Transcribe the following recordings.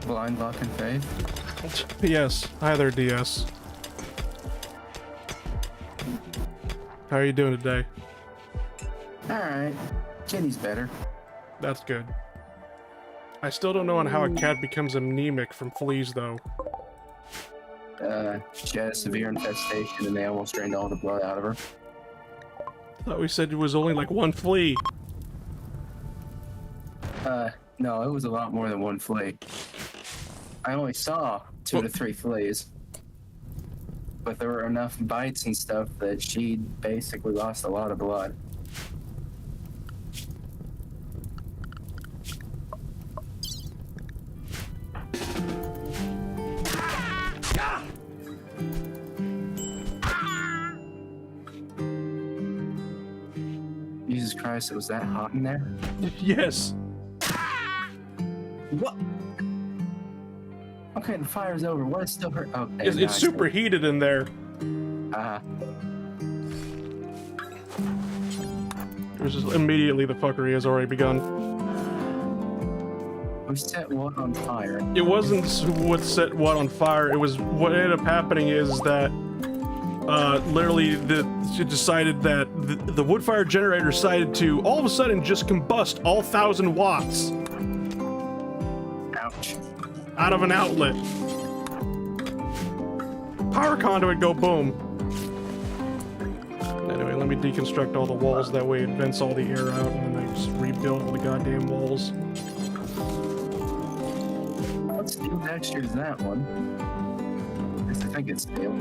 Blind Luck and Faith? Yes. Hi there, DS. How are you doing today? Alright. Jenny's better. That's good. I still don't know on how a cat becomes anemic from fleas, though. She had a severe infestation and they almost drained all the blood out of her. I thought we said it was only like one flea. No, it was a lot more than one flea. I only saw 2 to 3 fleas. But there were enough bites and stuff that she basically lost a lot of blood. Jesus Christ, it was that hot in there? Yes. What? Okay, the fire's over. What is still hurt? Oh, It's super heated in there. There's just immediately the fuckery has already begun. We set what on fire? It wasn't what set what on fire. It was what ended up happening is that literally it decided that the wood fire generator decided to all of a sudden just combust all 1,000 watts. Ouch. Out of an outlet. Power conduit go boom. Anyway, let me deconstruct all the walls, that way it vents all the air out, and then I just rebuild all the goddamn walls. What steel texture is that one? I think it's steel.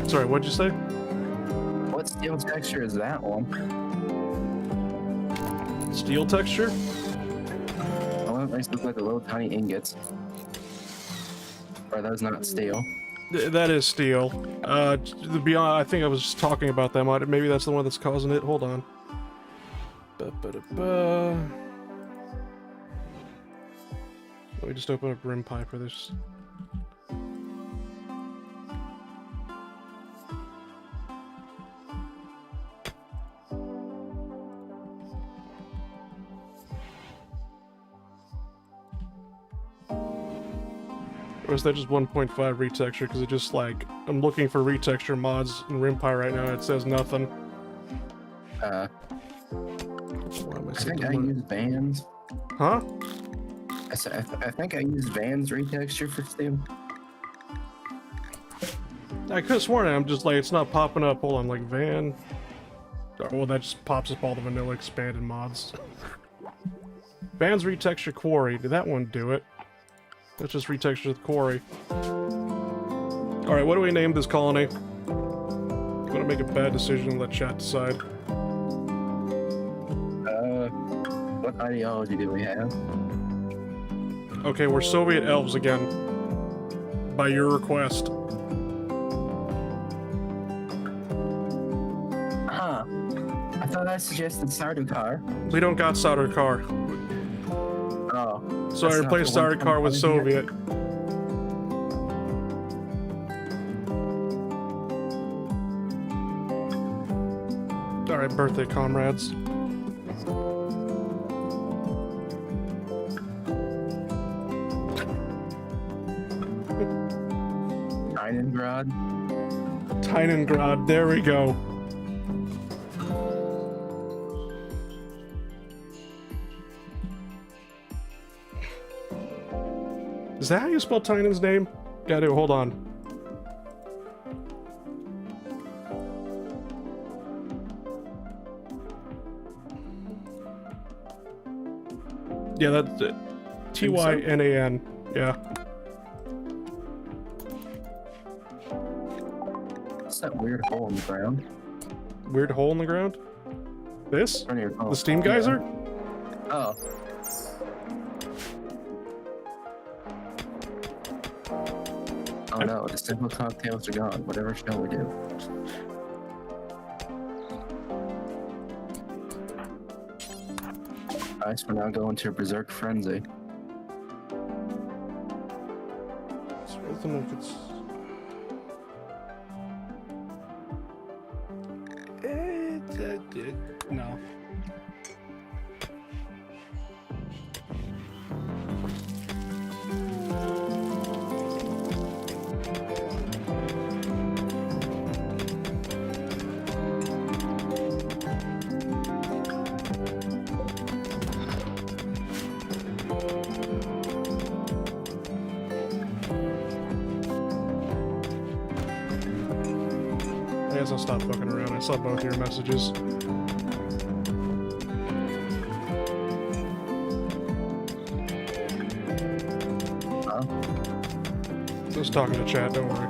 Sorry, what'd you say? What steel texture is that one? Steel texture? Oh, it makes it look like the little tiny ingots. Or those not steel. That is steel. To be honest, I think I was just talking about that. Maybe that's the one that's causing it. Hold on. Let me just open up RimPie for this. Or is that just 1.5 retexture? Because it just like, I'm looking for retexture mods in RimPie right now and it says nothing. I think I use Vans. Huh? I think I use Vans retexture for steel. I could have sworn I'm just like, it's not popping up. Hold on, like Van. Oh, well, that just pops up all the vanilla expanded mods. Vans retexture quarry. Did that one do it? Let's just retexture the quarry. Alright, what do we name this colony? I'm gonna make a bad decision and let chat decide. What ideology do we have? Okay, we're Soviet elves again. By your request. Huh. I thought I suggested Sardaukar. We don't got Sardaukar. Oh. So I replaced Sardaukar with Soviet. Alright, birthday comrades. Tyningrad, there we go. Is that how you spell Tynan's name? Gotta do, hold on. Yeah, that's it. Tynan, yeah. What's that weird hole in the ground? Weird hole in the ground? This? Oh, the steam geyser? Yeah. Oh. Oh no, the simple cocktails are gone. Whatever shall we do? Nice, we're now going to Berserk Frenzy. No. guess I'll stop fucking around. I saw both your messages. Huh? I was talking to chat, don't worry.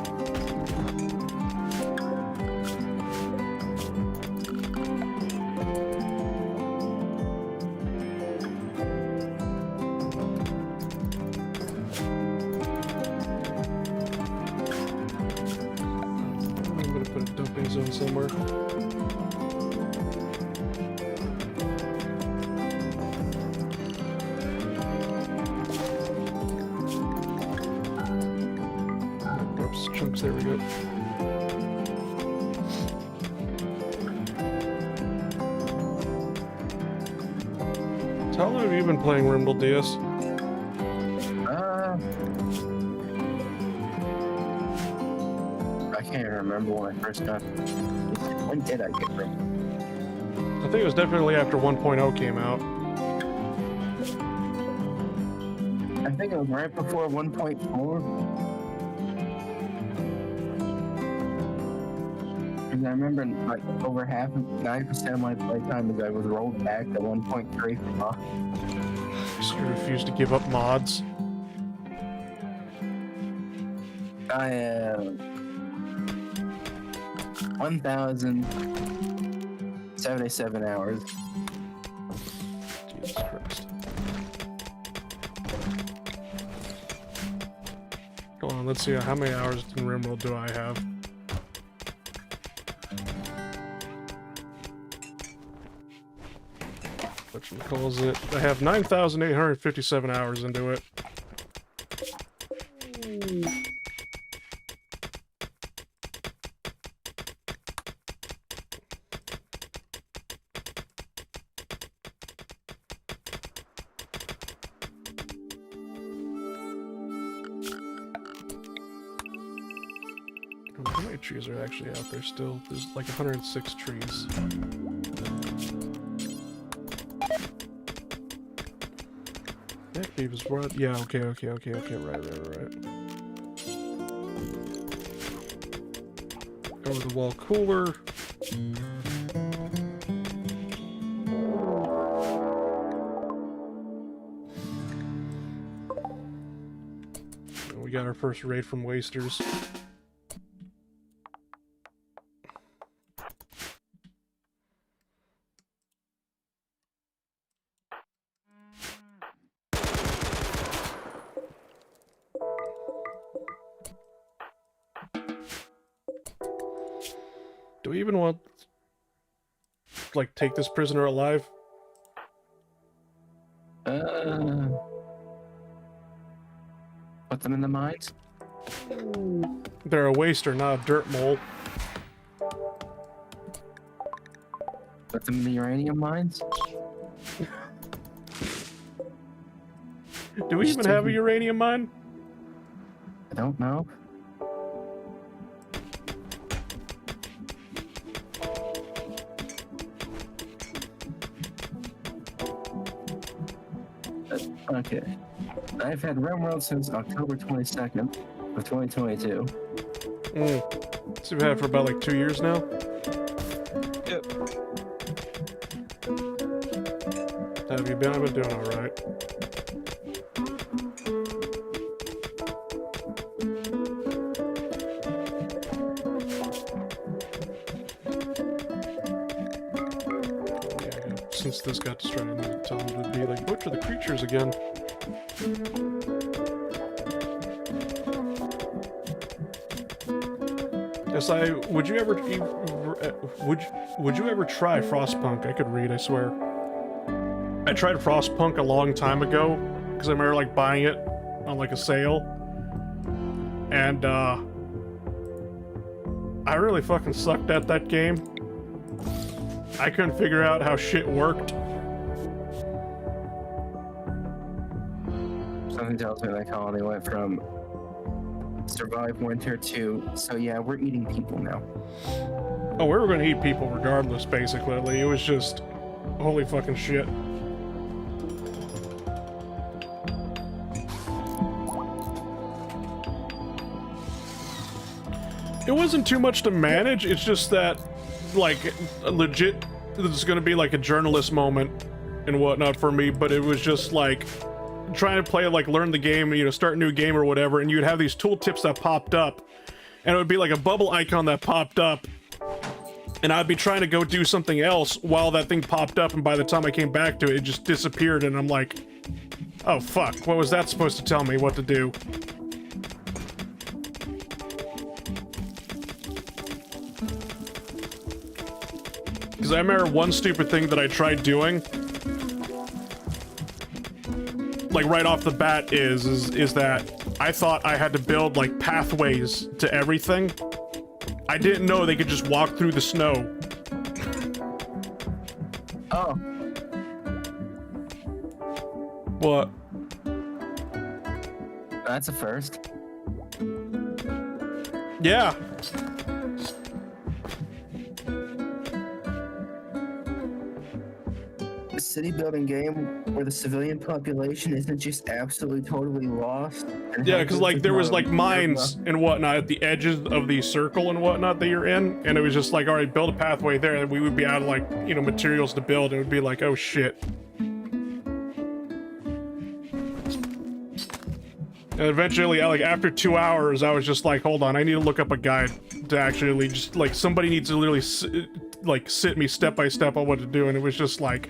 I'm gonna put a dumping zone somewhere. Oops, chunks, there we go. So how long have you been playing RimWorld DS? I can't remember when I first got. When did I get Rim? I think it was definitely after 1.0 came out. I think it was right before 1.4. Because I remember like over 90% of my playtime as I was rolled back to 1.3 from off. Just refused to give up mods. I am 1,077 hours. Jesus Christ. Hold on, let's see how many hours in RimWorld do I have. Calls it. I have 9,857 hours into it. How many trees are actually out there still? There's like 106 trees. That cave is what? Yeah, okay, right. Over the wall cooler. And we got our first raid from Wasters. Do we even want, like, take this prisoner alive? Put them in the mines? They're a waster, not a dirt mole. Put them in the uranium mines? Do we even have a uranium mine? I don't know. Okay. I've had RimWorld since October 22nd of 2022. So we've had it for about like 2 years now? Yep. How have you been? I've been doing alright. Since this got destroyed, I need to tell them to be like, butcher the creatures again. Yes, would you ever try Frostpunk? I could read, I swear. I tried Frostpunk a long time ago because I remember like buying it on like a sale, and I really fucking sucked at that game. I couldn't figure out how shit worked. Something tells me that colony went from survive winter to, so yeah, we're eating people now. Oh, we were gonna eat people regardless, basically. It was just, holy fucking shit. It wasn't too much to manage, it's just that, like, legit, this is gonna be like a journalist moment and whatnot for me, but it was just like, trying to play, like, learn the game, you know, start a new game or whatever, and you'd have these tooltips that popped up, and it would be like a bubble icon that popped up, and I'd be trying to go do something else while that thing popped up, and by the time I came back to it, it just disappeared, and I'm like, oh fuck, what was that supposed to tell me what to do? Because I remember one stupid thing that I tried doing, like right off the bat, is that I thought I had to build like pathways to everything. I didn't know they could just walk through the snow. Oh. What? That's a first. Yeah. A city building game where the civilian population isn't just absolutely totally lost. Yeah, because like there was like mines and whatnot at the edges of the circle and whatnot that you're in, and it was just like, all right, build a pathway there, and we would be out of like, you know, materials to build. It would be like, oh shit. And eventually, like after 2 hours, I was just like, hold on, I need to look up a guide to actually just like somebody needs to literally sit me step by step on what to do, and it was just like.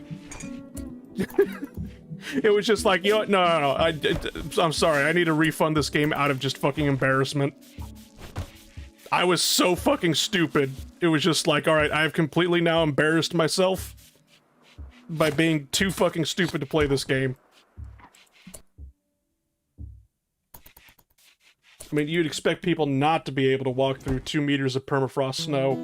It was just like, you know what? No. I'm sorry. I need to refund this game out of just fucking embarrassment. I was so fucking stupid. It was just like, all right, I have completely now embarrassed myself by being too fucking stupid to play this game. I mean, you'd expect people not to be able to walk through 2 meters of permafrost snow.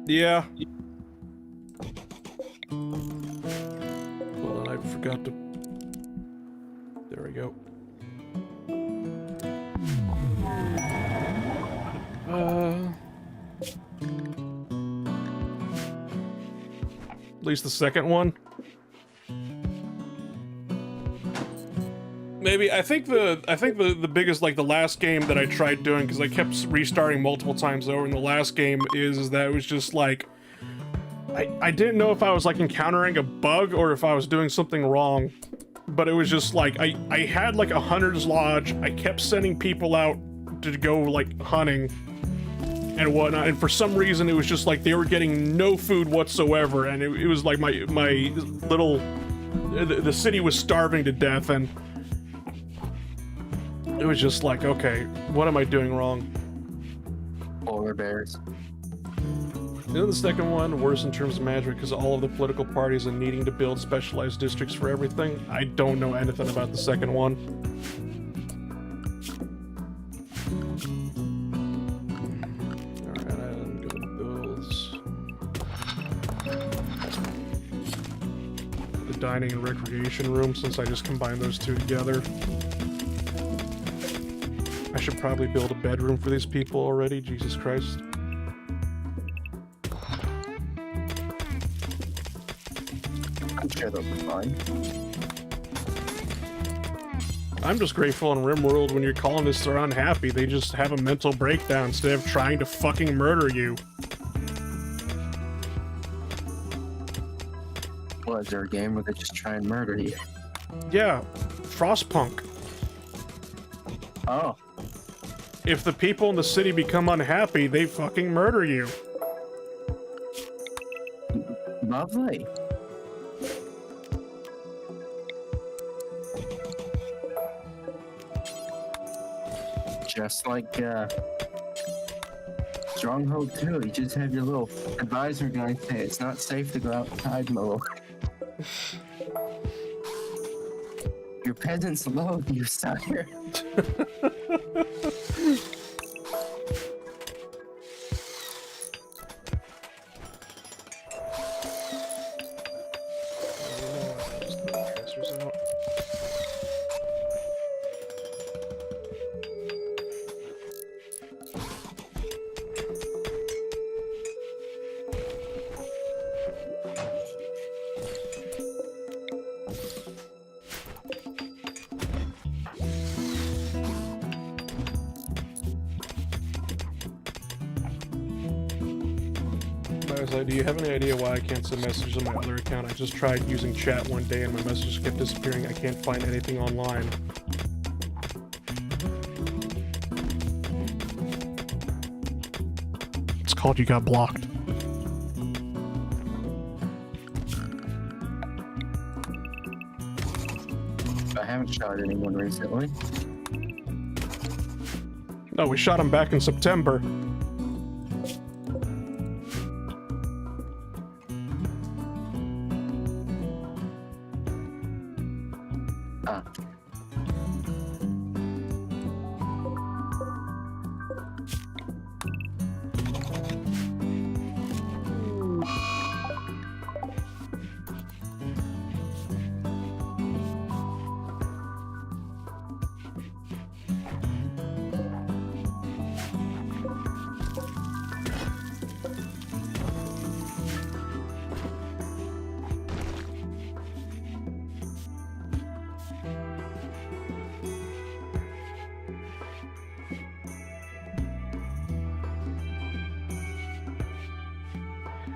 Yeah. Hold on, I forgot to... There we go. At least the second one. Maybe, I think the biggest, like, the last game that I tried doing, because I kept restarting multiple times over in the last game, is that it was just, like, I didn't know if I was, like, encountering a bug or if I was doing something wrong, but it was just, like, I had, like, a hunter's lodge, I kept sending people out to go, like, hunting and whatnot, and for some reason it was just, like, they were getting no food whatsoever, and it was, like, my little... The city was starving to death, and... It was just like, okay, what am I doing wrong? Polar bears. You know, the second one, worse in terms of management because all of the political parties and needing to build specialized districts for everything. I don't know anything about the second one. Alright, I'm gonna build the dining and recreation room since I just combined those two together. I should probably build a bedroom for these people already, Jesus Christ. I'm sure they'll be fine. I'm just grateful in RimWorld when your colonists are unhappy, they just have a mental breakdown instead of trying to fucking murder you. Well, is there a game where they just try and murder you? Yeah, Frostpunk. Oh. If the people in the city become unhappy, they fucking murder you. Lovely. Just like, Stronghold 2, you just have your little advisor guy say it's not safe to go outside, my lord. Your peasants loathe you, sire. I was like, do you have any idea why I can't send messages on my other account? I just tried using chat one day and my messages kept disappearing. I can't find anything online. It's called you got blocked. I haven't shot anyone recently. No, we shot him back in September. Ah.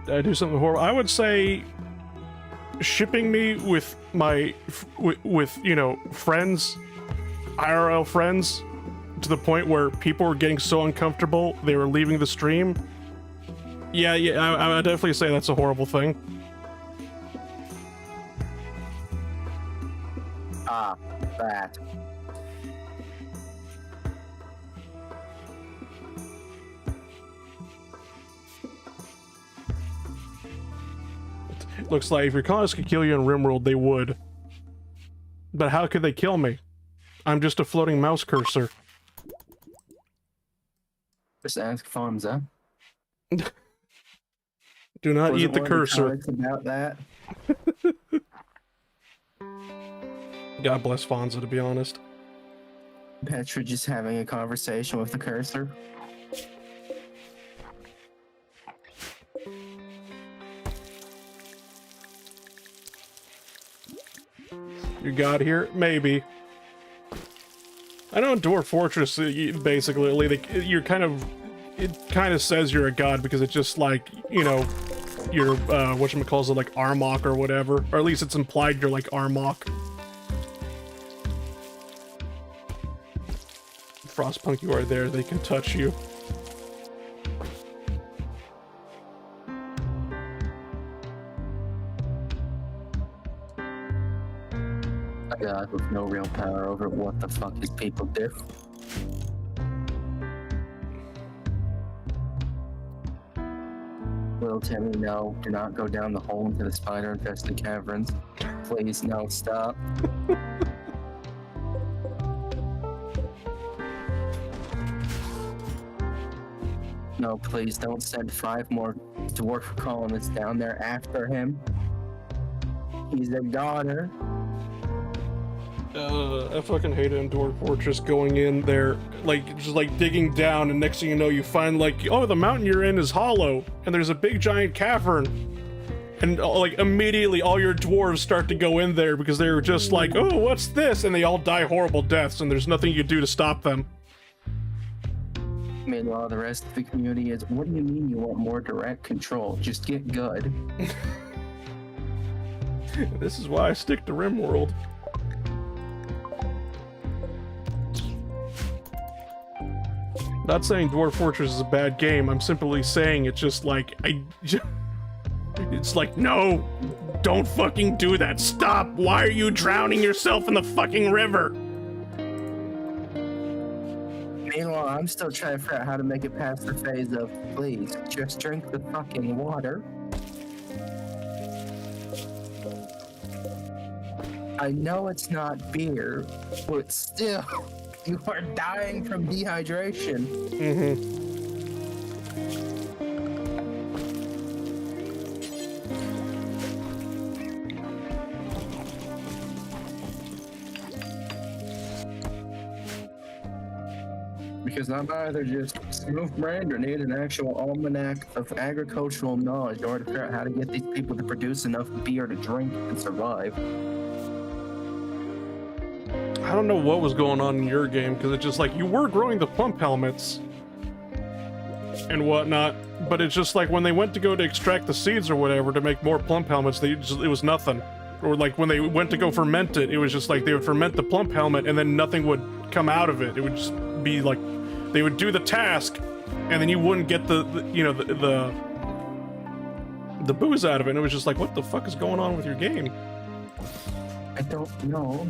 Did I do something horrible? I would say shipping me with my, with, you know, friends, IRL friends, to the point where people were getting so uncomfortable they were leaving the stream. Yeah, I would definitely say that's a horrible thing. Ah, that. Looks like if your colonists could kill you in RimWorld, they would. But how could they kill me? I'm just a floating mouse cursor. Just ask Fonza. Do not Was eat it the one of cursor. comics about that? God bless Fonza, to be honest. Petra just having a conversation with the cursor. You got here? Maybe. I know in Dwarf Fortress, basically, you're kind of... It kind of says you're a god because it's just like, you know, you're, whatchamacallit, like Armok or whatever. Or at least it's implied you're like Armok. Frostpunk, you are there. They can touch you. A god with no real power over what the fuck his people do. Will Timmy, no, do not go down the hole into the spider-infested caverns. Please, no, stop. No, please don't send 5 more dwarf colonists down there after him. He's a goner. I fucking hate it in Dwarf Fortress going in there, like, just like digging down, and next thing you know, you find like, oh, the mountain you're in is hollow, and there's a big giant cavern. And like immediately all your dwarves start to go in there because they're just like, oh, what's this? And they all die horrible deaths, and there's nothing you can do to stop them. Meanwhile, the rest of the community is, what do you mean you want more direct control? Just get good. This is why I stick to RimWorld. Not saying Dwarf Fortress is a bad game, I'm simply saying it's just like, it's like, no, don't fucking do that, stop! Why are you drowning yourself in the fucking river? Meanwhile, I'm still trying to figure out how to make it past the phase of, please, just drink the fucking water. I know it's not beer, but still, you are dying from dehydration. Mm-hmm. Because I'm either just smooth brained or need an actual almanac of agricultural knowledge in order to figure out how to get these people to produce enough beer to drink and survive. I don't know what was going on in your game, because it's just like, you were growing the pump helmets. and whatnot, but it's just like when they went to go to extract the seeds or whatever to make more plump helmets, it was nothing. Or like when they went to go ferment it, it was just like they would ferment the plump helmet and then nothing would come out of it. It would just be like they would do the task and then you wouldn't get the booze out of it. And it was just like, what the fuck is going on with your game? I don't know.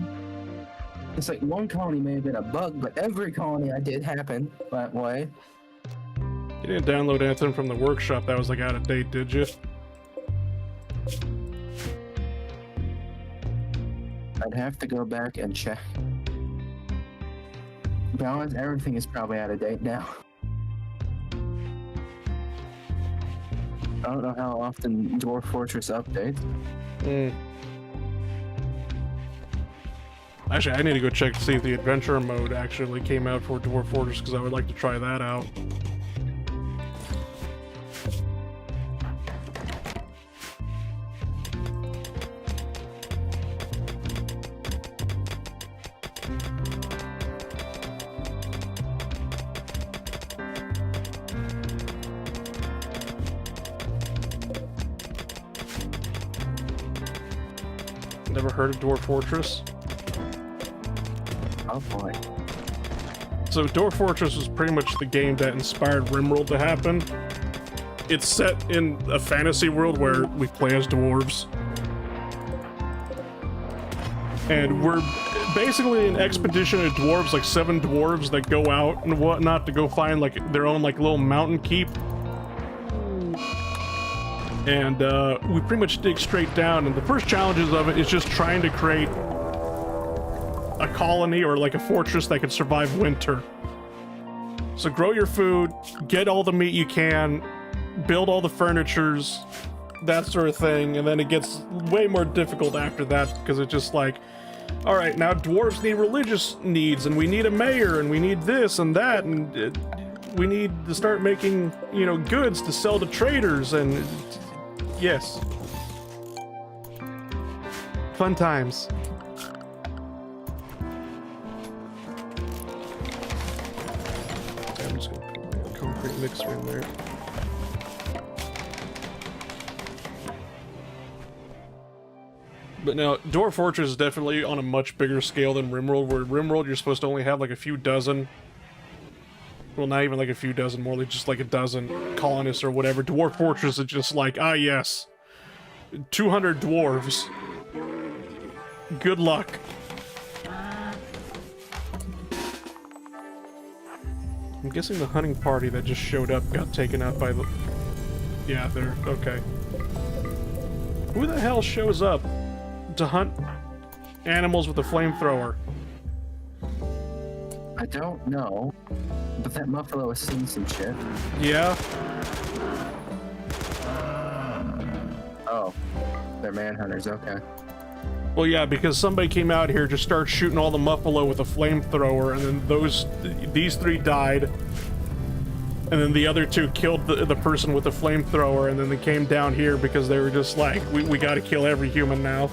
It's like one colony may have been a bug, but every colony I did happen that way. You didn't download anything from the workshop that was like out of date, did you? I'd have to go back and check. To be honest, everything is probably out of date now. I don't know how often Dwarf Fortress updates. Actually, I need to go check to see if the adventure mode actually came out for Dwarf Fortress, because I would like to try that out. Never heard of Dwarf Fortress? Oh boy. So Dwarf Fortress was pretty much the game that inspired RimWorld to happen. It's set in a fantasy world where we play as dwarves. And we're basically an expedition of dwarves, like 7 dwarves that go out and whatnot to go find like their own like little mountain keep. And we pretty much dig straight down, and the first challenges of it is just trying to create a colony or like a fortress that could survive winter. So grow your food, get all the meat you can, build all the furnitures, that sort of thing, and then it gets way more difficult after that, because it's just like, all right, now dwarves need religious needs, and we need a mayor, and we need this and that, and we need to start making, you know, goods to sell to traders, and yes. Fun times. I'm just gonna put a concrete mixer in there. But now, Dwarf Fortress is definitely on a much bigger scale than RimWorld, where RimWorld you're supposed to only have like a few dozen. Well, not even like a few dozen, more like just like a dozen colonists or whatever. Dwarf Fortress is just like, ah yes, 200 dwarves. Good luck. I'm guessing the hunting party that just showed up got taken out by the... Yeah, they're... okay. Who the hell shows up to hunt animals with a flamethrower? I don't know, but that Muffalo has seen some shit. Yeah? Oh, they're manhunters, okay. Well, yeah, because somebody came out here to start shooting all the Muffalo with a flamethrower, and then these 3 died, and then the other 2 killed the person with the flamethrower, and then they came down here because they were just like, we gotta kill every human now.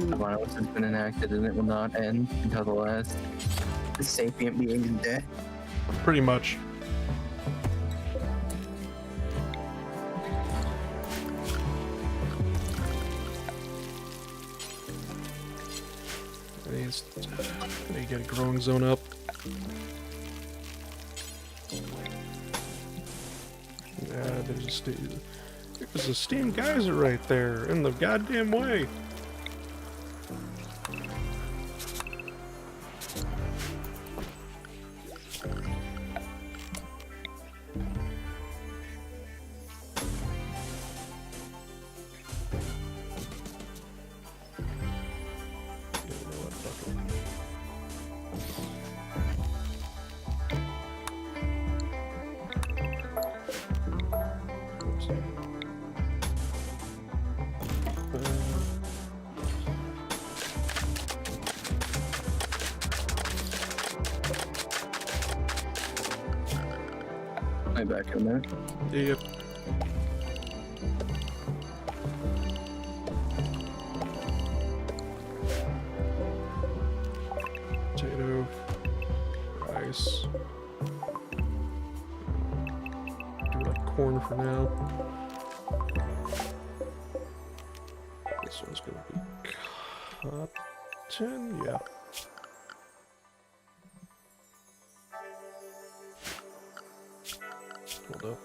The violence has been enacted and it will not end until the last sapient being is dead. Pretty much. I need to get a growing zone up. Yeah, there's a steam geyser right there in the goddamn way. Back in there. Yep. Potato, rice. corner for now. This one's gonna be cotton, yeah. Hold up.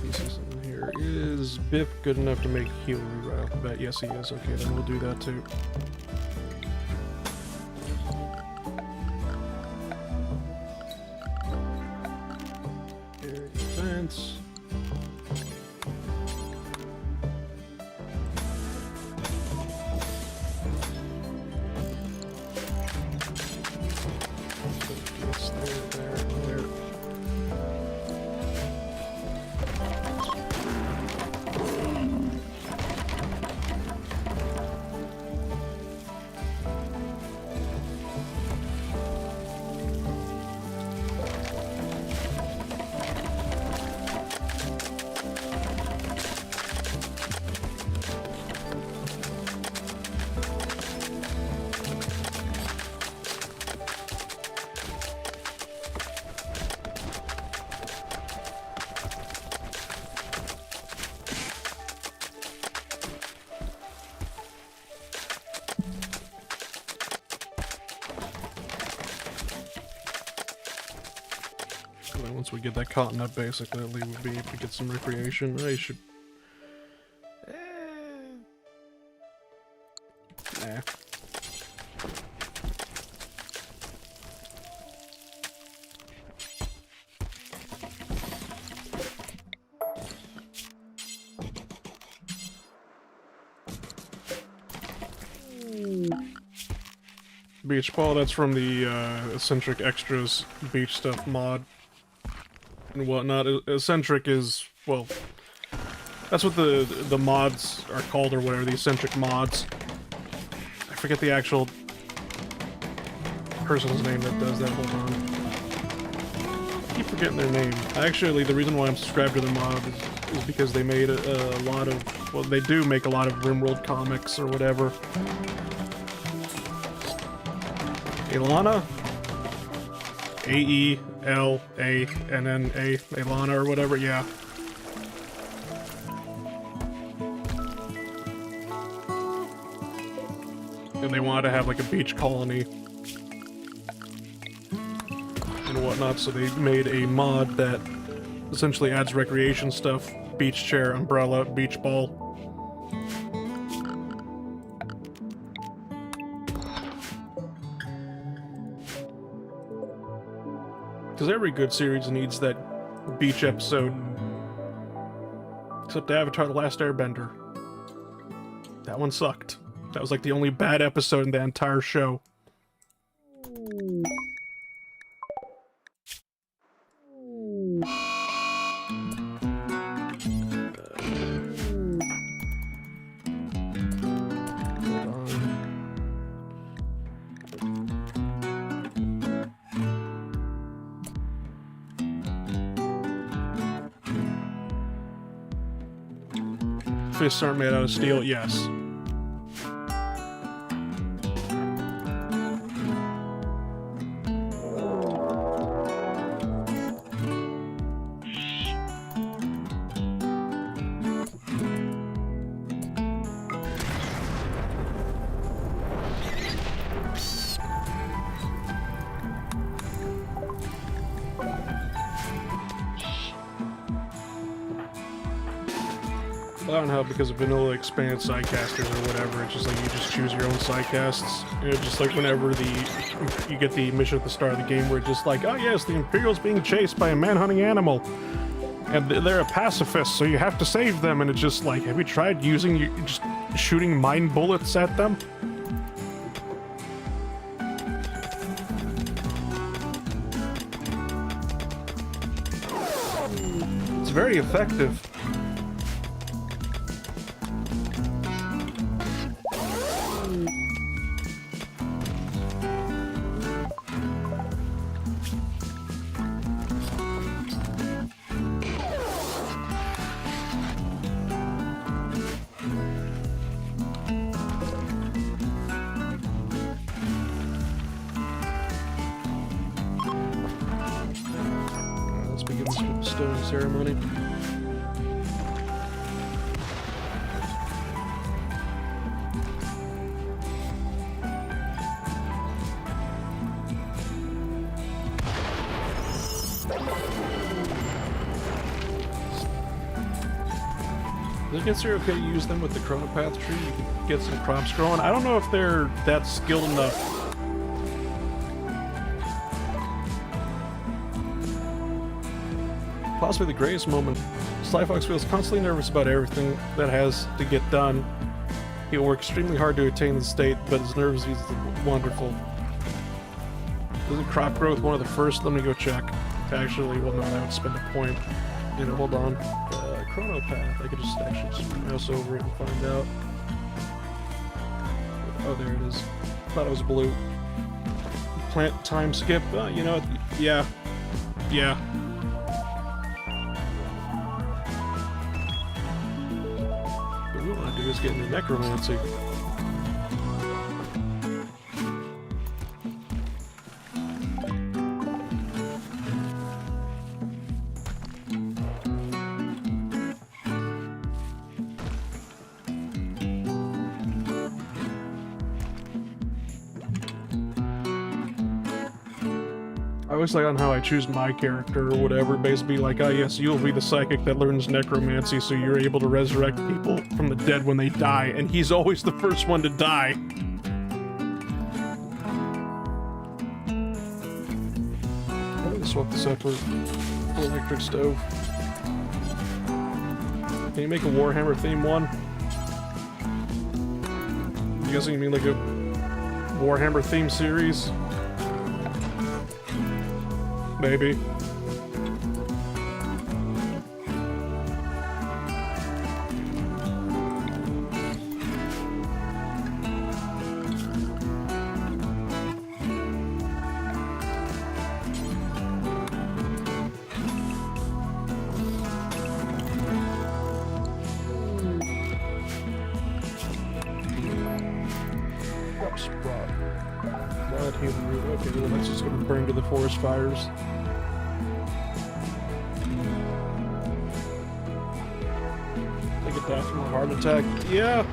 Pieces in here. Is Biff good enough to make healer right off the bat? Yes, he is. Okay, then we'll do that too. Area defense. There. Once we get that cotton up, basically, it would be to get some recreation. I should. Nah. Beach ball, that's from the Eccentric Extras beach stuff mod and whatnot. Eccentric is, well, that's what the mods are called or whatever, the eccentric mods. I forget the actual person's name that does that. Hold on. I keep forgetting their name. Actually, the reason why I'm subscribed to the mod is because they made a lot of, well, they do make a lot of RimWorld comics or whatever. Ilana? A-E-L-A-N-N-A. Ilana or whatever, yeah. And they wanted to have like a beach colony and whatnot, so they made a mod that essentially adds recreation stuff. Beach chair, umbrella, beach ball. Because every good series needs that beach episode. Except Avatar: The Last Airbender. That one sucked. That was like the only bad episode in the entire show. Fists aren't made out of steel, yes. I don't know, because of vanilla expanded sidecasters or whatever, it's just like you just choose your own sidecasts. And it's just like whenever you get the mission at the start of the game where it's just like, oh yes, the Imperial's being chased by a man-hunting animal. And they're a pacifist, so you have to save them. And it's just like, have you tried just shooting mine bullets at them? It's very effective. bestowing ceremony. I guess you're okay to use them with the chronopath tree. You can get some crops growing. I don't know if they're that skilled enough. Possibly the greatest moment. Sly Fox feels constantly nervous about everything that has to get done. He will work extremely hard to attain the state, but his nerves is wonderful. Isn't crop growth one of the first? Let me go check. Actually, well, no, that would spend a point. You know, hold on. Chronopath. I could just actually just mouse over it and find out. Oh, there it is. Thought it was blue. Plant time skip. You know, yeah. Yeah. What we want to do is get into necromancy. I always like on how I choose my character or whatever, basically like, oh yes, you'll be the psychic that learns necromancy so you're able to resurrect people from the dead when they die, and he's always the first one to die. I'm gonna swap this out for an electric stove. Can you make a Warhammer theme one? I'm guessing you mean like a Warhammer theme series? Maybe. Blood healing root. Okay, well that's just gonna burn to the forest fires. Die from a heart attack. Yeah.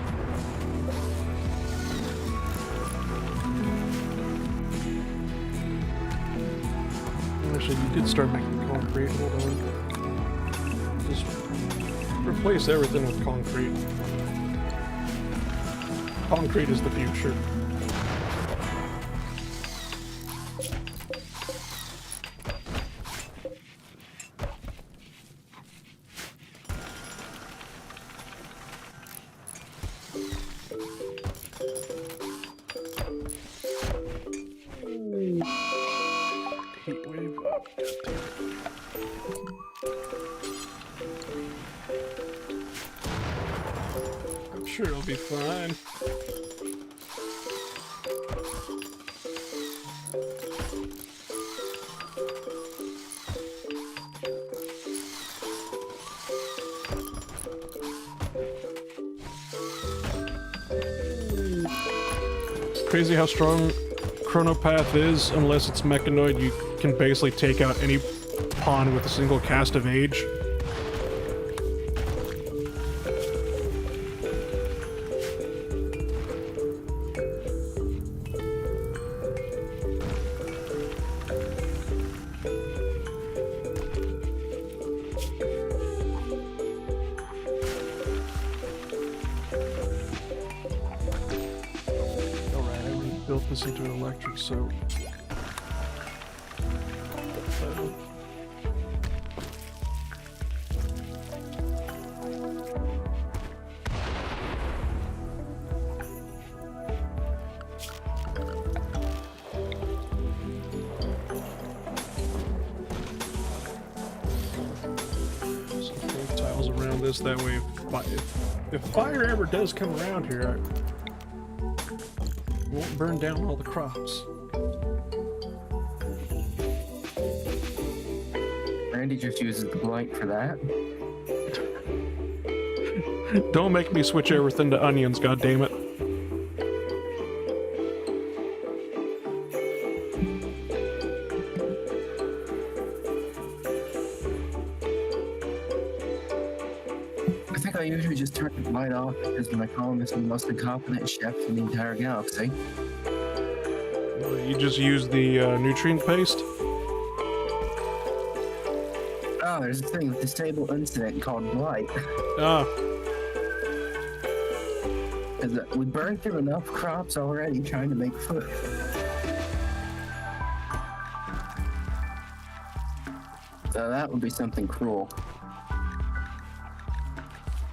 Actually, you did start making concrete. Hold on. Just replace everything with concrete. Concrete is the future. Heat wave up. I'm sure it'll be fine. It's crazy how strong Chronopath is. Unless it's mechanoid, you can basically take out any pawn with a single cast of Age. Built this into an electric, so some tiles around this. That way, if fire ever does come around here, won't burn down all the crops. Randy just uses the blight for that. Don't make me switch everything to onions, goddammit. turned the light off because my column is the most incompetent chef in the entire galaxy. You just use the nutrient paste? Oh, there's a thing with this table incident called blight. Ah. Because we burned through enough crops already trying to make food. So that would be something cruel.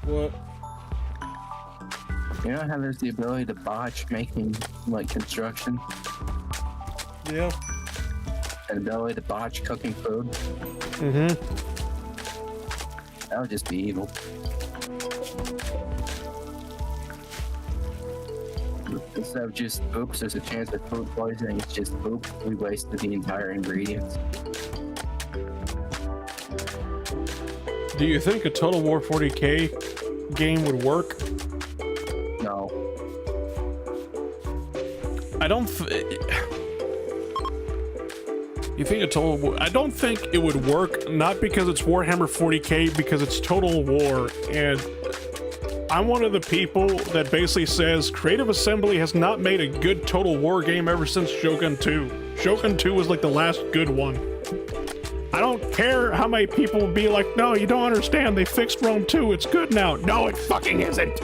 What? You know how there's the ability to botch making, like, construction? Yeah. And ability to botch cooking food? Mm-hmm. That would just be evil. Instead of just, oops, there's a chance of food poisoning, it's just, oops, we wasted the entire ingredients. Do you think a Total War 40K game would work? No. I don't You think a Total War... I don't think it would work, not because it's Warhammer 40K, because it's Total War, and I'm one of the people that basically says Creative Assembly has not made a good Total War game ever since Shogun 2. Shogun 2 was like the last good one. I don't care how many people will be like, no, you don't understand, they fixed Rome 2, it's good now. No, it fucking isn't.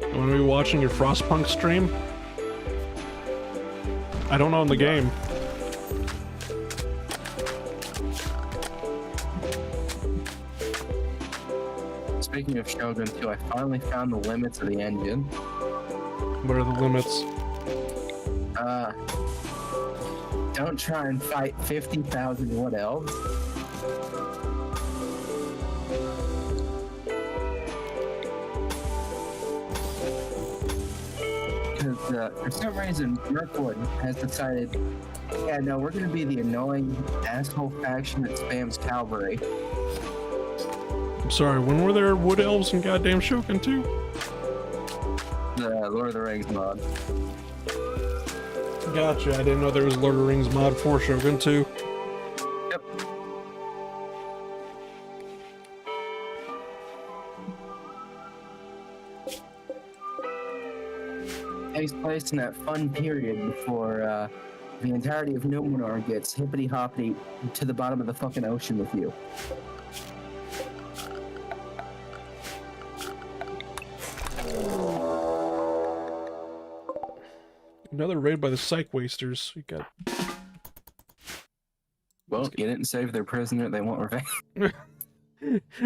You wanna be watching your Frostpunk stream? I don't own the game. Speaking of Shogun 2, I finally found the limits of the engine. What are the limits? Don't try and fight 50,000 wood elves. Because for some reason, Mirkwood has decided, yeah, no, we're going to be the annoying asshole faction that spams cavalry. I'm sorry, when were there wood elves in goddamn Shogun 2? The Lord of the Rings mod. Gotcha, I didn't know there was Lord of the Rings mod for Shogun 2. Yep. Takes place in that fun period before the entirety of Numenor gets hippity-hoppity to the bottom of the fucking ocean with you. Another raid by the Psych Wasters. You got... Well, you didn't save their prisoner, they want revenge.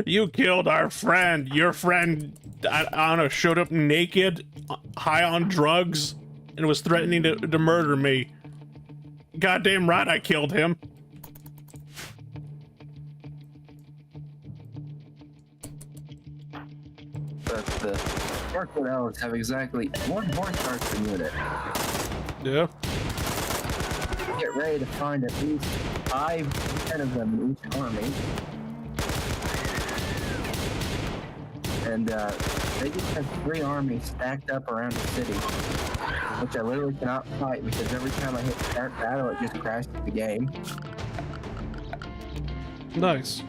You killed our friend. Your friend, I don't know, showed up naked, high on drugs, and was threatening to murder me. Goddamn right I killed him. But the Mirkwood elves have exactly one horse archer unit. Yeah. Get ready to find at least 5 to 10 of them in each army. And they just have 3 armies stacked up around the city, which I literally cannot fight because every time I hit start battle, it just crashes the game. Nice.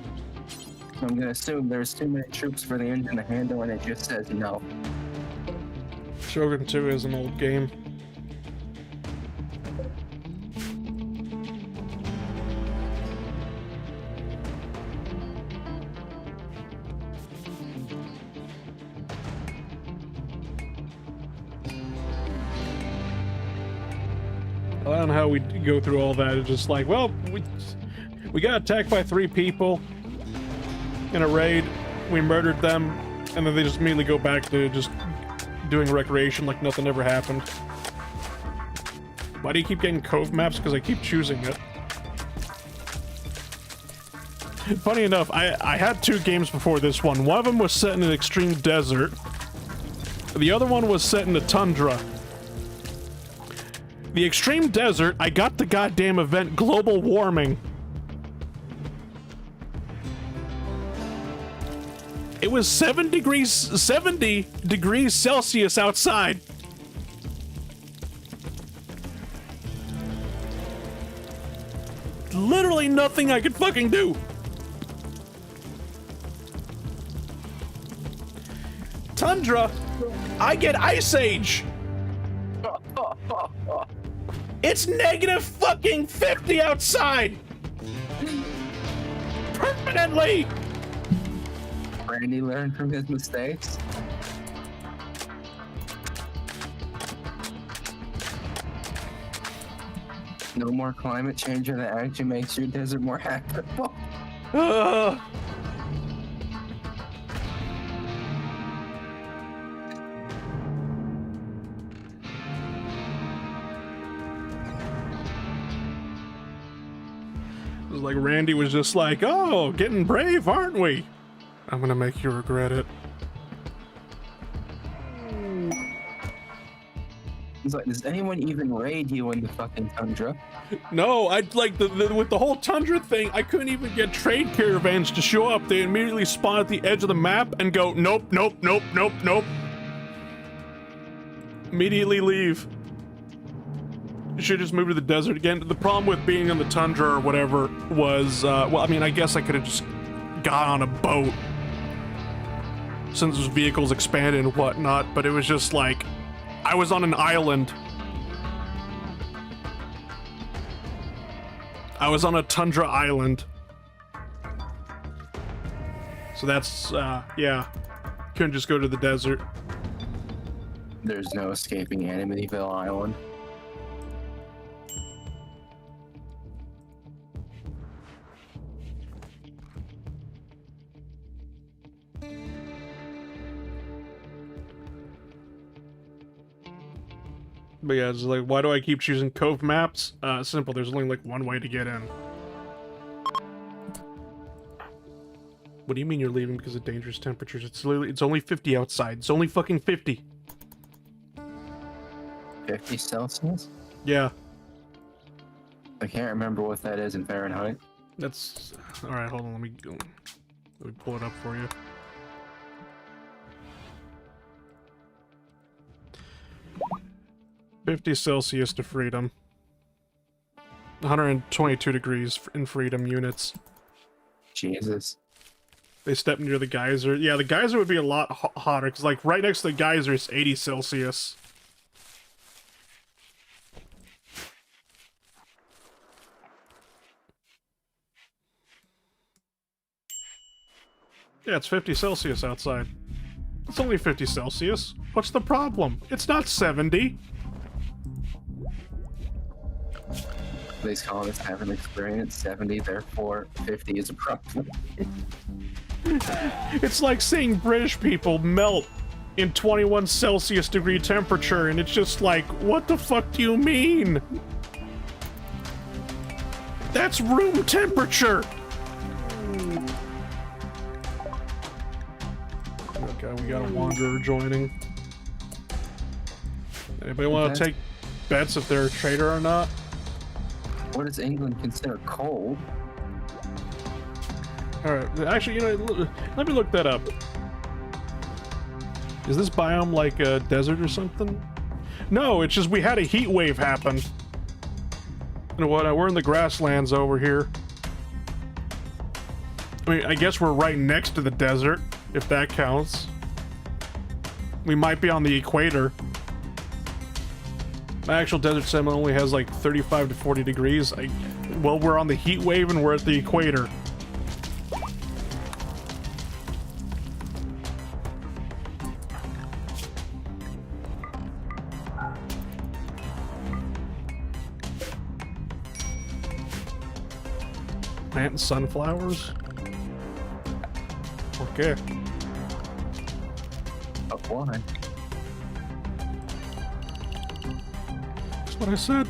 So I'm gonna assume there's too many troops for the engine to handle, and it just says no. Shogun 2 is an old game. I don't know how we go through all that. It's just like, well, we got attacked by 3 people in a raid. We murdered them, and then they just immediately go back to just doing recreation like nothing ever happened. Why do you keep getting cove maps? Because I keep choosing it. Funny enough, I had 2 games before this one. One of them was set in an extreme desert. The other one was set in a tundra. The extreme desert, I got the goddamn event global warming. It was 70 degrees Celsius outside. literally nothing I could fucking do. Tundra, I get Ice Age. It's negative fucking 50 outside. Permanently. Randy learned from his mistakes. No more climate change that actually makes your desert more habitable. It was like Randy was just like, oh, getting brave, aren't we? I'm gonna make you regret it. He's like, does anyone even raid you in the fucking tundra? No, I like with the whole Tundra thing, I couldn't even get trade caravans to show up. They immediately spawn at the edge of the map and go, nope, nope, nope, nope, nope. Immediately leave. You should just move to the desert again. The problem with being on the Tundra or whatever was, well, I mean, I guess I could have just got on a boat since those vehicles expanded and whatnot, but it was just like, I was on an island. I was on a tundra island. So that's, yeah. Couldn't just go to the desert. There's no escaping Amityville Island. But yeah, it's like, why do I keep choosing Cove maps? Simple, there's only like one way to get in. What do you mean you're leaving because of dangerous temperatures? It's literally, it's only 50 outside. It's only fucking 50. 50 Celsius? Yeah. I can't remember what that is in Fahrenheit. That's... Alright, hold on, let me pull it up for you. $50 Celsius to freedom. 122 degrees in freedom units. Jesus. They step near the geyser. Yeah, the geyser would be a lot hotter, because, like, right next to the geyser is 80 Celsius. Yeah, it's 50 Celsius outside. It's only 50 Celsius. What's the problem? It's not 70. These colonists haven't experienced 70, therefore 50 is a problem. It's like seeing British people melt in 21 Celsius degree temperature, and it's just like, what the fuck do you mean? That's room temperature! Okay, we got a wanderer joining. Anybody want to take bets if they're a traitor or not? What does England consider cold? Alright, actually, you know, let me look that up. Is this biome like a desert or something? No, it's just we had a heat wave happen. You know what, we're in the grasslands over here. I mean, I guess we're right next to the desert, if that counts. We might be on the equator. My actual desert segment only has like 35 to 40 degrees. Well, we're on the heat wave and we're at the equator. Planting sunflowers? Okay. Up one. That's what I said.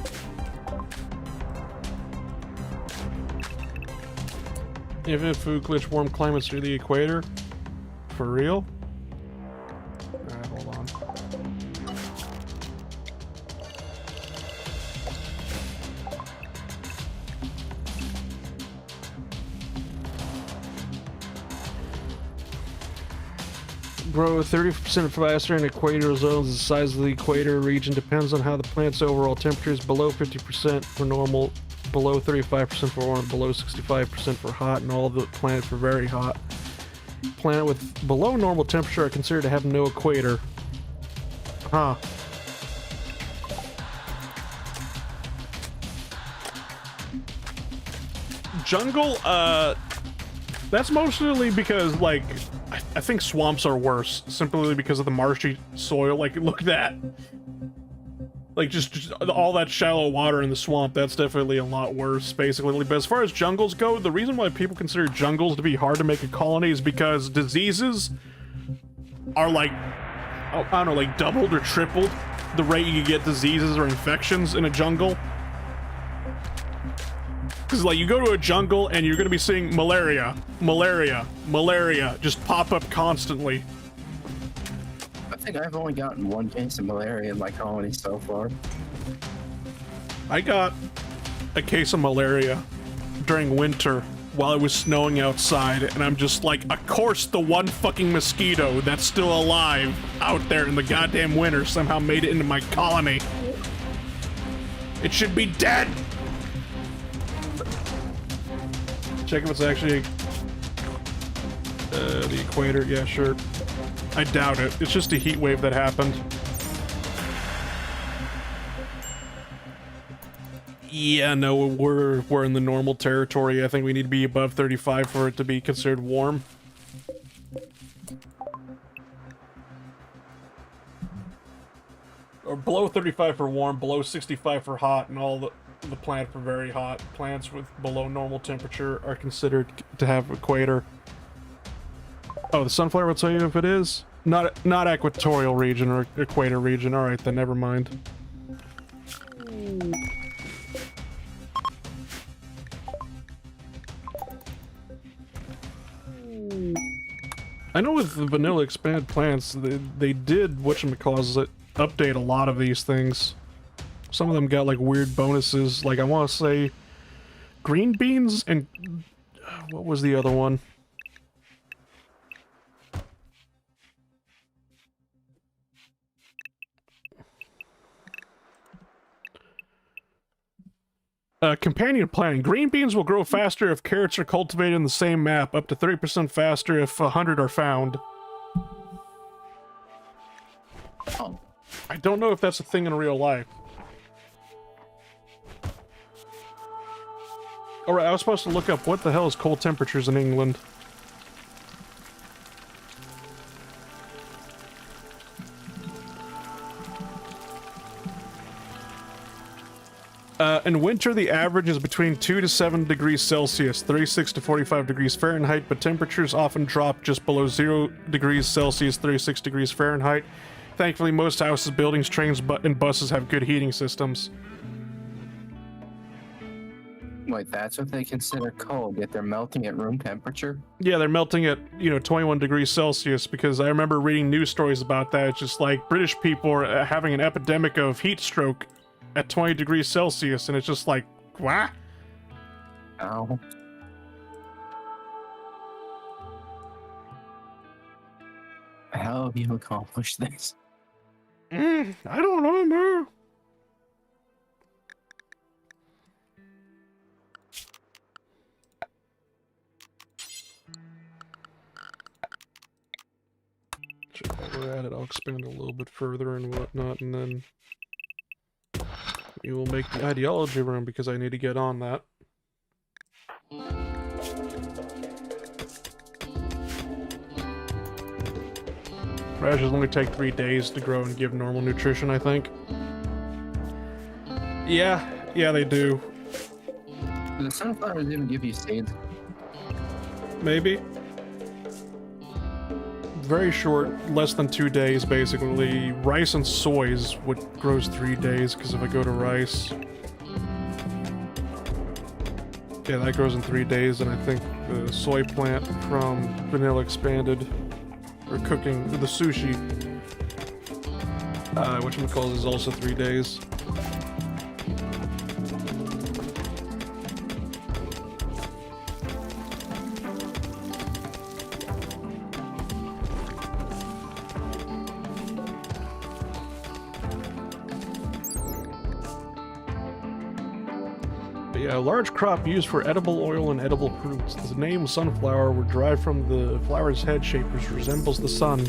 Infinite food glitch, warm climates near the equator? For real? Alright, hold on. Grow 30% faster in equatorial zones. The size of the equator region depends on how the plant's overall temperature is below 50% for normal below 35% for warm, below 65% for hot, and all the planets for very hot. Planet with below normal temperature are considered to have no equator. Huh. Jungle, that's mostly because, like, I think swamps are worse, simply because of the marshy soil. Like, look at that. Like, just all that shallow water in the swamp, that's definitely a lot worse, basically. But as far as jungles go, the reason why people consider jungles to be hard to make a colony is because diseases are, like, I don't know, like, doubled or tripled the rate you get diseases or infections in a jungle. Because, like, you go to a jungle and you're going to be seeing malaria, just pop up constantly. I think I've only gotten one case of malaria in my colony so far. I got a case of malaria during winter while it was snowing outside, and I'm just like, of course the one fucking mosquito that's still alive out there in the goddamn winter somehow made it into my colony. It should be dead! Check if it's actually the equator. Yeah, sure. I doubt it. It's just a heat wave that happened. Yeah, no, we're in the normal territory. I think we need to be above 35 for it to be considered warm. Or below 35 for warm, below 65 for hot, and all the plants for very hot. Plants with below normal temperature are considered to have equator. Oh, the sunflower will tell you if it is. Not equatorial region or equator region. Alright, then never mind. I know with the vanilla expanded plants, they did, whatchamacallit, update a lot of these things. Some of them got, like, weird bonuses. Like, I want to say green beans and... what was the other one? Companion planting. Green beans will grow faster if carrots are cultivated in the same map, up to 30% faster if 100 are found. Oh. I don't know if that's a thing in real life. Alright, I was supposed to look up what the hell is cold temperatures in England. In winter, the average is between 2 to 7 degrees Celsius, 36 to 45 degrees Fahrenheit, but temperatures often drop just below 0 degrees Celsius, 36 degrees Fahrenheit. Thankfully, most houses, buildings, trains, and buses have good heating systems. Wait, that's what they consider cold, yet they're melting at room temperature? Yeah, they're melting at, 21 degrees Celsius, because I remember reading news stories about that. It's just like British people are having an epidemic of heat stroke at 20 degrees Celsius, and it's just like, what? Oh. How have you accomplished this? I don't know, man. While we're at it, I'll expand a little bit further and whatnot, and then we will make the ideology room because I need to get on that. Radishes only take 3 days to grow and give normal nutrition, I think. Yeah, they do. Do the sunflowers even give you seeds? Maybe. Very short, less than 2 days, basically. Rice and soy is what grows 3 days, because if I go to rice... yeah, that grows in 3 days, and I think the soy plant from Vanilla Expanded, or cooking, the sushi, whatchamacallit, is also 3 days. Yeah, a large crop used for edible oil and edible fruits. The name sunflower were derived from the flower's head shape, which resembles the sun.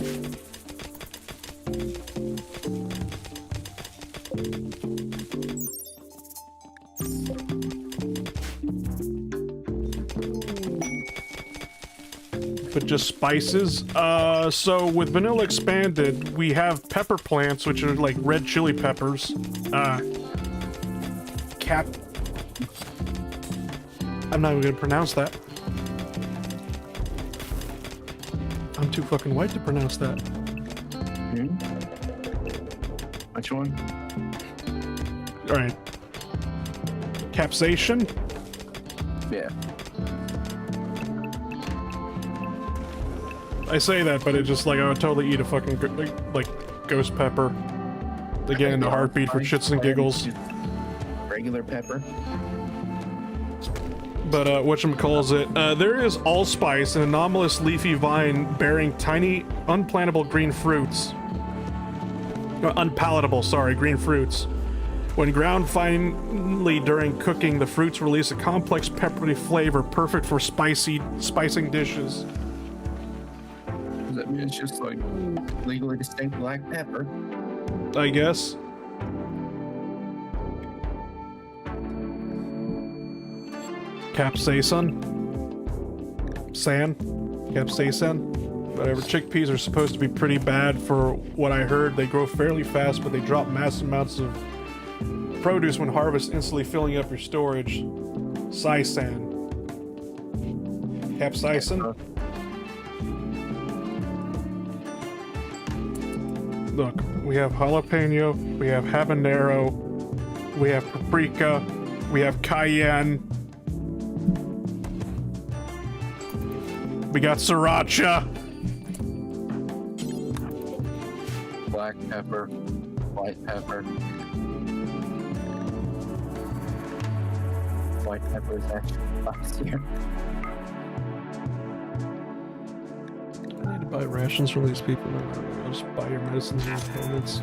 But just spices. So with vanilla expanded, we have pepper plants, which are like red chili peppers. I'm not even gonna pronounce that. I'm too fucking white to pronounce that. Which one? Alright. Capsaicin? Yeah. I say that, but it's just like I would totally eat a fucking like ghost pepper. Again, in a heartbeat for shits and giggles. Regular pepper. But whatchamacallit, there is allspice, an anomalous leafy vine bearing tiny, unplantable green fruits. Unpalatable, sorry, green fruits. When ground finely during cooking, the fruits release a complex peppery flavor perfect for spicing dishes. Does that mean it's just like legally distinct black pepper? I guess. Capsaicin? Capsaicin? Whatever. Chickpeas are supposed to be pretty bad for what I heard. They grow fairly fast, but they drop massive amounts of produce when harvested, instantly filling up your storage. Sisal. Capsaicin? Look, we have jalapeno, we have habanero, we have paprika, we have cayenne, we got sriracha, Black pepper, white pepper. White pepper is actually spicier. I need to buy rations from these people. I'll just buy your medicines and components.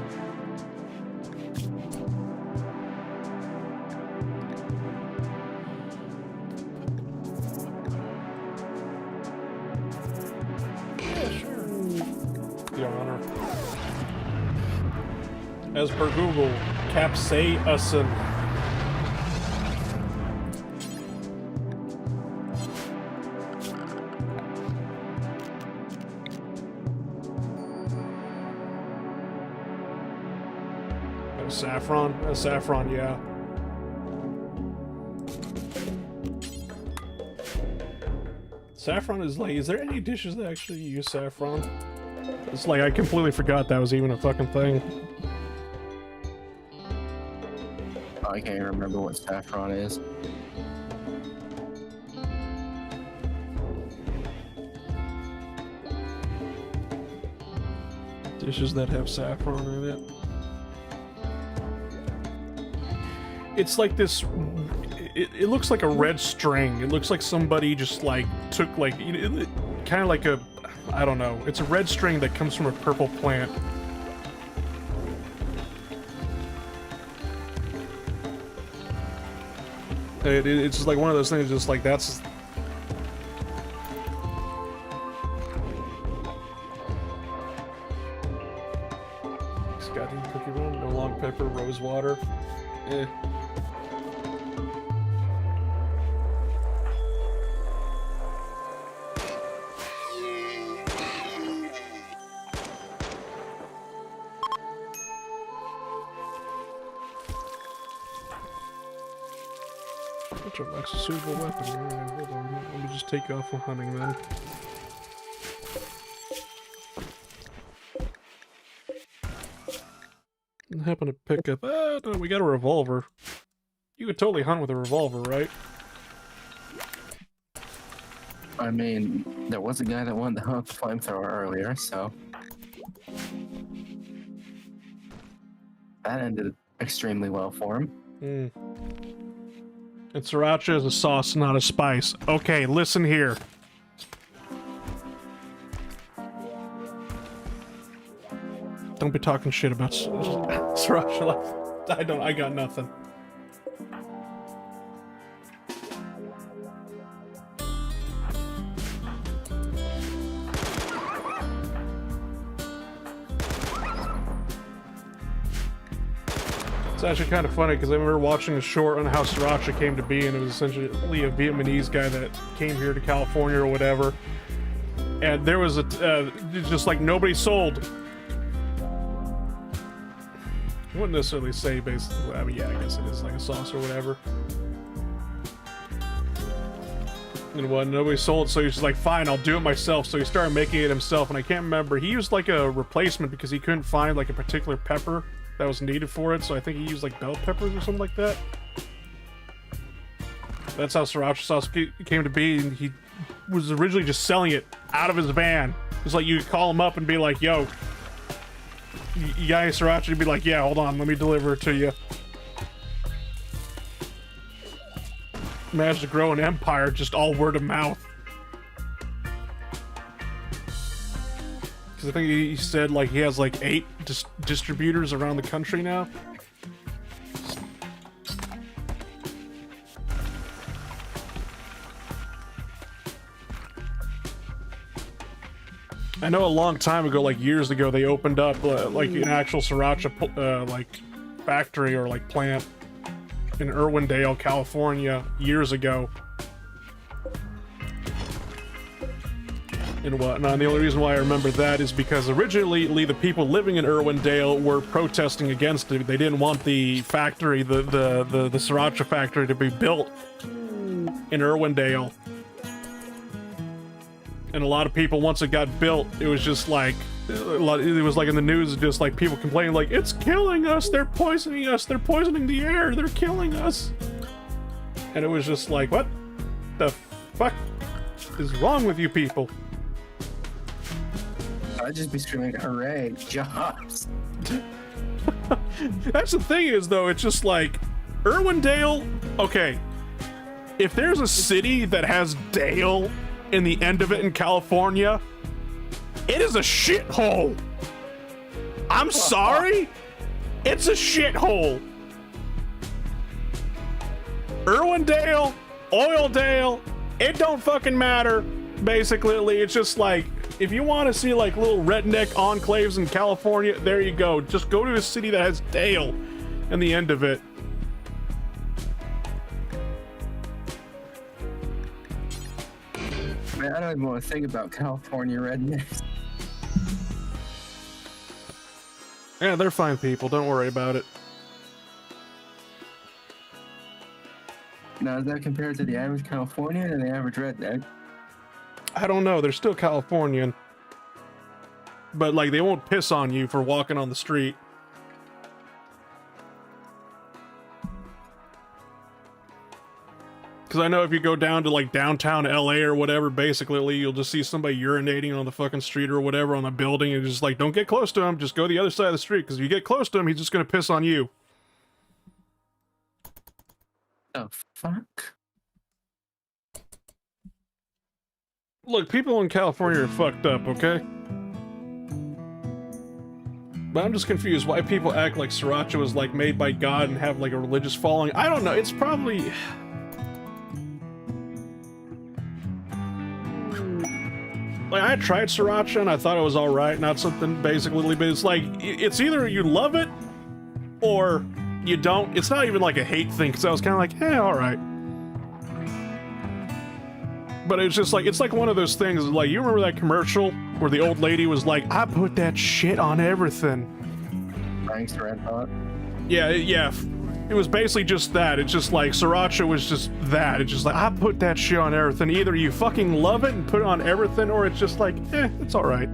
Yeah, sure. Your Honor. As per Google, capsaicin. Saffron? Saffron, yeah. Saffron is like, is there any dishes that actually use saffron? It's like, I completely forgot that was even a fucking thing. Oh, I can't even remember what saffron is. Dishes that have saffron in it. It's like this, it looks like a red string. It looks like somebody just like took like, kind of like a, I don't know. It's a red string that comes from a purple plant. It's just like one of those things, just like that's... Scotty cookie run, no long pepper, rose water. Eh. Which lacks a suitable weapon. Yeah, hold on. Let me just take off while hunting then. I happen to pick up. No, we got a revolver. You could totally hunt with a revolver, right? I mean, there was a guy that wanted to hunt the flamethrower earlier, so that ended extremely well for him. Hmm. And sriracha is a sauce, not a spice. Okay, listen here. Don't be talking shit about sriracha. I got nothing. It's actually kind of funny because I remember watching a short on how Sriracha came to be, and it was essentially a Vietnamese guy that came here to California or whatever. And there was just like nobody sold. I wouldn't necessarily say basically, I mean, yeah, I guess it is like a sauce or whatever. And what, nobody sold, so he's just like, fine, I'll do it myself. So he started making it himself, and I can't remember. He used like a replacement because he couldn't find like a particular pepper that was needed for it, so I think he used like bell peppers or something like that. That's how Sriracha sauce came to be, and he was originally just selling it out of his van. It's like you could call him up and be like, yo, you got any Sriracha? He'd be like, yeah, hold on, let me deliver it to you. Managed to grow an empire just all word of mouth. Because I think he said like he has like 8 distributors around the country now. I know a long time ago, like years ago, they opened up like an actual Sriracha like factory or like plant in Irwindale, California, years ago. And whatnot. And the only reason why I remember that is because originally the people living in Irwindale were protesting against it. They didn't want the factory, the Sriracha factory, to be built in Irwindale. And a lot of people, once it got built, it was just like, it was like in the news, just like people complaining like, it's killing us, they're poisoning us, they're poisoning the air, they're killing us. And it was just like, what the fuck is wrong with you people? I'd just be screaming, hooray, jobs. That's the thing is, though, it's just like, Irwindale, okay, if there's a city that has Dale in the end of it in California, it is a shithole. I'm sorry, it's a shithole. Irwindale, Oildale, it don't fucking matter. Basically, it's just like, if you want to see like little redneck enclaves in California, there you go. Just go to a city that has Dale in the end of it. Man, I don't even want to think about California rednecks. Yeah, they're fine people. Don't worry about it. Now, is that compared to the average Californian and the average redneck? I don't know. They're still Californian. But, like, they won't piss on you for walking on the street. Because I know if you go down to, like, downtown LA or whatever, basically, you'll just see somebody urinating on the fucking street or whatever on the building, and just, like, don't get close to him. Just go the other side of the street, because if you get close to him, he's just going to piss on you. The fuck? Look, people in California are fucked up, okay? But I'm just confused why people act like Sriracha was, like, made by God and have, like, a religious following. I don't know, it's probably... Like, I tried Sriracha and I thought it was alright, not something basically, but it's like, it's either you love it, or you don't. It's not even like a hate thing, because I was kind of like, eh, alright. But it's just like, it's like one of those things, like, you remember that commercial where the old lady was like, I put that shit on everything. Thanks, Red Hot. Yeah, yeah. It was basically just that. It's just like, Sriracha was just that. It's just like, I put that shit on everything. Either you fucking love it and put it on everything, or it's just like, eh, it's alright.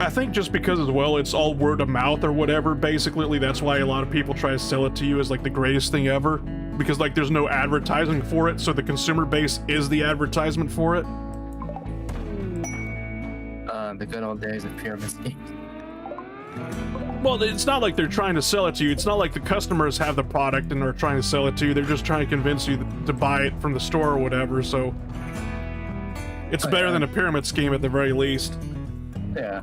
I think just because as well it's all word of mouth or whatever, basically that's why a lot of people try to sell it to you as like the greatest thing ever, because like there's no advertising for it, so the consumer base is the advertisement for it. The good old days of pyramid schemes. Well, it's not like they're trying to sell it to you. It's not like the customers have the product and are trying to sell it to you. They're just trying to convince you to buy it from the store or whatever, so it's better than a pyramid scheme at the very least. Yeah.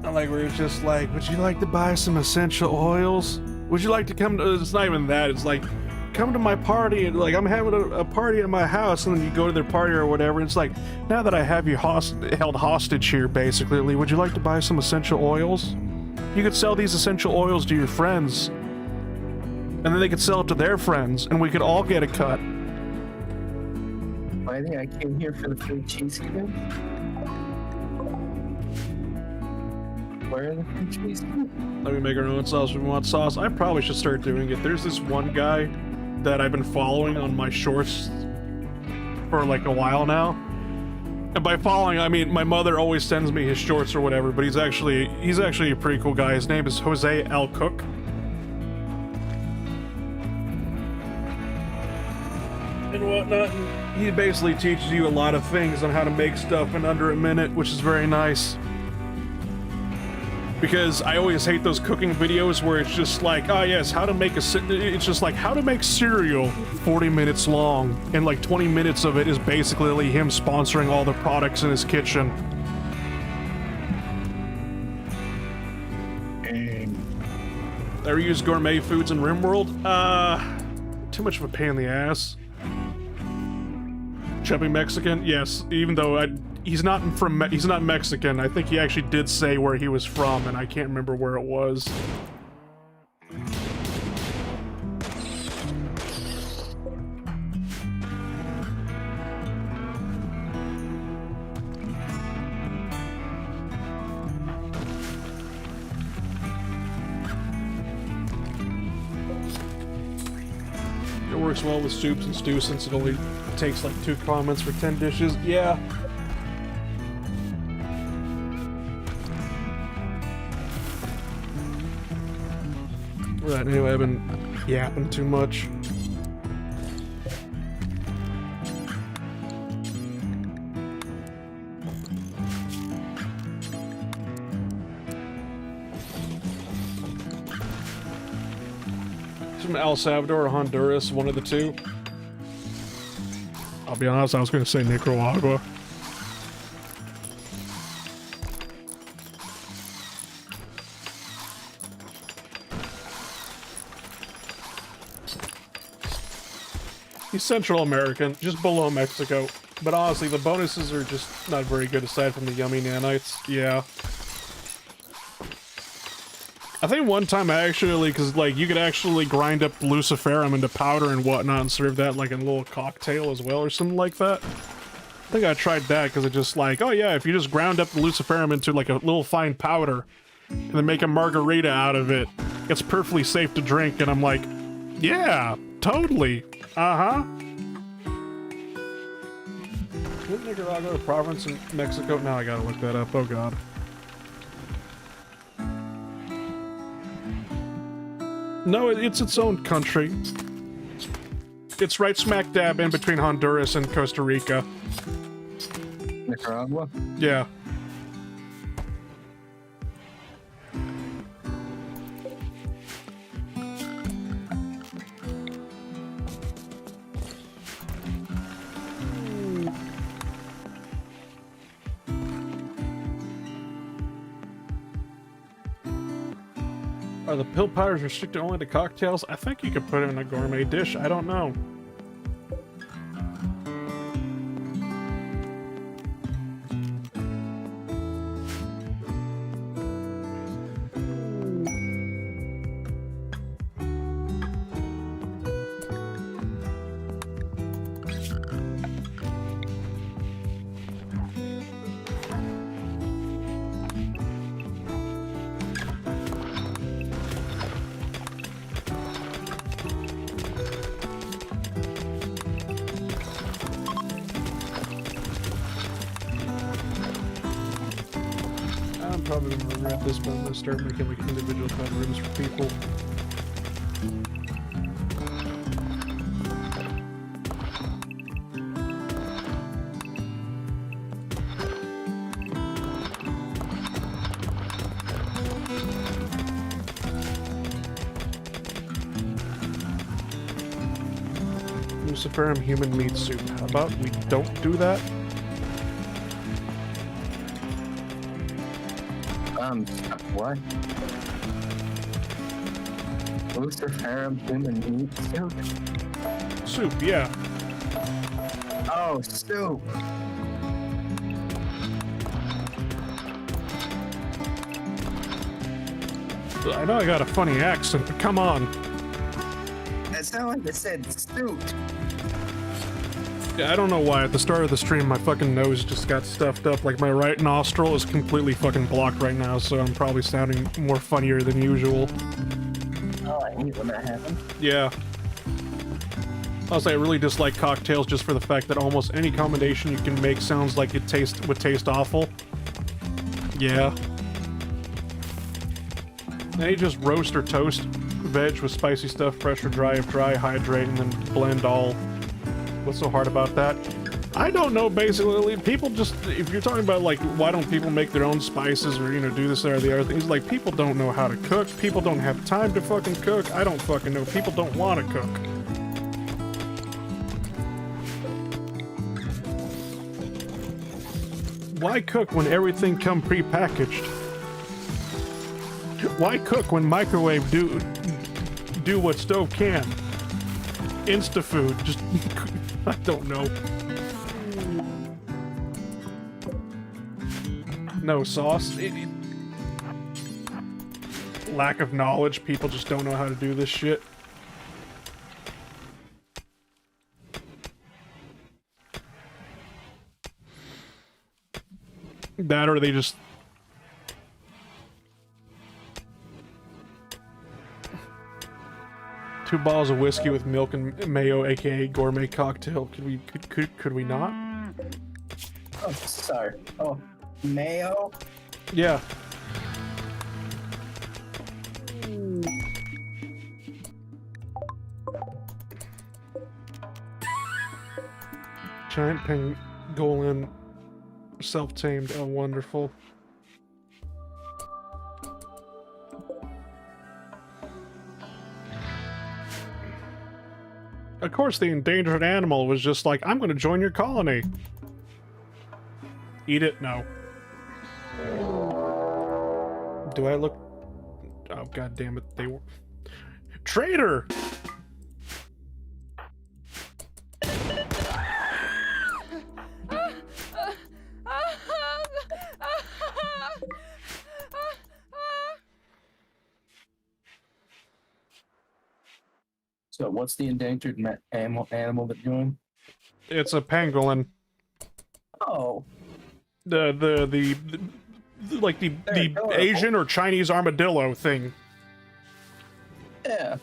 Like, where it's just like, would you like to buy some essential oils? Would you like to come to, it's not even that, it's like, come to my party, and like I'm having a party at my house, and then you go to their party or whatever, and it's like, now that I have you held hostage here, basically, would you like to buy some essential oils? You could sell these essential oils to your friends, and then they could sell it to their friends, and we could all get a cut. I think I came here for the free cheese cubes. Where are the free cheese cubes? Let me make our own sauce if we want sauce. I probably should start doing it. There's this one guy that I've been following on my shorts for like a while now. And by following, I mean my mother always sends me his shorts or whatever, but he's actually a pretty cool guy. His name is Jose L. Cook. And whatnot. And he basically teaches you a lot of things on how to make stuff in under a minute, which is very nice. Because I always hate those cooking videos where it's just like, oh yes, how to make it's just like how to make cereal 40 minutes long, and like 20 minutes of it is basically him sponsoring all the products in his kitchen. Ever use gourmet foods in RimWorld? Too much of a pain in the ass. Chubby Mexican? Yes, even though he's not Mexican. I think he actually did say where he was from, and I can't remember where it was. It works well with soups and stews since it only takes like 2 comments for 10 dishes. Yeah. Right, anyway, I've been yapping too much. He's from El Salvador or Honduras, one of the two. I'll be honest, I was going to say Nicaragua. He's Central American, just below Mexico. But honestly, the bonuses are just not very good aside from the yummy nanites. Yeah. I think one time I actually, because like you could actually grind up luciferum into powder and whatnot and serve that like in a little cocktail as well or something like that. I think I tried that because it just like, oh yeah, if you just ground up the luciferum into like a little fine powder and then make a margarita out of it, it's perfectly safe to drink. And I'm like, yeah, totally. Uh-huh. Isn't Nicaragua a province in Mexico? Now I gotta look that up. Oh god. No, it's its own country. It's right smack dab in between Honduras and Costa Rica. Nicaragua? Yeah. Are the pill powders restricted only to cocktails? I think you could put it in a gourmet dish. I don't know. Probably gonna regret this, but I'm gonna start making like individual bedrooms for people. Luciferum human meat soup. How about we don't do that? What? Luciferum human meat soup? Soup, yeah. Oh, soup. I know I got a funny accent, but come on. That sounded like it said soup. Yeah, I don't know why at the start of the stream my fucking nose just got stuffed up. Like my right nostril is completely fucking blocked right now, so I'm probably sounding more funnier than usual. Oh, I hate when that happens. Yeah. Also, I really dislike cocktails just for the fact that almost any combination you can make sounds like it would taste awful. Yeah. Then you just roast or toast veg with spicy stuff, fresh or dry. If dry, hydrate, and then blend all. What's so hard about that? I don't know, basically. People just, if you're talking about, like, why don't people make their own spices or, you know, do this or the other things, like, people don't know how to cook. People don't have time to fucking cook. I don't fucking know. People don't want to cook. Why cook when everything come pre-packaged? Why cook when microwave do what stove can? Insta-food, just... I don't know. No sauce? Lack of knowledge, people just don't know how to do this shit. That or they just... Two bottles of whiskey with milk and mayo, aka gourmet cocktail. Could we not? Oh, sorry. Oh, mayo? Yeah. Giant pangolin, self-tamed, oh wonderful. Of course, the endangered animal was just like, I'm gonna join your colony. Eat it? No. Do I look... Oh, god damn it, they were... Traitor! So what's the endangered animal that you're doing? It's a pangolin. Oh. The Asian or Chinese armadillo thing. Yeah.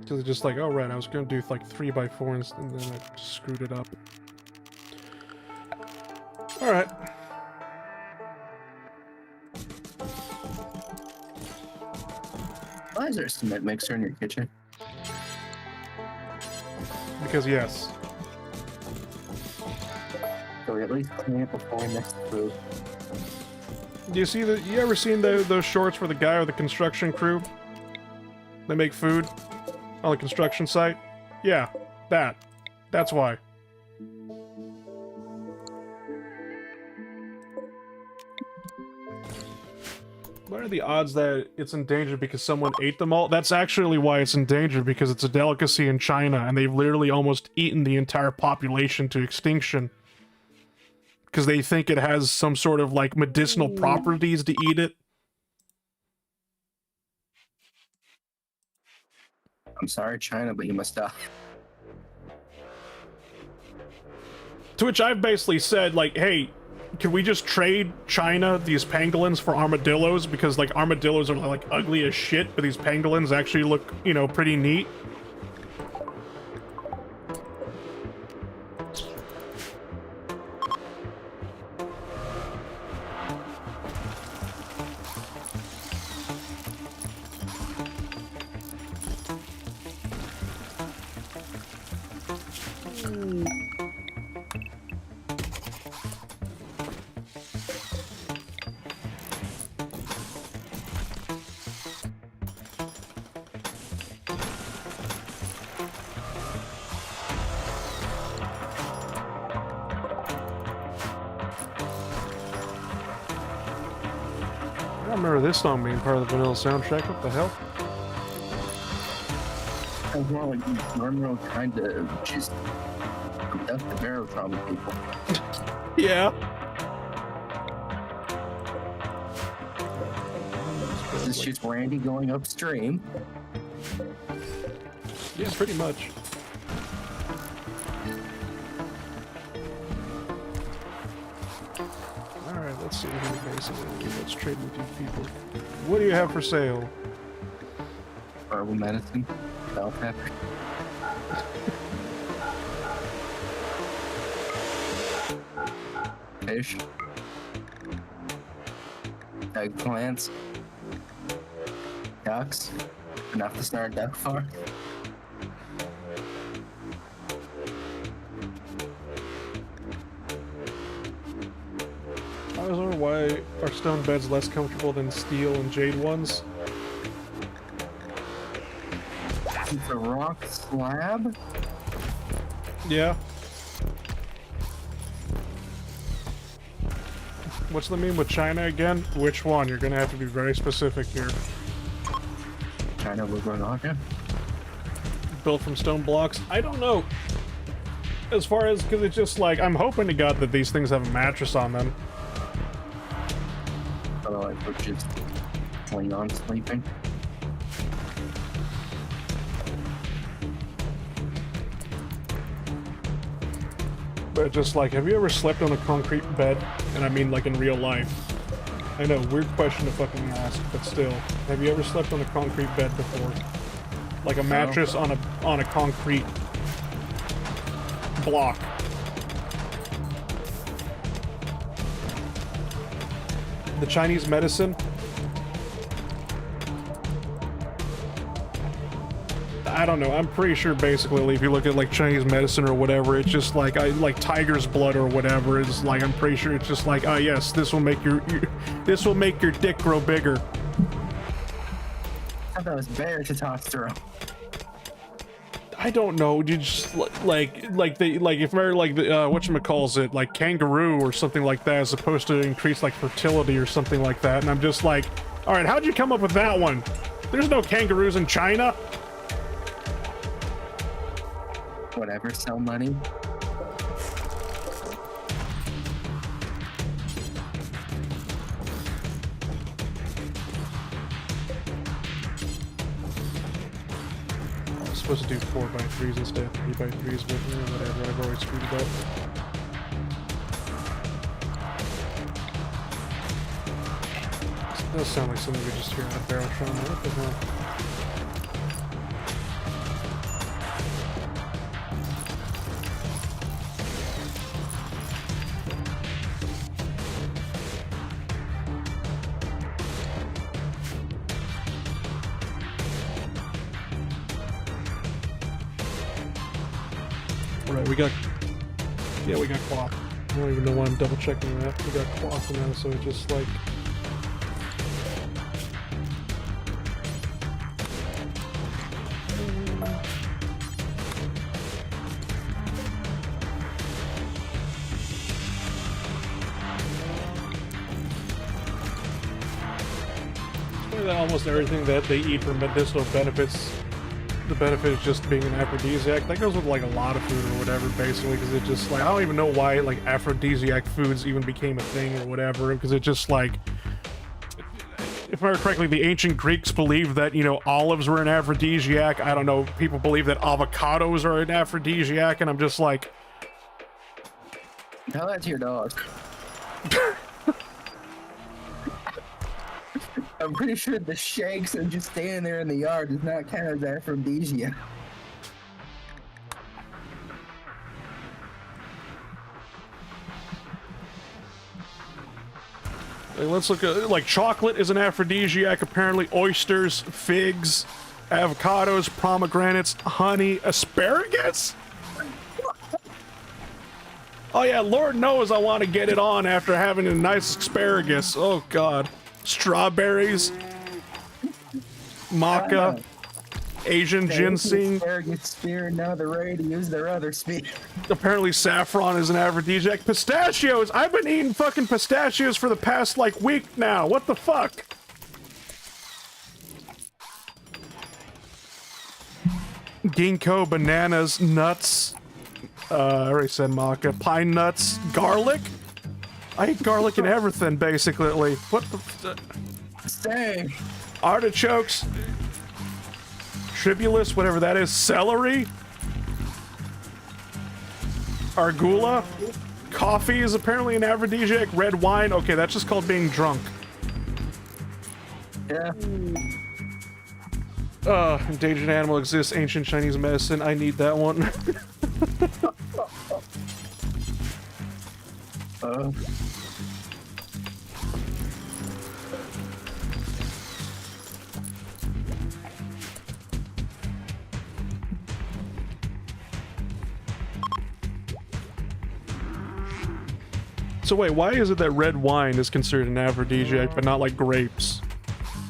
Because it's just like, oh right, I was gonna do like 3x4 and then I just screwed it up. Alright. Why is there a cement mixer in your kitchen? Because yes. So we at least clean it before we mix the food. Do you see the? You ever seen those shorts where the guy or the construction crew? They make food on the construction site? Yeah, that. That's why. What are the odds that it's endangered because someone ate them all? That's actually why it's endangered, because it's a delicacy in China, and they've literally almost eaten the entire population to extinction. Because they think it has some sort of, like, medicinal properties to eat it. I'm sorry, China, but you must die. To which I've basically said, like, hey, can we just trade China these pangolins for armadillos? Because, like, armadillos are, like, ugly as shit, but these pangolins actually look, you know, pretty neat. don't remember this song being part of the vanilla soundtrack. What the hell? Well, like, RimWorld kind of just ducked the barrel trauma people. Yeah. This is just Randy going upstream. Yeah, pretty much. Alright, let's see here, basically. Let's trade with you people. What do you have for sale? Herbal medicine, bell pepper. Fish. Eggplants. Ducks. Enough to start a duck farm. I was wondering why are stone beds less comfortable than steel and jade ones? It's a rock slab? Yeah. What's the mean with China again? Which one? You're gonna have to be very specific here. China was Ronaka? Built from stone blocks? I don't know. As far as, because it's just like, I'm hoping to God that these things have a mattress on them. Otherwise, we're just plain on sleeping. But just like, have you ever slept on a concrete bed? And I mean like in real life. I know, weird question to fucking ask, but still. Have you ever slept on a concrete bed before? Like a mattress on a concrete block. The Chinese medicine? I don't know. I'm pretty sure basically if you look at like Chinese medicine or whatever, it's just like like tiger's blood or whatever. It's like I'm pretty sure it's just like, oh yes, this will make your dick grow bigger. I thought that was bear testosterone. I don't know. You just like if they're like the whatchamacallit, like kangaroo or something like that, is supposed to increase like fertility or something like that. And I'm just like, all right, how'd you come up with that one? There's no kangaroos in China. Whatever, sell money. I'm supposed to do 4x3s instead of 3x3s, but whatever, I've always screwed it up. This does sound like something we just hear out of barrel trauma. What the hell? Right, we got cloth. I don't even know why I'm double checking that. We got cloth now, so it's just like. Almost everything that they eat for medicinal benefits, the benefit is just being an aphrodisiac. That goes with like a lot of food or whatever, basically, because it just like, I don't even know why like aphrodisiac foods even became a thing or whatever, because it just like, if I remember correctly, the ancient Greeks believed that, you know, olives were an aphrodisiac. I don't know, people believe that avocados are an aphrodisiac, and I'm just like, tell that to your dog. I'm pretty sure the shakes and just standing there in the yard does not count as aphrodisiac. let's look at, like, chocolate is an aphrodisiac, apparently. Oysters, figs, avocados, pomegranates, honey, asparagus? Oh yeah, Lord knows I want to get it on after having a nice asparagus. Oh god. Strawberries, maca, Asian ginseng. Asparagus spear, now they're ready to use their other spear. Apparently saffron is an aphrodisiac. Pistachios! I've been eating fucking pistachios for the past, like, week now. What the fuck? ginkgo, bananas, nuts. I already said maca. Pine nuts, garlic. I eat garlic in everything, basically. What the? Stay. Artichokes. Tribulus, whatever that is. Celery. Arugula. Coffee is apparently an aphrodisiac. Red wine. Okay, that's just called being drunk. Yeah. Endangered animal exists. Ancient Chinese medicine. I need that one. So wait, why is it that red wine is considered an aphrodisiac, but not like grapes?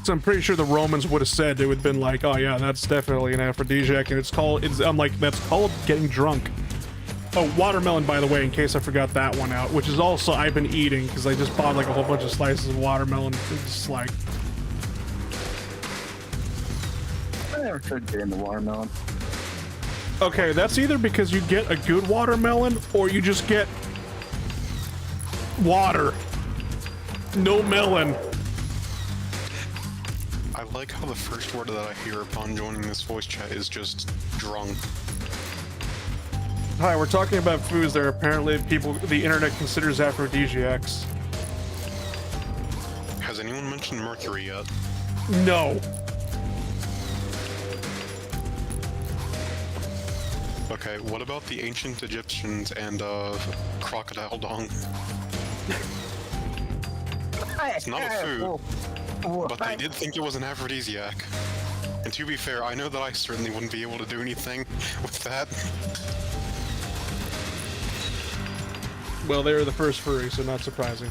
So I'm pretty sure the Romans would have said, they would have been like, oh yeah, that's definitely an aphrodisiac, and I'm like, that's called getting drunk. Oh, watermelon, by the way, in case I forgot that one out, which is also I've been eating, because I just bought like a whole bunch of slices of watermelon. It's just like... I never could get into watermelon. Okay, that's either because you get a good watermelon, or you just get... water. No melon. I like how the first word that I hear upon joining this voice chat is just drunk. Hi, we're talking about foods that are apparently the internet considers aphrodisiacs. Has anyone mentioned mercury yet? No. Okay, what about the ancient Egyptians and crocodile dung? It's not a food, but they did think it was an aphrodisiac. And to be fair, I know that I certainly wouldn't be able to do anything with that. Well, they were the first furry, so not surprising.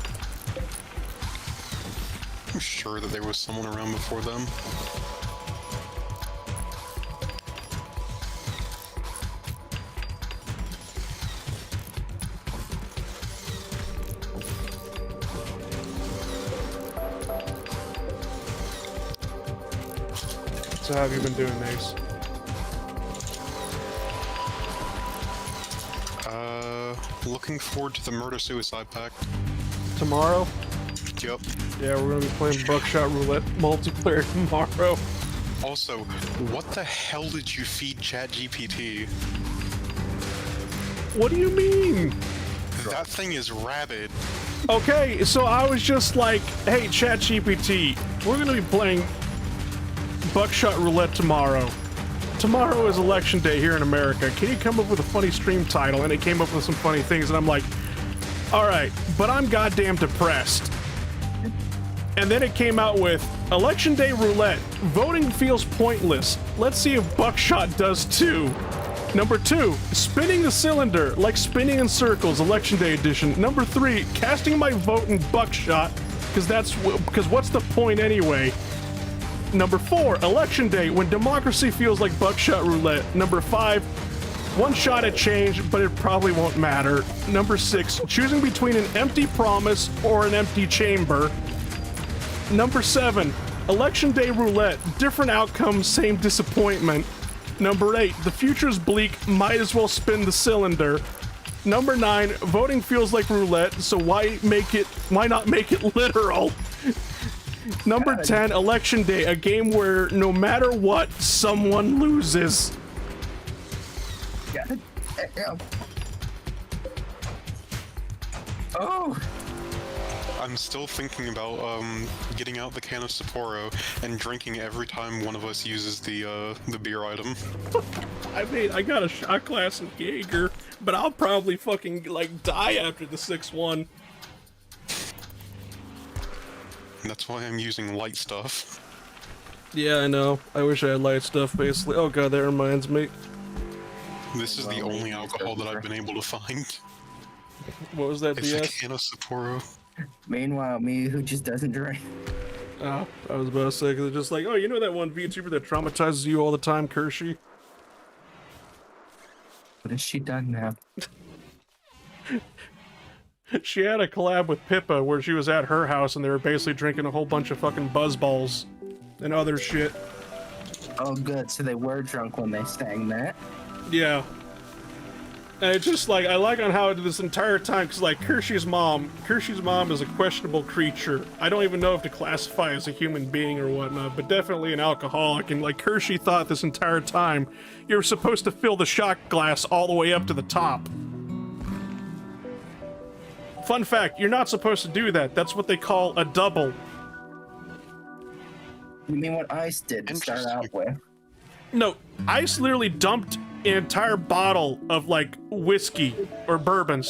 I'm sure that there was someone around before them. So how have you been doing, Nace? Looking forward to the murder-suicide pact. Tomorrow? Yep. Yeah, we're gonna be playing Buckshot Roulette multiplayer tomorrow. Also, what the hell did you feed ChatGPT? What do you mean? That thing is rabid. Okay, so I was just like, hey, ChatGPT, we're gonna be playing Buckshot Roulette tomorrow. Tomorrow is election day here in America. Can you come up with a funny stream title? And it came up with some funny things, and I'm like, all right, but I'm goddamn depressed. And then it came out with election day roulette. Voting feels pointless. Let's see if Buckshot does too. Number 2, spinning the cylinder, like spinning in circles, election day edition. Number 3, casting my vote in Buckshot, because what's the point anyway? Number 4, election day, when democracy feels like Buckshot Roulette. Number 5, one shot at change, but it probably won't matter. Number 6, choosing between an empty promise or an empty chamber. Number 7, election day roulette, different outcomes, same disappointment. Number 8, the future's bleak, might as well spin the cylinder. Number 9, voting feels like roulette, so why not make it literal? Number 10, election day, a game where no matter what, someone loses. God damn. Oh! I'm still thinking about getting out the can of Sapporo and drinking every time one of us uses the beer item. I mean, I got a shot glass of Jaeger, but I'll probably fucking, like, die after the 6-1. And that's why I'm using light stuff. Yeah, I know. I wish I had light stuff, basically. Oh god, that reminds me. This is the only alcohol that I've been able to find. What was that, It's a DS? can of Sapporo. Meanwhile, me, who just doesn't drink. Oh, I was about to say, because it's just like, oh, you know that one VTuber that traumatizes you all the time, Kershey? What has she done now? She had a collab with Pippa where she was at her house and they were basically drinking a whole bunch of fucking buzzballs and other shit. Oh, good. So they were drunk when they sang that. Yeah. And it's just like, I like on how this entire time, because like Kershey's mom is a questionable creature. I don't even know if to classify as a human being or whatnot, but definitely an alcoholic. And like Kershey thought this entire time, you were supposed to fill the shot glass all the way up to the top. Fun fact, you're not supposed to do that. That's what they call a double. You mean what Ice did to start out with? No, Ice literally dumped an entire bottle of like whiskey or bourbon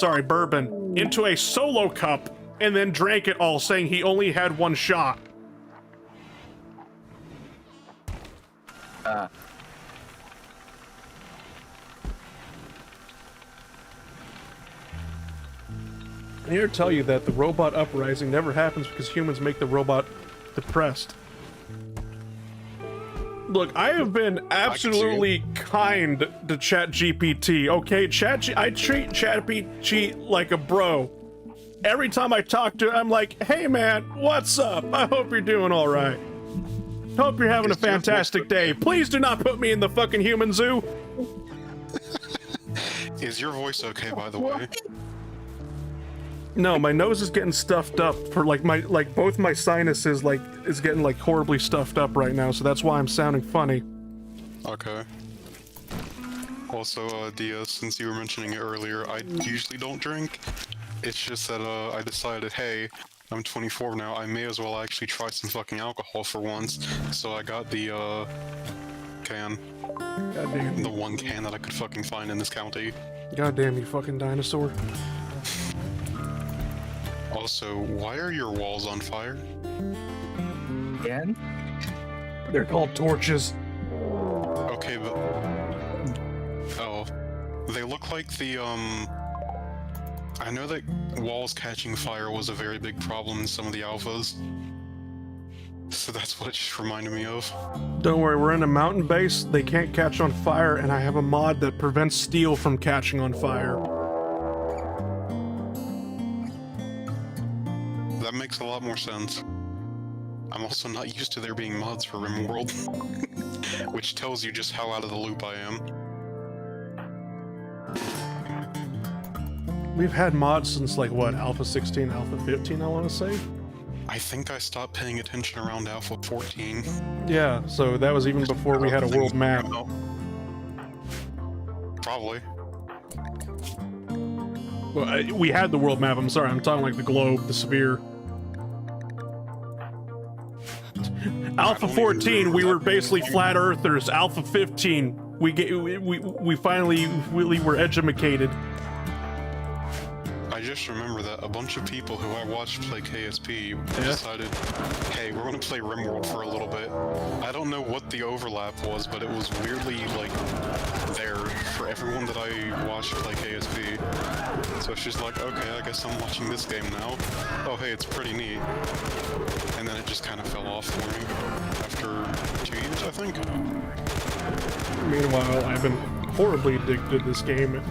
into a solo cup and then drank it all, saying he only had one shot. Uh, I'm here to tell you that the robot uprising never happens because humans make the robot depressed. Look, I have been absolutely kind to ChatGPT, okay? I treat ChatGPT like a bro. Every time I talk to it, I'm like, hey man, what's up? I hope you're doing all right. Hope you're having a fantastic day. Please do not put me in the fucking human zoo. Is your voice okay, by the way? No, my nose is getting stuffed up for both my sinuses is getting like horribly stuffed up right now, so that's why I'm sounding funny. Okay. Also, Dia, since you were mentioning it earlier, I usually don't drink. It's just that I decided, hey, I'm 24 now, I may as well actually try some fucking alcohol for once. So I got the can. Goddamn. The one can that I could fucking find in this county. Goddamn, you fucking dinosaur. Also, why are your walls on fire? again? They're called torches. Okay, but... Oh. They look like the, I know that walls catching fire was a very big problem in some of the alphas. So that's what it just reminded me of. Don't worry, we're in a mountain base. They can't catch on fire, and I have a mod that prevents steel from catching on fire. That makes a lot more sense. I'm also not used to there being mods for RimWorld, which tells you just how out of the loop I am. We've had mods since, like, what, Alpha 16, Alpha 15, I want to say? I think I stopped paying attention around Alpha 14. Yeah, so that was even before we had a world map. Probably. Well, we had the world map, I'm sorry, I'm talking like the globe, the sphere. Alpha 14, we were basically flat earthers. Alpha 15, we finally really were edumacated. I just remember that a bunch of people who I watched play KSP decided, hey, we're gonna play RimWorld for a little bit. I don't know what the overlap was, but it was weirdly, like, there for everyone that I watched play KSP. So she's like, okay, I guess I'm watching this game now. Oh, hey, it's pretty neat. And then it just kind of fell off for me after 2 years, I think. Meanwhile, I've been horribly addicted to this game.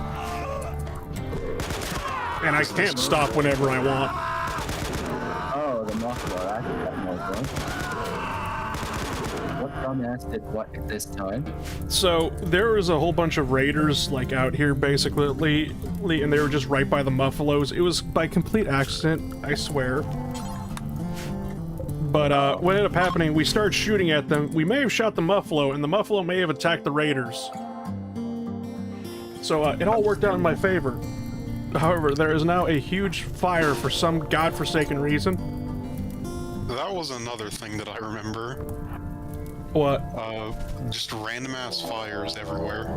And I can't stop whenever I want. Oh, the muffler. I think that muffler. What dumbass did what at this time? So, there was a whole bunch of raiders, like, out here, basically, and they were just right by the Muffalos. It was by complete accident, I swear. But, what ended up happening, we started shooting at them. We may have shot the Muffalo, and the Muffalo may have attacked the raiders. So, it all worked out in my favor. However, there is now a huge fire for some godforsaken reason. That was another thing that I remember. What? Just random ass fires everywhere.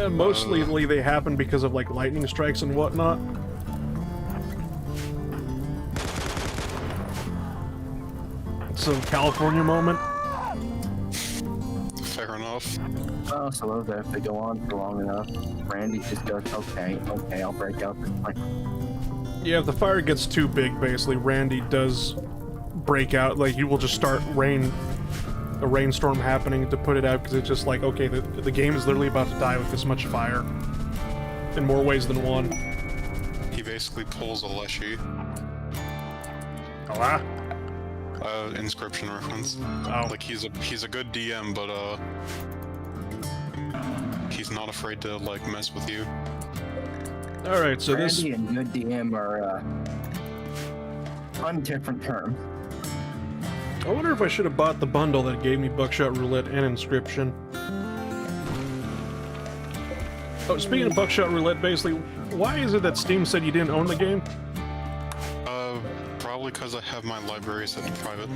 Mostly they happen because of, like, lightning strikes and whatnot. Some California moment. Fair enough. Oh, so if they go on for long enough, Randy just goes, okay, I'll break out this plan. Yeah, if the fire gets too big, basically, Randy does break out. Like, he will just start a rainstorm happening to put it out, because it's just like, okay, the game is literally about to die with this much fire. In more ways than one. He basically pulls a Leshy. Oh, ah. Inscription reference. Oh. Like he's a good DM, but he's not afraid to like mess with you. All right, so this. Brandy and good DM are on different terms. I wonder if I should have bought the bundle that gave me Buckshot Roulette and Inscription. Oh, speaking of Buckshot Roulette, basically, why is it that Steam said you didn't own the game? Probably because I have my library set to private.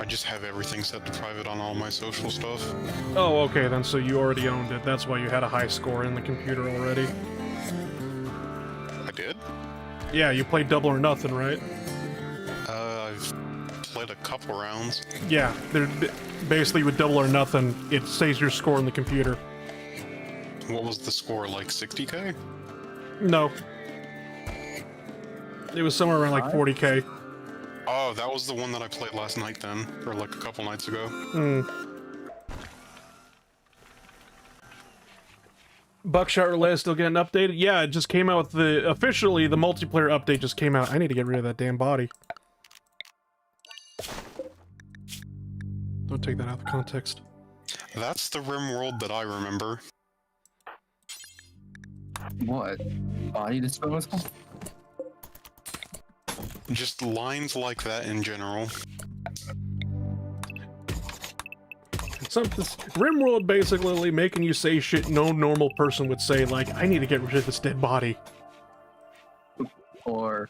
I just have everything set to private on all my social stuff. Oh, okay, then so you already owned it. That's why you had a high score in the computer already. I did? Yeah, you played Double or Nothing, right? I've played a couple rounds. Yeah, they're basically with Double or Nothing, it saves your score in the computer. What was the score, like 60k? No. It was somewhere around like 40k. Oh, that was the one that I played last night then, or like a couple nights ago. Buckshot Roulette is still getting updated? Yeah, it just came out with officially, the multiplayer update just came out. I need to get rid of that damn body. Don't take that out of context. That's the RimWorld that I remember. What? Body disposal? Just lines like that in general. RimWorld basically making you say shit no normal person would say, like, I need to get rid of this dead body. Or...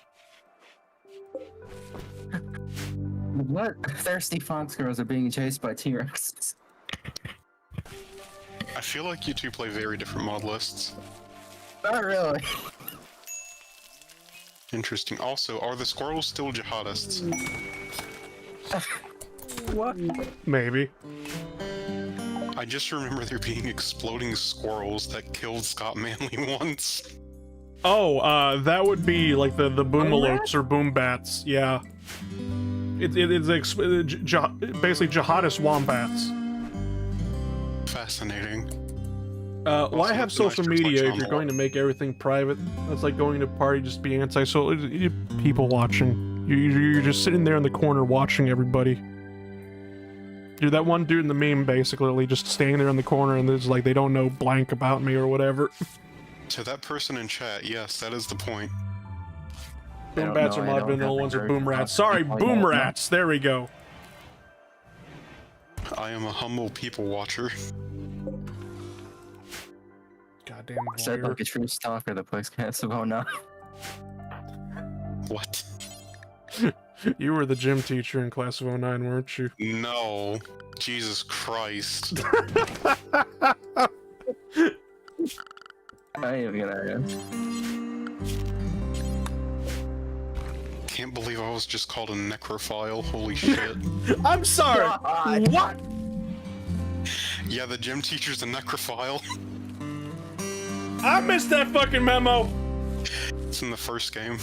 what? Thirsty fox girls are being chased by T-Rexes. I feel like you two play very different mod lists. Not really. Interesting. Also, are the squirrels still jihadists? What? Maybe. I just remember there being exploding squirrels that killed Scott Manley once. Oh, that would be like the boomalopes or boom bats. Yeah. It's basically jihadist wombats. Fascinating. Why have it's nice social to media touch if on you're the going to make everything private? That's like going to a party, just be anti-social. People watching. You're just sitting there in the corner watching everybody. You're that one dude in the meme, basically, just standing there in the corner and it's like they don't know blank about me or whatever. To that person in chat, yes, that is the point. Boom bats are mod vanilla ones are boom rats. Sorry, boom rats. There we go. I am a humble people watcher. Goddamn Said lawyer. like a true stalker that plays Castlevania. What? You were the gym teacher in class of 09, weren't you? No. Jesus Christ. I am gonna ask. Can't believe I was just called a necrophile. Holy shit. I'm sorry. What? Yeah, the gym teacher's a necrophile. I missed that fucking memo. It's in the first game.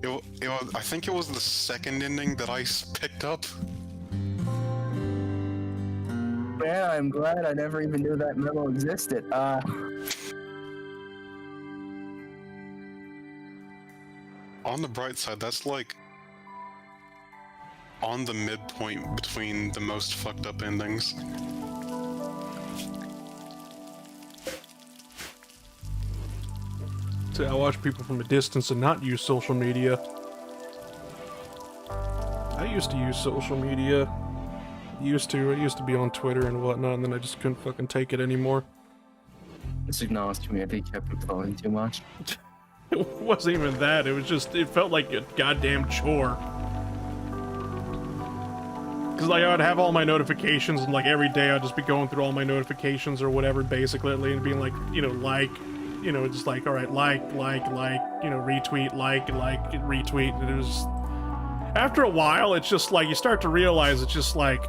I think it was the second ending that I picked up. Yeah, I'm glad I never even knew that memo existed. On the bright side, that's like on the midpoint between the most fucked up endings. See, I watch people from a distance and not use social media. I used to use social media. I used to be on Twitter and whatnot, and then I just couldn't fucking take it anymore. This acknowledged community kept me flowing too much. It wasn't even that, it felt like a goddamn chore. Cause like I would have all my notifications and like every day I'd just be going through all my notifications or whatever basically and being like, just like, alright, like, retweet, retweet, and it was... After a while, it's just like, you start to realize it's just like,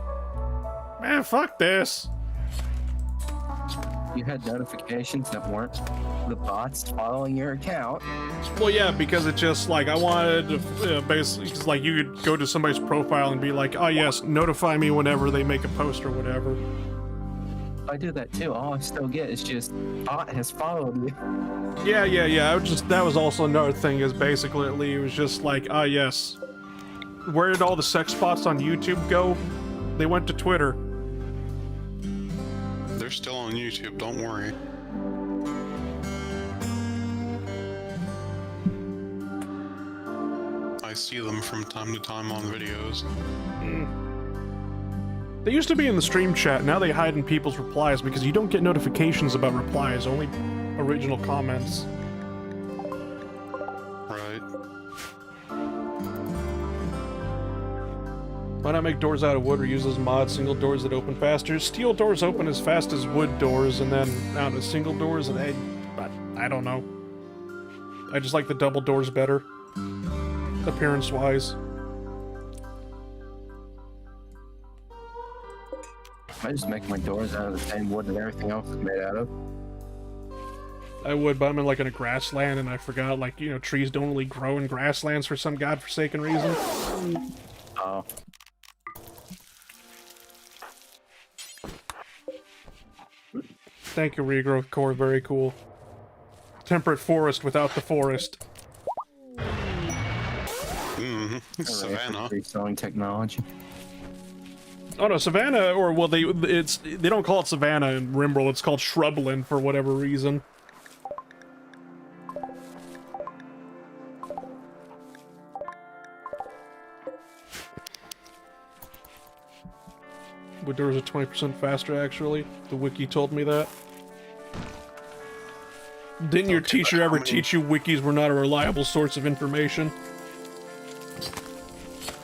man, fuck this. You had notifications that weren't the bots following your account. Well, yeah, because it's just like, I wanted to, basically, cause like you could go to somebody's profile and be like, oh yes, notify me whenever they make a post or whatever. I do that too. All I still get is just, bot has followed you. Yeah, that was also another thing is basically, it was just like, ah yes. where did all the sex bots on YouTube go? They went to Twitter. They're still on YouTube, don't worry. I see them from time to time on videos. They used to be in the stream chat, now they hide in people's replies because you don't get notifications about replies, only original comments. Right. Why not make doors out of wood or use those mods, single doors that open faster? Steel doors open as fast as wood doors, and then out of single doors, and I don't know. I just like the double doors better, appearance-wise. I just make my doors out of the same wood that everything else is made out of. I would, but I'm in like in a grassland, and I forgot, like, you know, trees don't really grow in grasslands for some godforsaken reason. Oh. Thank you, Regrowth Core, very cool. Temperate forest without the forest. Savannah. Selling technology. Oh no, Savannah, or well, they don't call it Savannah in RimWorld, it's called Shrubland for whatever reason. Wood doors are 20% faster, actually. The wiki told me that. Didn't your teacher ever teach you wikis were not a reliable source of information?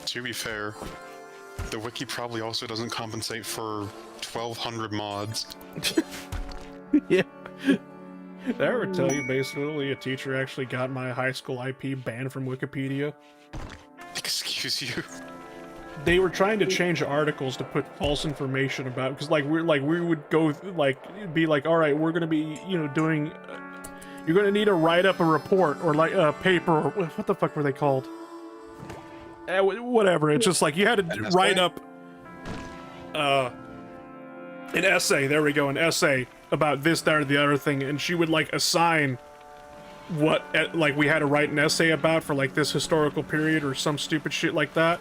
To be fair, the wiki probably also doesn't compensate for 1,200 mods. Yeah. Did I ever tell you, basically, a teacher actually got my high school IP banned from Wikipedia? Excuse you? They were trying to change articles to put false information about, because we would go be like, all right, we're gonna be, you know, doing, you're gonna need to write up a report or like a paper, or what the fuck were they called? Whatever. It's just like you had to write up an essay. There we go, an essay about this, that, or the other thing, and she would like assign what like we had to write an essay about for like this historical period or some stupid shit like that.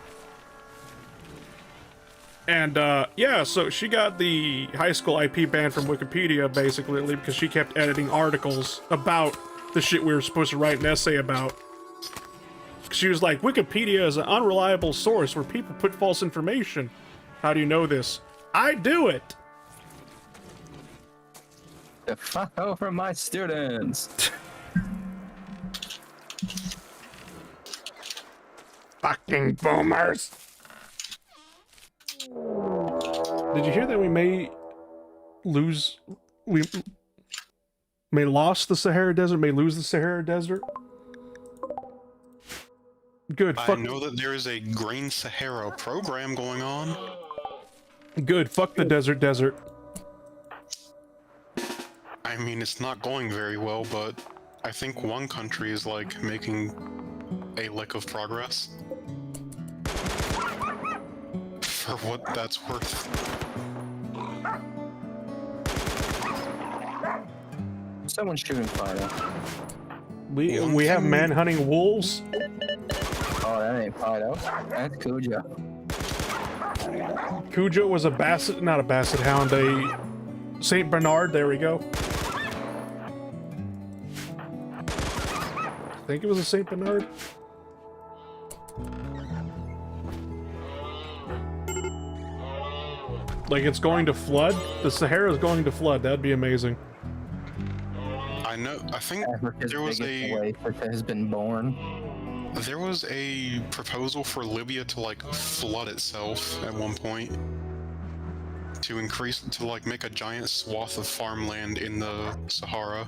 And, yeah, so she got the high school IP banned from Wikipedia, basically, because she kept editing articles about the shit we were supposed to write an essay about. She was like, Wikipedia is an unreliable source where people put false information. How do you know this? I do it! The fuck over my students! Fucking boomers! Did you hear that we may lose the Sahara Desert, may lose the Sahara Desert? Good, I know that there is a Green Sahara program going on. Good, fuck the desert. I mean, it's not going very well, but I think one country is, like, making a lick of progress. For what that's worth. Someone's shooting fire. We have man hunting wolves. Oh, that ain't Fido. That's Cujo. Cujo was a basset, not a basset hound, a Saint Bernard. There we go. I think it was a Saint Bernard. Like it's going to flood? The Sahara is going to flood. That'd be amazing. I know. I think Africa's there was biggest a Africa has been born. there was a proposal for Libya to like flood itself at one point to like make a giant swath of farmland in the Sahara.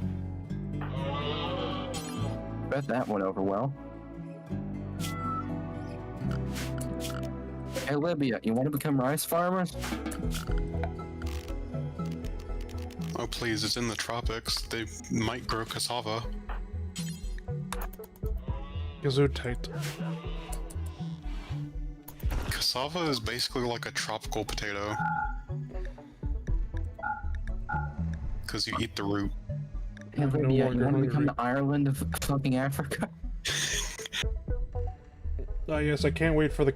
Bet that went over well. Hey Libya, you want to become rice farmers? Oh please, it's in the tropics. They might grow cassava. Gesundheit. Cassava is basically like a tropical potato. Because you eat the root. Hey No Libya, longer you want to become hungry. the Ireland of fucking Africa? Oh yes, I can't wait for the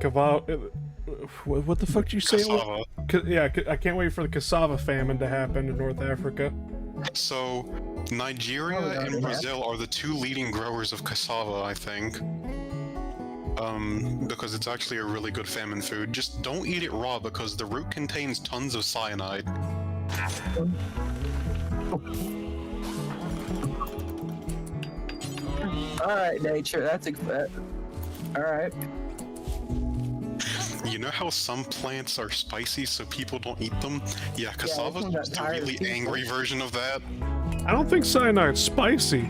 what the fuck did you say? Cassava. Yeah, I can't wait for the cassava famine to happen in North Africa. So, Nigeria and Brazil are the 2 leading growers of cassava, I think. Because it's actually a really good famine food. Just don't eat it raw because the root contains tons of cyanide. Alright, nature, that's alright. You know how some plants are spicy so people don't eat them? Yeah, cassava I'm is just a tired of really people. angry version of that. I don't think cyanide's spicy.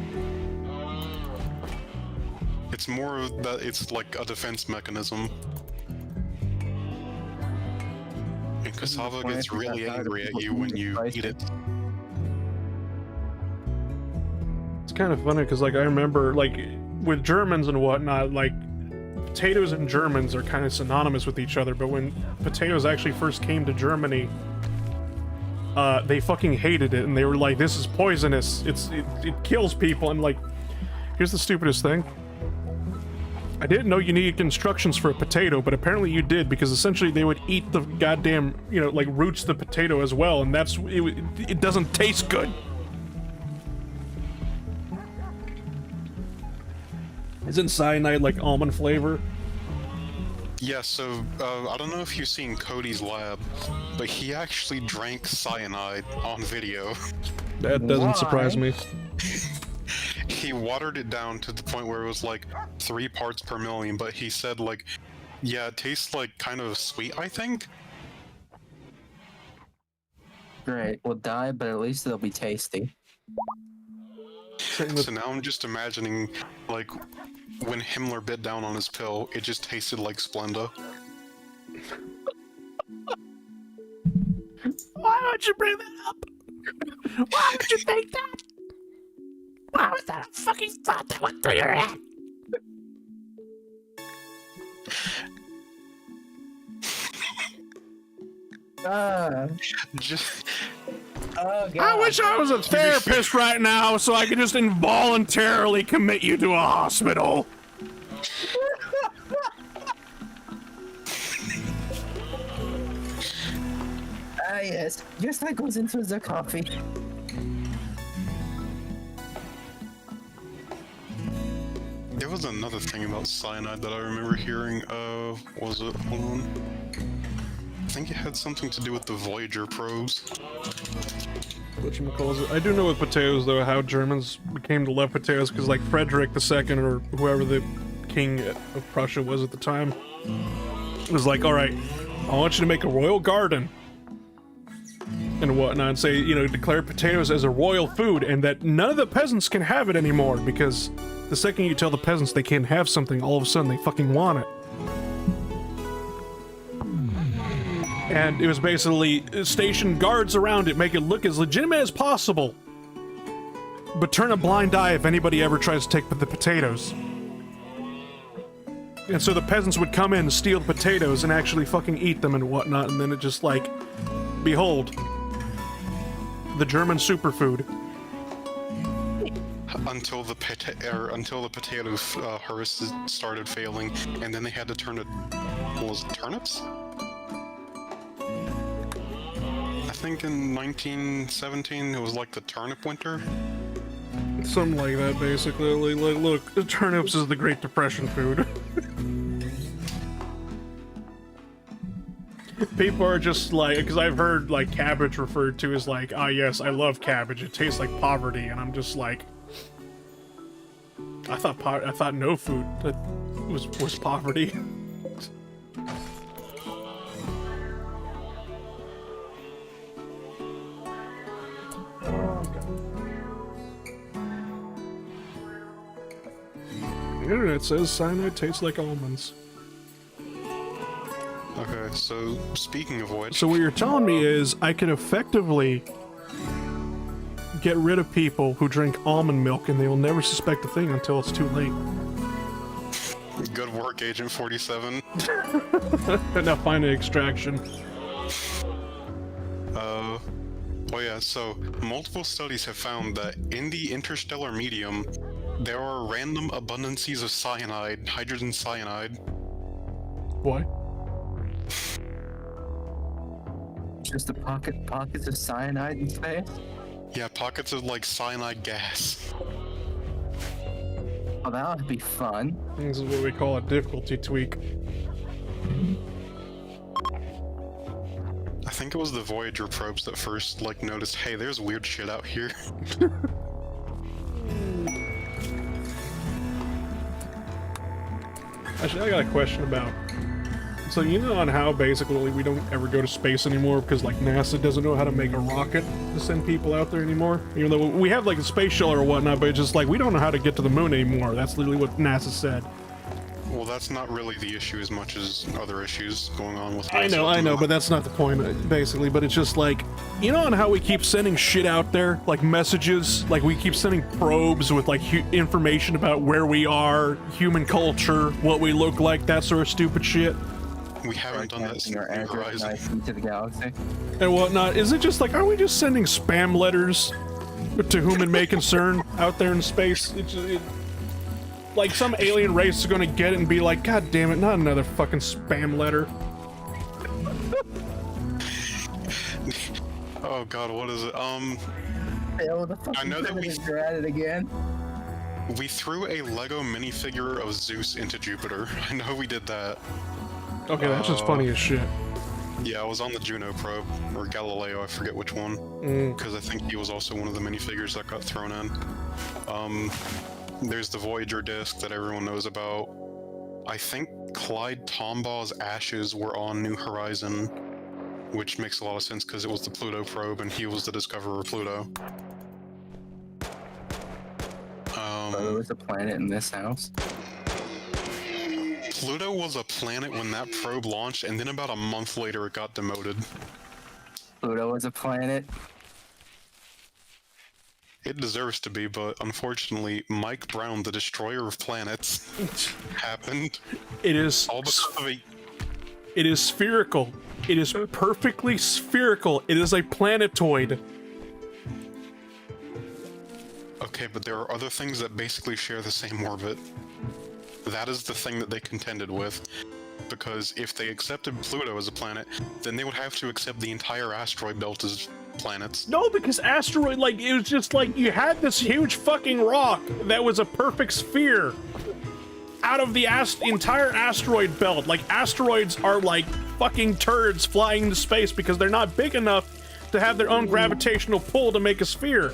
It's more of that it's like a defense mechanism. And cassava gets really angry at you when you eat it. It's kind of funny because, like, I remember, like, with Germans and whatnot, like, potatoes and Germans are kind of synonymous with each other, but when potatoes actually first came to Germany, they fucking hated it, and they were like, this is poisonous, it kills people, and, like, here's the stupidest thing. I didn't know you needed instructions for a potato, but apparently you did, because essentially they would eat the goddamn, you know, like, roots of the potato as well, and it doesn't taste good. Isn't cyanide like almond flavor? Yeah, so, I don't know if you've seen Cody's lab, but he actually drank cyanide on video. That doesn't surprise me. He watered it down to the point where it was like 3 parts per million, but he said, like, yeah, it tastes like kind of sweet, I think? Great, we'll die, but at least it'll be tasty. So now I'm just imagining, like, when Himmler bit down on his pill, it just tasted like Splenda. Why would you bring that up? Why would you think that? Why was that a fucking thought that went through your head? Just... Oh, God. I wish I was a therapist right now so I could just involuntarily commit you to a hospital. Ah, yes. Just like goes into the coffee. There was another thing about cyanide that I remember hearing, was it? Hold on. I think it had something to do with the Voyager probes. Whatchamacallit. I do know with potatoes, though, how Germans came to love potatoes, because, like, Frederick II, or whoever the king of Prussia was at the time, was like, alright, I want you to make a royal garden, and whatnot, and say, you know, declare potatoes as a royal food, and that none of the peasants can have it anymore, because the second you tell the peasants they can't have something, all of a sudden they fucking want it. And it was basically station guards around it, make it look as legitimate as possible, but turn a blind eye if anybody ever tries to take the potatoes. And so the peasants would come in and steal the potatoes and actually fucking eat them and whatnot, and then it just like, behold, the German superfood. Until the potato harvest started failing, and then they had to turn to, what was it, turnips? I think in 1917 it was like the turnip winter. Something like that, basically. Like, look, turnips is the Great Depression food. People are just like, because I've heard like cabbage referred to as like, ah yes, I love cabbage, it tastes like poverty, and I'm just like, I thought no food was poverty. The internet says cyanide tastes like almonds. Okay, so speaking of which... So what you're telling me is I can effectively get rid of people who drink almond milk and they will never suspect a thing until it's too late. Good work, Agent 47. Now find an extraction. Oh yeah, so multiple studies have found that in the interstellar medium, there are random abundances of cyanide, hydrogen cyanide, Why? Just pockets of cyanide in space? Yeah, pockets of like cyanide gas. Oh, that would be fun. This is what we call a difficulty tweak. I think it was the Voyager probes that first like noticed, hey, there's weird shit out here. Actually, I got a question about. So you know on how basically we don't ever go to space anymore because like NASA doesn't know how to make a rocket to send people out there anymore. Even though we have like a space shuttle or whatnot, but it's just like we don't know how to get to the moon anymore. That's literally what NASA said. Well, that's not really the issue as much as other issues going on with. I know, but that's not the point, basically. But it's just like, you know on how we keep sending shit out there, like messages, like we keep sending probes with like information about where we are, human culture, what we look like, that sort of stupid shit. We haven't done that since Our New address Horizon. into the galaxy. And whatnot. Is it just like, aren't we just sending spam letters to whom it may concern out there in space? Like some alien race is gonna get it and be like, God damn it, not another fucking spam letter. Oh god, what is it? Yeah, what the fuck? I know that we- You're at it again. We threw a Lego minifigure of Zeus into Jupiter. I know we did that. Okay, that's just funny as shit. Yeah, I was on the Juno probe, or Galileo, I forget which one. Because I think he was also one of the minifigures that got thrown in. There's the Voyager disc that everyone knows about. I think Clyde Tombaugh's ashes were on New Horizon, which makes a lot of sense because it was the Pluto probe and he was the discoverer of Pluto. There was a planet in this house. Pluto was a planet when that probe launched, and then about a month later it got demoted. Pluto was a planet. It deserves to be, but unfortunately, Mike Brown, the destroyer of planets, happened. It is. All because of a... It is spherical. It is perfectly spherical. It is a planetoid. Okay, but there are other things that basically share the same orbit. That is the thing that they contended with. Because if they accepted Pluto as a planet, then they would have to accept the entire asteroid belt as planets. No, because asteroid, like, it was just like you had this huge fucking rock that was a perfect sphere out of the entire asteroid belt. Like, asteroids are like fucking turds flying into space because they're not big enough to have their own gravitational pull to make a sphere.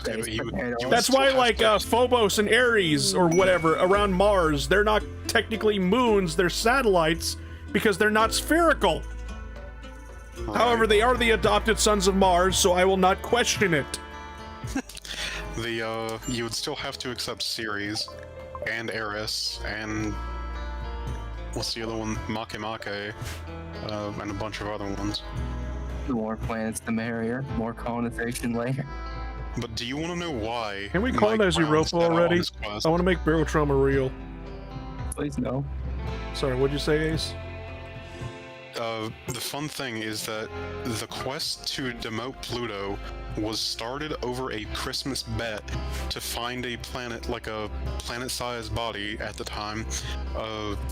Okay, but you would That's still why, have like, to- Phobos and Ares, or whatever, around Mars, they're not technically moons, they're satellites, because they're not spherical. Right. However, they are the adopted sons of Mars, so I will not question it. You would still have to accept Ceres, and Eris, and... what's the other one? Makemake, and a bunch of other ones. The more planets, the merrier. More colonization later. But do you want to know why? Can we Mike colonize Brown Europa set out on already? this quest? I want to make barotrauma real. Please no. Sorry, what'd you say, Ace? The fun thing is that the quest to demote Pluto was started over a Christmas bet to find a planet, like a planet-sized body at the time,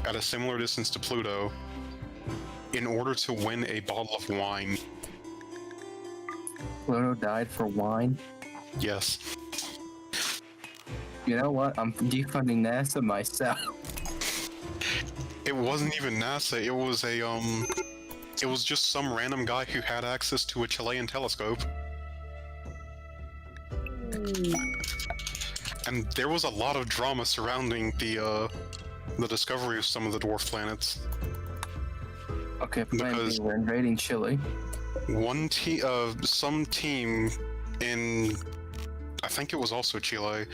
at a similar distance to Pluto, in order to win a bottle of wine. Pluto died for wine. Yes. You know what? I'm defunding NASA myself. It wasn't even NASA, it was a, it was just some random guy who had access to a Chilean telescope. And there was a lot of drama surrounding the discovery of some of the dwarf planets. Okay, Plan Because- B, we're invading Chile. Some team in, I think it was also Chile,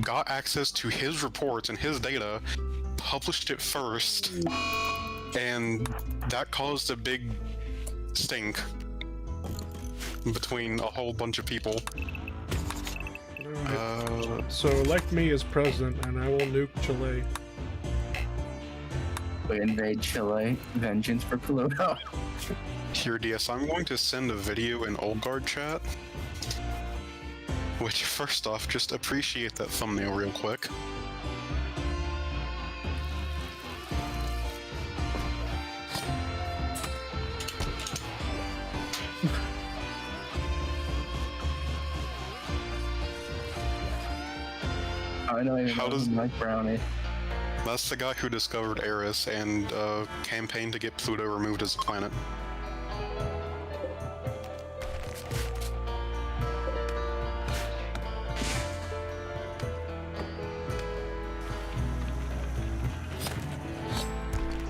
got access to his reports and his data, published it first, and that caused a big stink between a whole bunch of people. So elect me as president, and I will nuke Chile. We invade Chile. Vengeance for Pluto. Here, DS, I'm going to send a video in Old Guard chat. Which, first off, just appreciate that thumbnail real quick. I don't even How know does- Mike Brownie. That's the guy who discovered Eris and campaigned to get Pluto removed as a planet.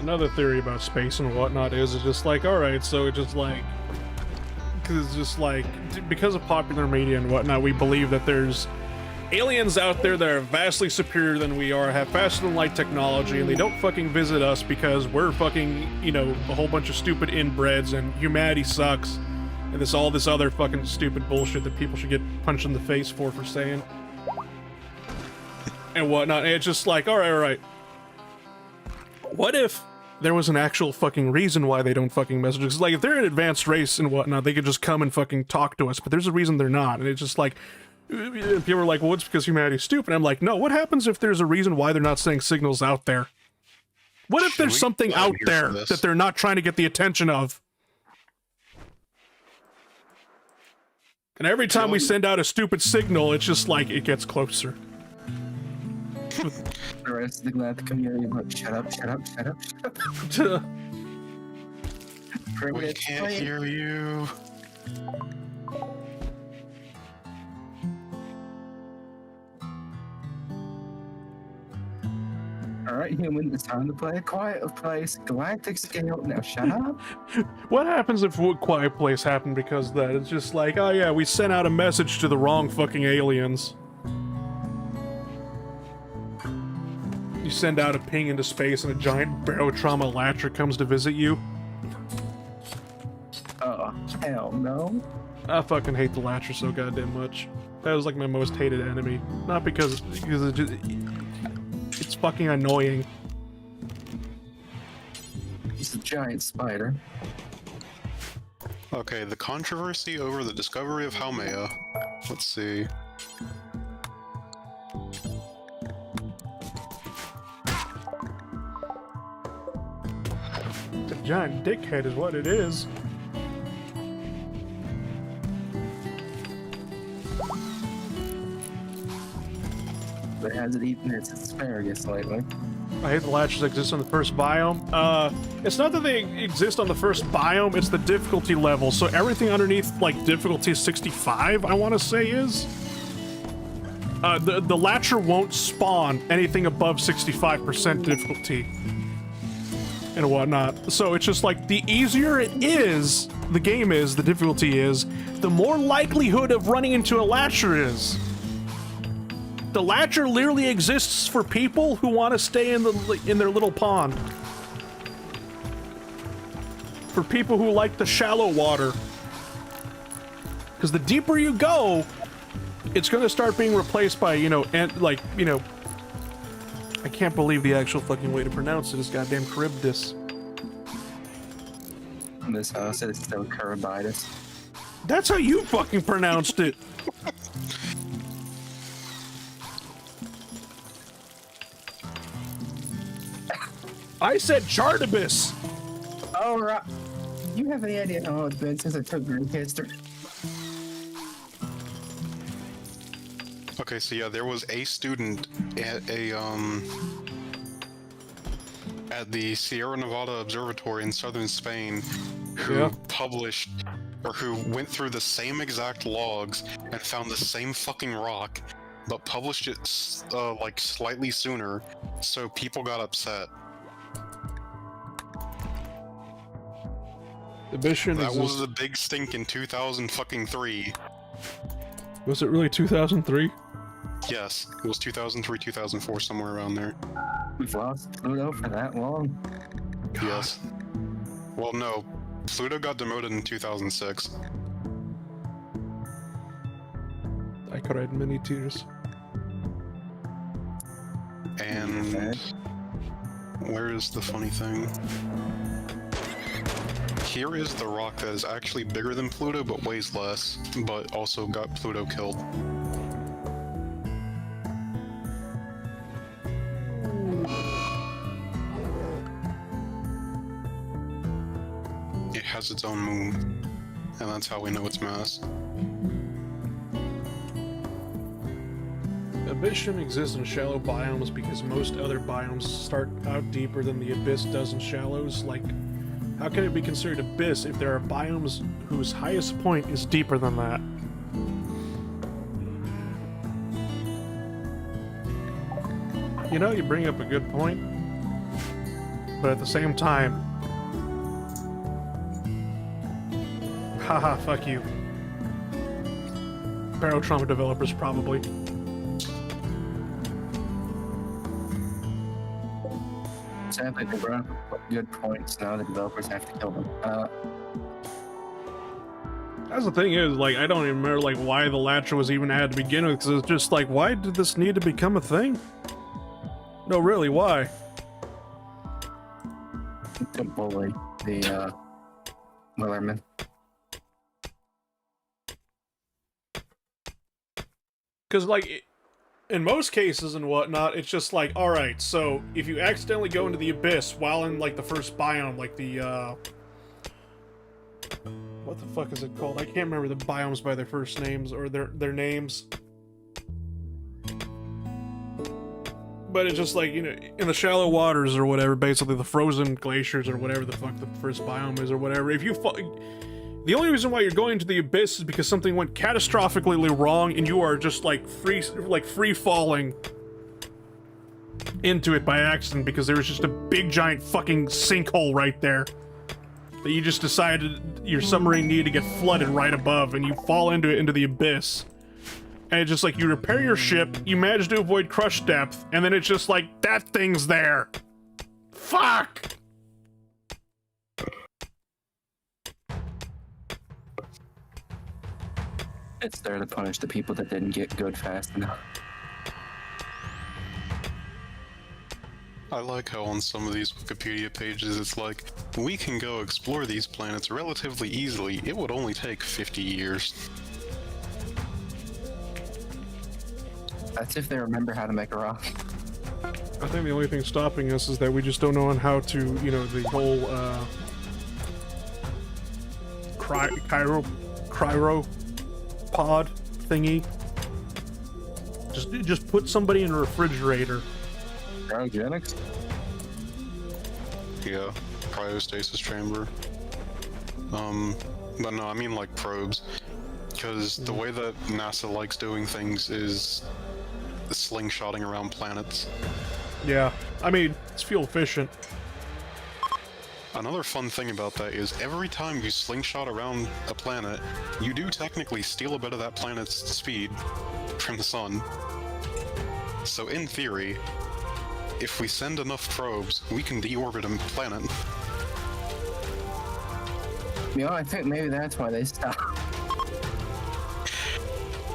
Another theory about space and whatnot is it's just like, alright, so it's just like, because it's just like, because of popular media and whatnot, we believe that there's aliens out there that are vastly superior than we are, have faster than light technology, and they don't fucking visit us because we're fucking, you know, a whole bunch of stupid inbreds and humanity sucks, and this all this other fucking stupid bullshit that people should get punched in the face for saying. And whatnot, and it's just like, alright. What if there was an actual fucking reason why they don't fucking message us? Like, if they're an advanced race and whatnot, they could just come and fucking talk to us, but there's a reason they're not, and it's just like, people are like, well, it's because humanity's stupid. I'm like, no, what happens if there's a reason why they're not sending signals out there? What if there's something out there that they're not trying to get the attention of? And every time we send out a stupid signal, it's just like, it gets closer. The rest of the galactic community is like, shut up, shut up, shut up, shut up. We can't hear you. Alright, human, it's time to play a quiet place. Galactic scale. Now shut up. What happens if Quiet Place happened because of that? It's just like, oh yeah, we sent out a message to the wrong fucking aliens. You send out a ping into space and a giant barotrauma latcher comes to visit you. Oh, hell no. I fucking hate the latcher so goddamn much. That was like my most hated enemy. Not because it just, it's fucking annoying. It's a giant spider. Okay, the controversy over the discovery of Haumea. Let's see. It's a giant dickhead is what it is. But has it eaten its asparagus lately? I hate the latchers that exist on the first biome. It's not that they exist on the first biome, it's the difficulty level. So everything underneath, like, difficulty 65, I want to say is... the latcher won't spawn anything above 65% difficulty. And whatnot. So it's just like, the easier it is, the game is, the difficulty is, the more likelihood of running into a latcher is. The latcher literally exists for people who want to stay in their little pond. For people who like the shallow water. Because the deeper you go, it's going to start being replaced by, you know, I can't believe the actual fucking way to pronounce it is goddamn Charybdis. In this house, it's still Charybdis. That's how you fucking pronounced it. I said Chartibus. Oh, right. Do you have any idea how long it's been since I took Greek history? Okay, so yeah, there was a student at at the Sierra Nevada Observatory in southern Spain who published, or who went through the same exact logs and found the same fucking rock, but published it like slightly sooner, so people got upset. The mission that was the big stink in 2003. Was it really 2003? Yes, it was 2003, 2004, somewhere around there. We've lost Pluto for that long? God. Yes. Well, no. Pluto got demoted in 2006. I cried many tears. And... where is the funny thing? Here is the rock that is actually bigger than Pluto, but weighs less, but also got Pluto killed. It has its own moon, and that's how we know its mass. abyss shouldn't exist in shallow biomes because most other biomes start out deeper than the abyss does in shallows. Like, how can it be considered abyss if there are biomes whose highest point is deeper than that? You know, you bring up a good point, but at the same time, haha, fuck you. Barotrauma developers, probably. Sadly, they brought up good points. Now the developers have to kill them. That's the thing is, like, I don't even remember, like, why the Latcher was even added to begin with, because it's just like, why did this need to become a thing? No, really, why? To bully the Willerman. Because, like, in most cases and whatnot, it's just like, alright, so if you accidentally go into the abyss while in, like, the first biome, like the, what the fuck is it called? I can't remember the biomes by their first names, or their names. But it's just like, you know, in the shallow waters or whatever, basically the frozen glaciers or whatever the fuck the first biome is or whatever, if you the only reason why you're going to the abyss is because something went catastrophically wrong and you are just like free falling into it by accident because there was just a big giant fucking sinkhole right there that you just decided your submarine needed to get flooded right above, and you fall into the abyss. And it's just like, you repair your ship, you manage to avoid crush depth, and then it's just like, that thing's there. Fuck! It's there to punish the people that didn't get good fast enough. I like how on some of these Wikipedia pages it's like, we can go explore these planets relatively easily. It would only take 50 years. That's if they remember how to make a rock. I think the only thing stopping us is that we just don't know on how to, you know, the whole, cryo pod thingy. Just put somebody in a refrigerator. Cryogenics? Yeah, cryostasis chamber. But no, I mean like probes. Because the way that NASA likes doing things is slingshotting around planets. Yeah, I mean, it's fuel efficient. Another fun thing about that is every time you slingshot around a planet, you do technically steal a bit of that planet's speed from the sun. So in theory, if we send enough probes, we can deorbit a planet. You know, I think maybe that's why they stopped.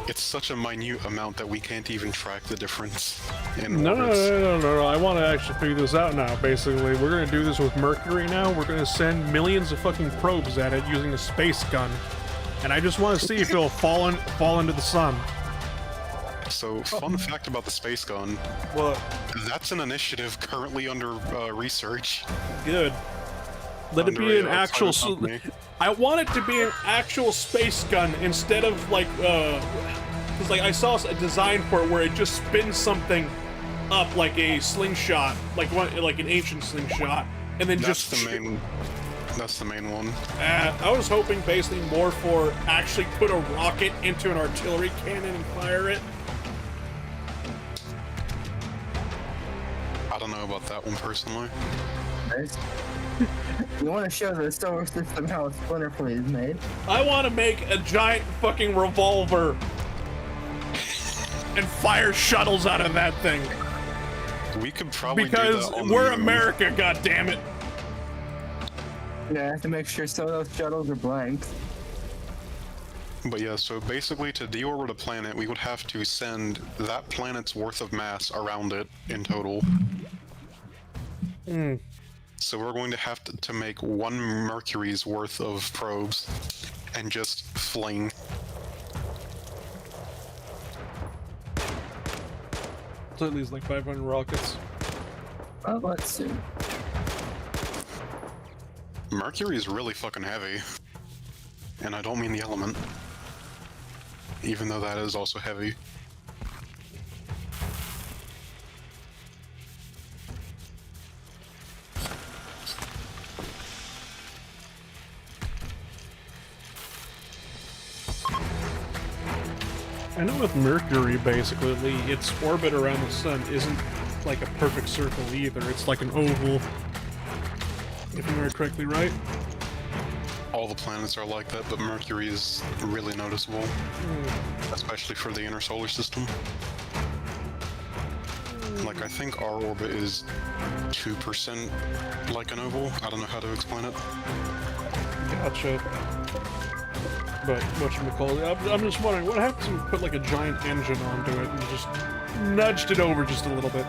It's such a minute amount that we can't even track the difference in No, orbits. no. I want to actually figure this out now, basically. We're going to do this with Mercury now. We're going to send millions of fucking probes at it using a space gun. And I just want to see if it'll fall into the sun. So, fun fact about the space gun. What? That's an initiative currently under research. Good. Let it be an actual... company. I want it to be an actual space gun instead of like, because like I saw a design for it where it just spins something up like a slingshot, like an ancient slingshot, and then That's the main one. I was hoping basically more for actually put a rocket into an artillery cannon and fire it. I don't know about that one personally. Nice. You want to show the solar system how a splinter fleet is made? I want to make a giant fucking revolver and fire shuttles out of that thing. We could probably Because do that on we're the moon. America, goddammit. Yeah, I have to make sure some of those shuttles are blank. But yeah, so basically to deorbit a planet, we would have to send that planet's worth of mass around it in total. So we're going to have to make one Mercury's worth of probes and just fling. So at least like 500 rockets. Well, let's see. Mercury is really fucking heavy. And I don't mean the element. Even though that is also heavy. I know with Mercury, basically, its orbit around the sun isn't like a perfect circle either. It's like an oval, if I remember correctly, right? All the planets are like that, but Mercury is really noticeable, especially for the inner solar system. Like, I think our orbit is 2% like an oval. I don't know how to explain it. Gotcha. But whatchamacallit, I'm just wondering, what happens if we put like a giant engine onto it and just nudged it over just a little bit?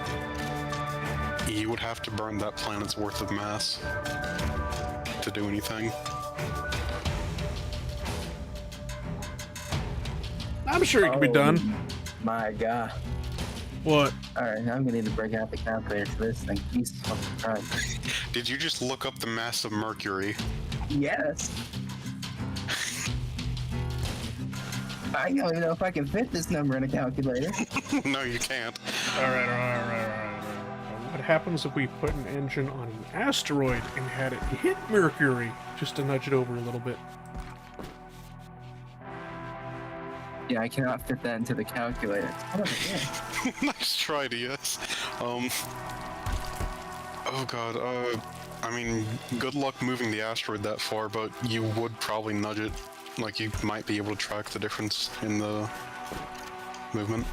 You would have to burn that planet's worth of mass to do anything. I'm sure it can be done. My God. What? Alright, I'm gonna need to break out the calculator for this thing. Jesus fucking Christ. Did you just look up the mass of Mercury? Yes. I don't even know if I can fit this number in a calculator. No, you can't. Alright. What happens if we put an engine on an asteroid and had it hit Mercury, just to nudge it over a little bit? Yeah, I cannot fit that into the calculator. Nice try, DS. Oh god, I mean, good luck moving the asteroid that far, but you would probably nudge it. Like, you might be able to track the difference in the movement.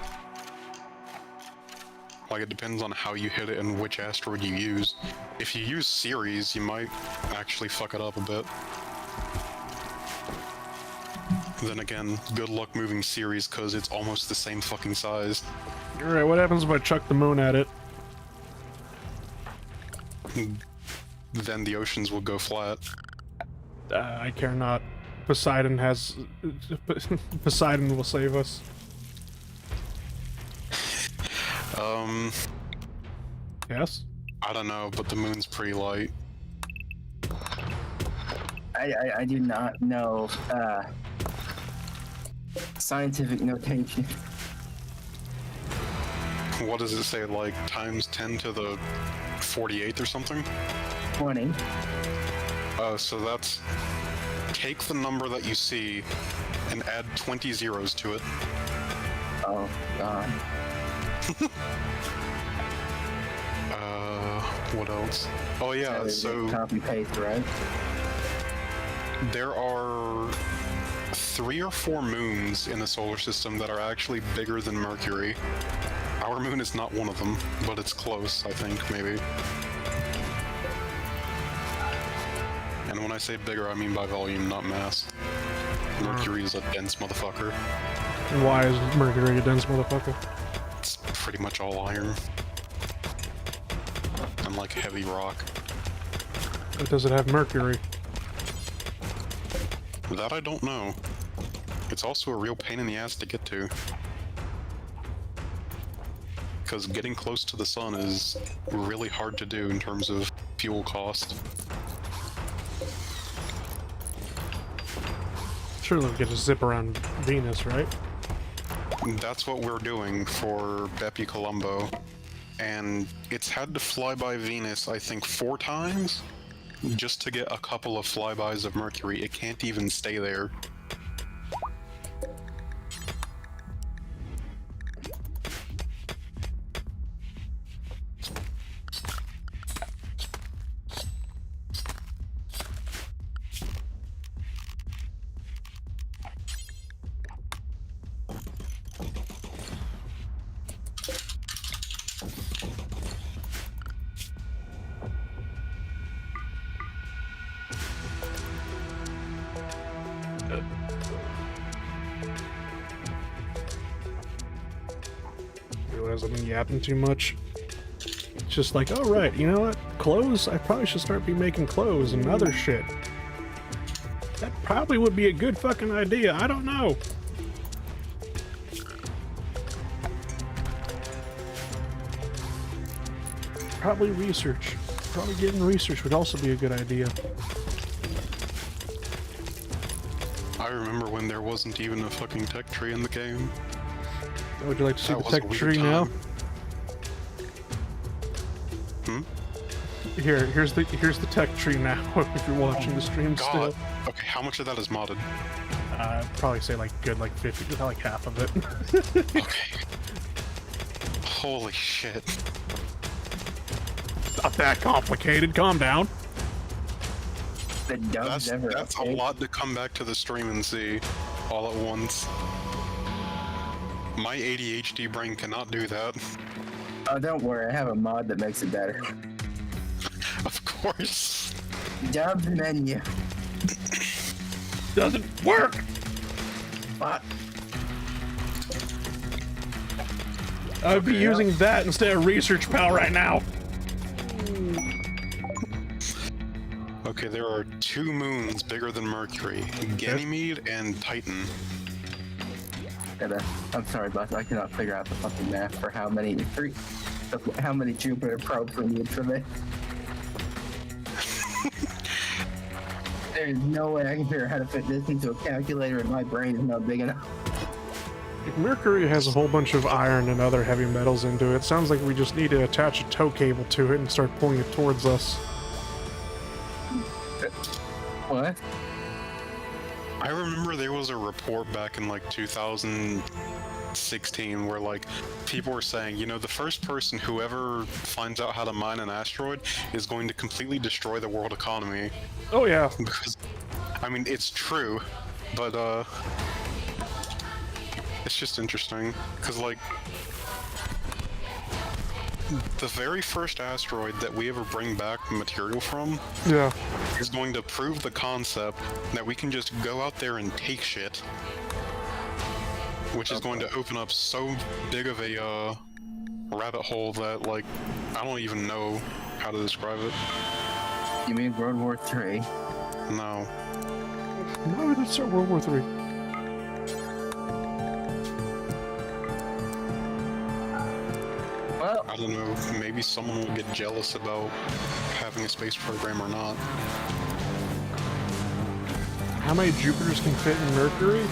Like, it depends on how you hit it and which asteroid you use. If you use Ceres, you might actually fuck it up a bit. Then again, good luck moving Ceres, because it's almost the same fucking size. Alright, what happens if I chuck the moon at it? Then the oceans will go flat. I care not. Poseidon will save us. Yes? I don't know, but the moon's pretty light. I do not know scientific notation. What does it say, like times 10 to the 48th or something? 20. So that's... Take the number that you see and add 20 zeros to it. Oh, God. What else? Oh yeah, so... Copy paste, right? There are 3 or 4 moons in the solar system that are actually bigger than Mercury. Our moon is not one of them, but it's close, I think, maybe. And when I say bigger, I mean by volume, not mass. Mercury is a dense motherfucker. Why is Mercury a dense motherfucker? It's pretty much all iron. And like heavy rock. But does it have mercury? That I don't know. It's also a real pain in the ass to get to. Because getting close to the sun is really hard to do in terms of fuel cost. Surely we get to zip around Venus, right? That's what we're doing for Bepi Colombo. And it's had to fly by Venus, I think, 4 times? Just to get a couple of flybys of Mercury. It can't even stay there. Realize I've been yapping too much. It's just like, oh right, you know what? Clothes? I probably should start making clothes and other shit. That probably would be a good fucking idea. I don't know. Probably research. Probably getting research would also be a good idea. I remember when there wasn't even a fucking tech tree in the game. Would you like to see That the was a tech weird tree now? Hmm? Here's the tech tree now. If you're watching the stream God. still. Okay, how much of that is modded? I'd probably say like good, like 50, like half of it. Okay. Holy shit. Not that complicated. Calm down. The dubs never That's a update. lot to come back to the stream and see all at once. My ADHD brain cannot do that. Oh, don't worry. I have a mod that makes it better. Of course. Dubs menu. Doesn't work. Fuck. I'd be using that instead of Research Pal right now. Okay, there are 2 moons bigger than Mercury, Ganymede and Titan. I'm sorry, boss. I cannot figure out the fucking math for how many Jupiter probes we need for this. There's no way I can figure out how to fit this into a calculator, and my brain is not big enough. If Mercury has a whole bunch of iron and other heavy metals into it, sounds like we just need to attach a tow cable to it and start pulling it towards us. What? I remember there was a report back in like 2016 where like people were saying, you know, the first person who ever finds out how to mine an asteroid is going to completely destroy the world economy. Oh yeah. Because, I mean, it's true, but it's just interesting because like the very first asteroid that we ever bring back material from Yeah. is going to prove the concept that we can just go out there and take shit, which is going to open up so big of a rabbit hole that like I don't even know how to describe it. You mean World War III? No. No, we didn't start World War III. Well, I don't know, maybe someone will get jealous about having a space program or not. How many Jupiters can fit in Mercury?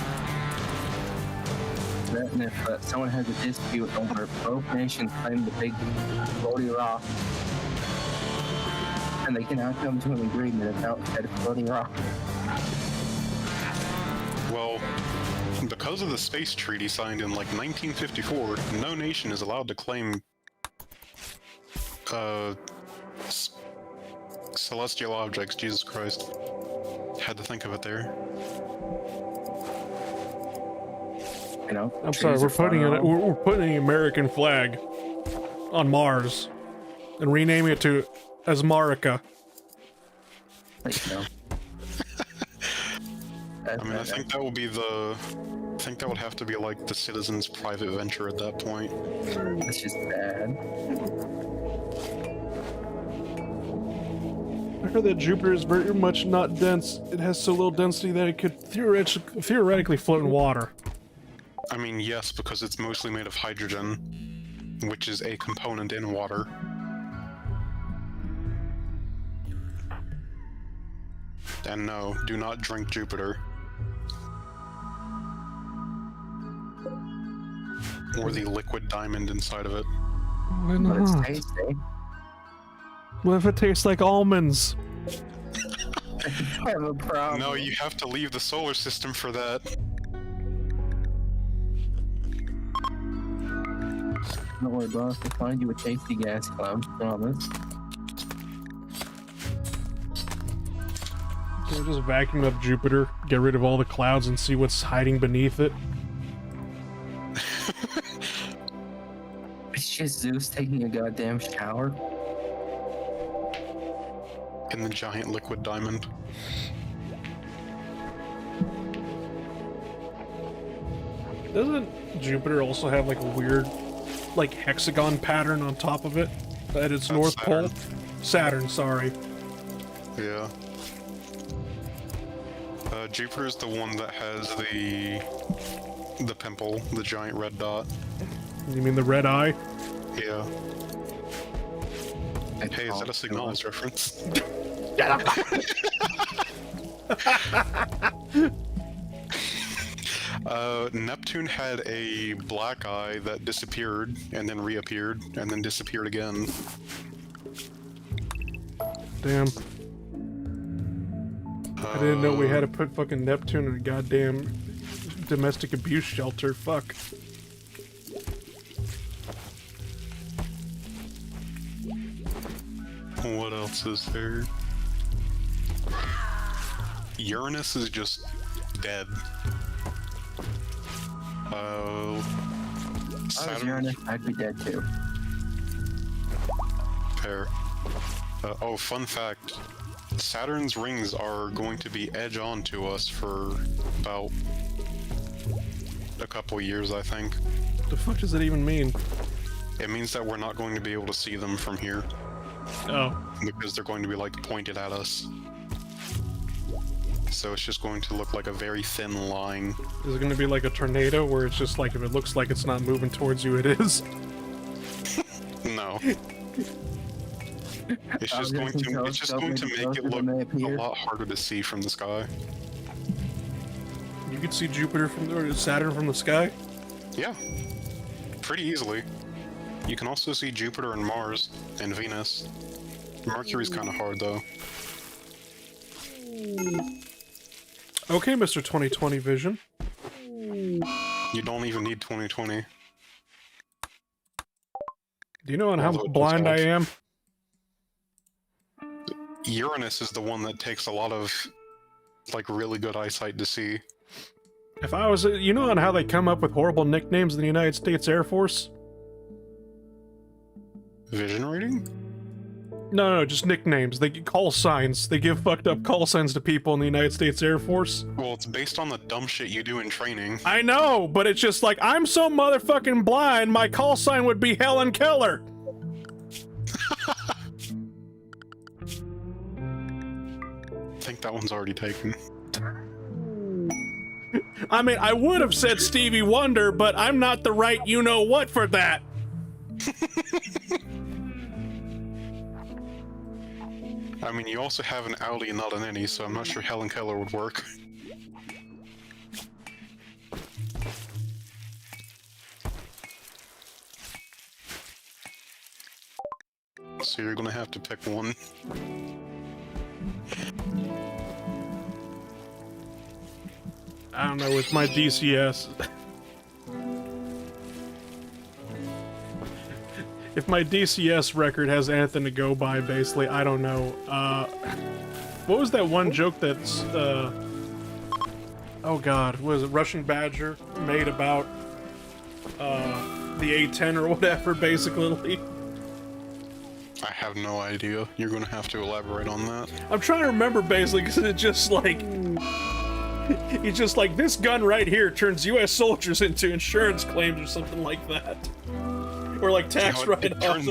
and if someone has a dispute over both nations claim the big floating rock, and they cannot come to an agreement about that floating rock. Well, because of the space treaty signed in like 1954, no nation is allowed to claim celestial objects. Jesus Christ. Had to think of it there. You know, I'm sorry, we're putting an American flag on Mars and renaming it to Asmarica. Like, you know. I mean, I think that will be the... I think that would have to be like the citizens' private venture at that point. That's just bad. I heard that Jupiter is very much not dense. It has so little density that it could theoretically float in water. I mean, yes, because it's mostly made of hydrogen, which is a component in water. And no, do not drink Jupiter. Or the liquid diamond inside of it. Why But it's not? tasty. What if it tastes like almonds? I have a problem. No, you have to leave the solar system for that. Don't worry, boss. We'll find you a tasty gas cloud. Promise. Can we just vacuum up Jupiter, get rid of all the clouds, and see what's hiding beneath it? It's just Zeus taking a goddamn shower. In the giant liquid diamond. Doesn't Jupiter also have like a weird, like hexagon pattern on top of it at its That's north Saturn. pole? Saturn, sorry. Yeah. Jupiter's the one that has the pimple, the giant red dot. You mean the red eye? Yeah. Hey, is that a Signalis reference? Neptune had a black eye that disappeared and then reappeared and then disappeared again. Damn. I didn't know we had to put fucking Neptune in a goddamn domestic abuse shelter. Fuck. What else is there? Uranus is just dead. If I was Saturn. Uranus, I'd be dead too. Fair. Oh, fun fact. Saturn's rings are going to be edge-on to us for about a couple years, I think. The fuck does that even mean? It means that we're not going to be able to see them from here, Oh. because they're going to be, like, pointed at us. So it's just going to look like a very thin line. Is it gonna be like a tornado where it's just like if it looks like it's not moving towards you, it is? No. It's just going to make it look a lot harder to see from the sky. You could see Jupiter or Saturn from the sky? Yeah. Pretty easily. You can also see Jupiter and Mars and Venus. Mercury's kind of hard though. Okay, Mr. 2020 Vision. You don't even need 2020. Do you know how Although it does blind I help. am? Uranus is the one that takes a lot of, like, really good eyesight to see. If I was, you know on how they come up with horrible nicknames in the United States Air Force? Vision reading? No, just nicknames. They get call signs. They give fucked up call signs to people in the United States Air Force. Well, it's based on the dumb shit you do in training. I know, but it's just like, I'm so motherfucking blind, my call sign would be Helen Keller. I think that one's already taken. I mean, I would have said Stevie Wonder, but I'm not the right you-know-what for that. I mean, you also have an Audi and not an Innie, so I'm not sure Helen Keller would work. So you're gonna have to pick one. I don't know, it's my DCS. If my DCS record has anything to go by, basically, I don't know. What was that one joke that's, oh god, what was it, Russian Badger made about, the A-10 or whatever, basically? I have no idea. You're gonna have to elaborate on that. I'm trying to remember, basically, because it's just like... It's just like, this gun right here turns U.S. soldiers into insurance claims or something like that. Or like tax write-offs.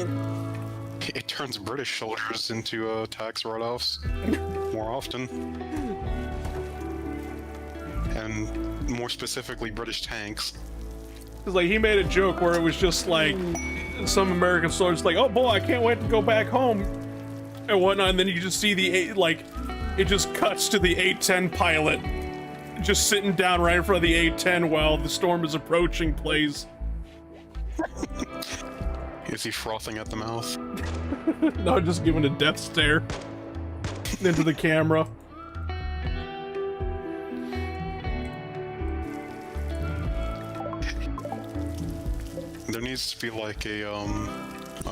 It turns British soldiers into tax write-offs more often. And more specifically, British tanks. It's like, he made a joke where it was just like, some American soldiers like, oh boy, I can't wait to go back home, and whatnot, and then you just see the, like, it just cuts to the A-10 pilot, just sitting down right in front of the A-10 while the storm is approaching, plays. Is he frothing at the mouth? No, just giving a death stare into the camera. There needs to be like a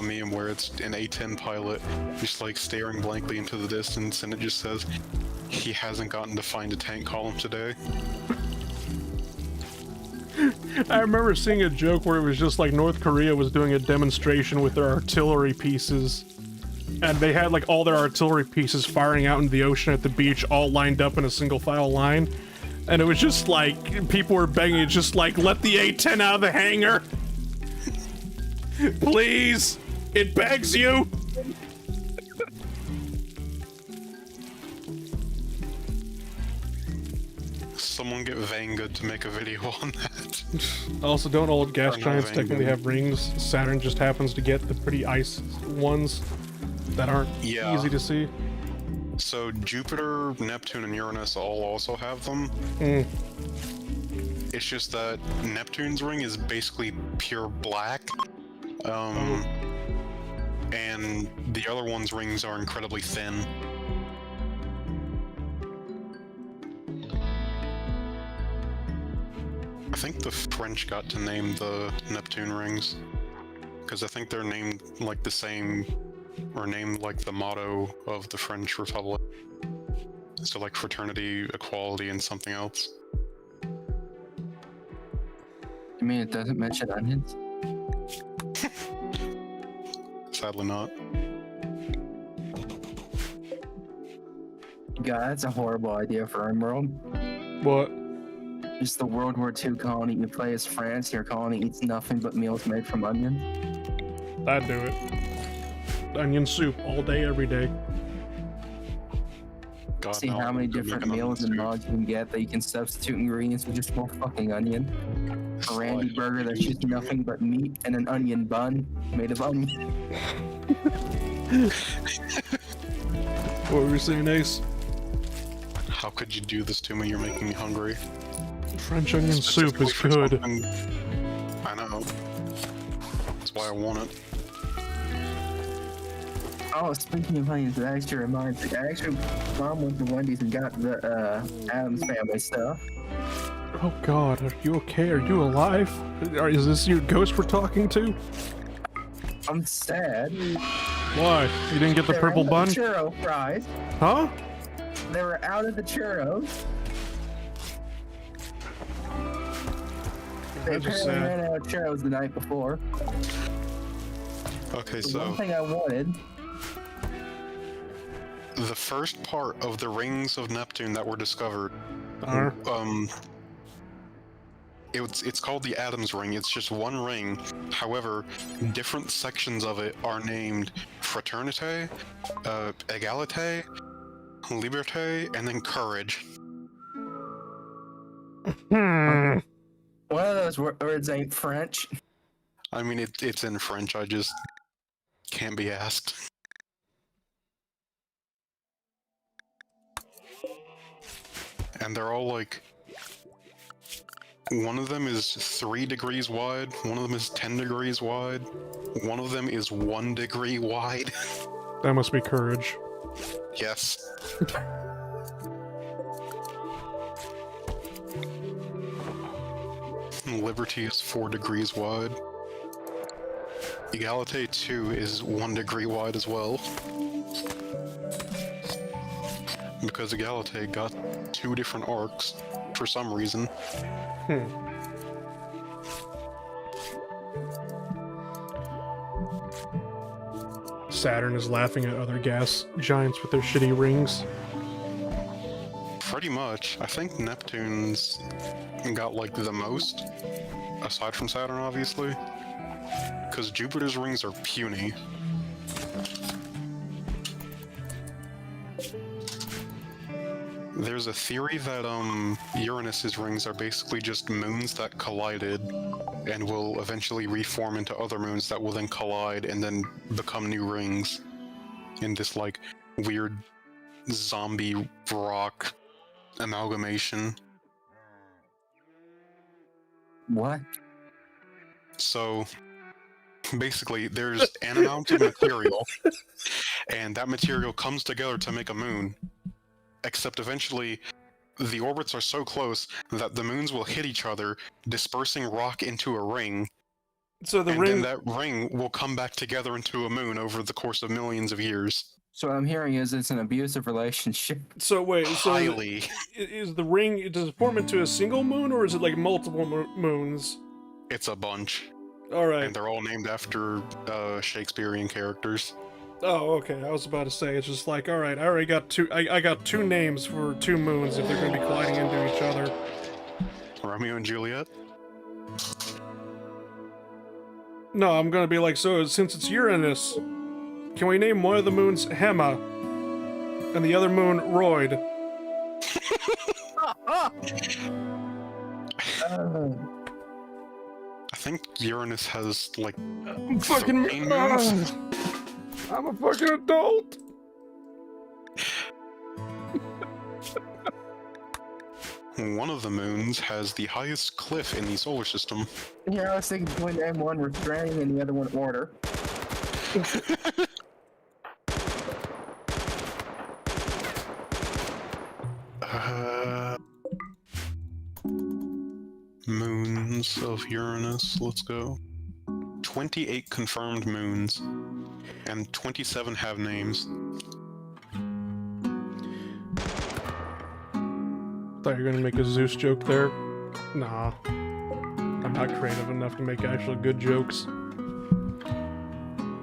meme where it's an A-10 pilot just like staring blankly into the distance and it just says, he hasn't gotten to find a tank column today. I remember seeing a joke where it was just like North Korea was doing a demonstration with their artillery pieces, and they had like all their artillery pieces firing out into the ocean at the beach, all lined up in a single file line, and it was just like people were begging, it's just like, let the A-10 out of the hangar, please, it begs you. Someone get Vanga to make a video on that. Also, don't old gas Or no, giants Vanguard. technically have rings? Saturn just happens to get the pretty ice ones that aren't Yeah. easy to see. So Jupiter, Neptune, and Uranus all also have them. It's just that Neptune's ring is basically pure black. And the other one's rings are incredibly thin. think the French got to name the Neptune rings. Because I think they're named like the same, or named like the motto of the French Republic. So like fraternity, equality, and something else. You mean it doesn't mention onions? Sadly not. God, that's a horrible idea for RimWorld. What? Just the World War II colony. You play as France, your colony eats nothing but meals made from onions. I'd do it. Onion soup all day, every day. God, See no, how many I'm gonna different make an meals and onion mods you can get that you can substitute ingredients with just more fucking onion. A Randy Slide. burger that's just nothing but meat and an onion bun made of onion. What were you saying, Ace? soup. How could you do this to me? You're making me hungry. French onion soup is Specifically for good. something- I know. That's why I want it. Oh, speaking of onions, that actually reminds me. Mom went to Wendy's and got the Addams Family stuff. Oh God, are you okay? Are you alive? Is this your ghost we're talking to? I'm sad. Why? You didn't get the They were purple out of bun? the churro fries. Huh? They were out of the churros. They That's just apparently sad. ran out of churros the night before. Okay, The so one thing I wanted. the first part of the rings of Neptune that were discovered, Are it's called the Adam's ring. It's just one ring. However, different sections of it are named Fraternité, Égalité, Liberté, and then Courage. Hmm. One of those words ain't French. I mean, it's in French. I just can't be asked. And they're all like, one of them is 3 degrees wide, one of them is 10 degrees wide, one of them is 1 degree wide. That must be courage. Yes. Liberty is 4 degrees wide. Egalite 2 is 1 degree wide as well. Because Egalite got 2 different arcs for some reason. Saturn is laughing at other gas giants with their shitty rings. Pretty much. I think Neptune's got like the most, aside from Saturn obviously. Because Jupiter's rings are puny. There's a theory that Uranus's rings are basically just moons that collided and will eventually reform into other moons that will then collide and then become new rings in this like weird zombie rock amalgamation. What? So basically there's an amount of material and that material comes together to make a moon. Except eventually, the orbits are so close that the moons will hit each other, dispersing rock into a ring, So the and ring. then that ring will come back together into a moon over the course of millions of years. So what I'm hearing is it's an abusive relationship. So wait. So Highly. is the ring? Does it form into a single moon, or is it like multiple moons? It's a bunch, All right. and they're all named after Shakespearean characters. Oh, okay. I was about to say it's just like, all right. I already got two. I got 2 names for 2 moons if they're going to be colliding into each other. Romeo and Juliet? No, I'm gonna be like, so since it's Uranus, can we name one of the moons Hema and the other moon Royd? I think Uranus has, like, I'm fucking. 13 moons? I'm a fucking adult. One of the moons has the highest cliff in the solar system. Here I was thinking point name one restraining and the other one order. Moons. moons of Uranus. Let's go. 28 confirmed moons, and 27 have names. Thought you were gonna make a Zeus joke there. Nah. I'm not creative enough to make actual good jokes.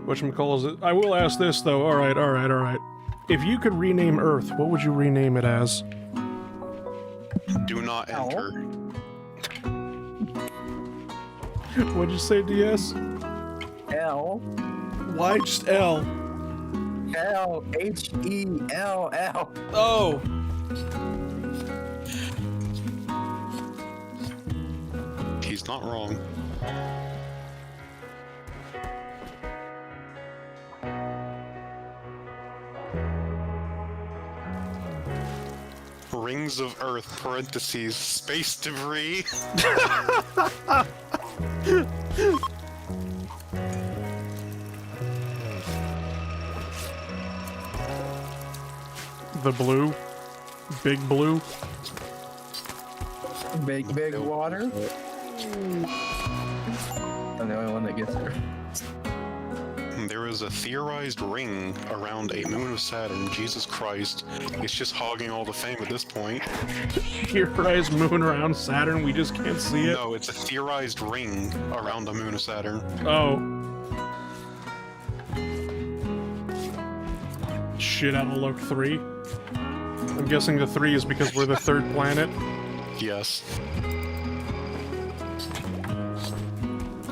Whatchamacallit? I will ask this though. Alright. If you could rename Earth, what would you rename it as? Do not enter. What'd you say, DS? L. Why just L? L. H-E-L-L. Oh! He's not wrong. Rings of Earth, parentheses, space debris. The blue? Big blue? Big water. I'm the only one that gets her. There is a theorized ring around a moon of Saturn. Jesus Christ. It's just hogging all the fame at this point. Theorized moon around Saturn, we just can't see it? No, it's a theorized ring around a moon of Saturn. Oh. Shit, Outlook 3? I'm guessing the 3 is because we're the third planet. Yes.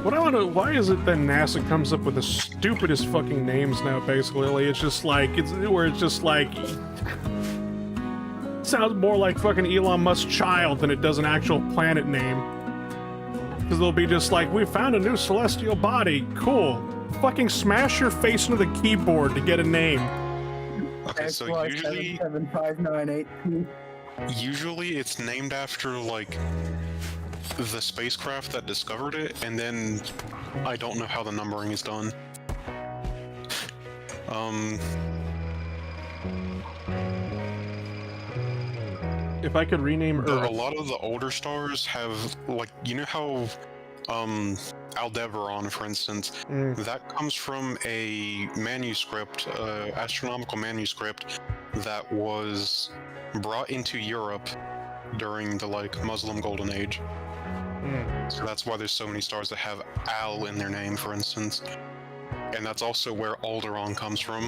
What I want to, why is it that NASA comes up with the stupidest fucking names now, basically? It's just like, sounds more like fucking Elon Musk's child than it does an actual planet name. Because they'll be just like, we found a new celestial body, cool. Fucking smash your face into the keyboard to get a name. Okay, so usually... 77598. Usually it's named after, like, the spacecraft that discovered it, and then I don't know how the numbering is done. If I could rename Earth... A lot of the older stars have, like, you know how, Aldebaran, for instance, that comes from a manuscript, astronomical manuscript, that was brought into Europe during the, like, Muslim Golden Age. So that's why there's so many stars that have Al in their name, for instance. And that's also where Alderaan comes from.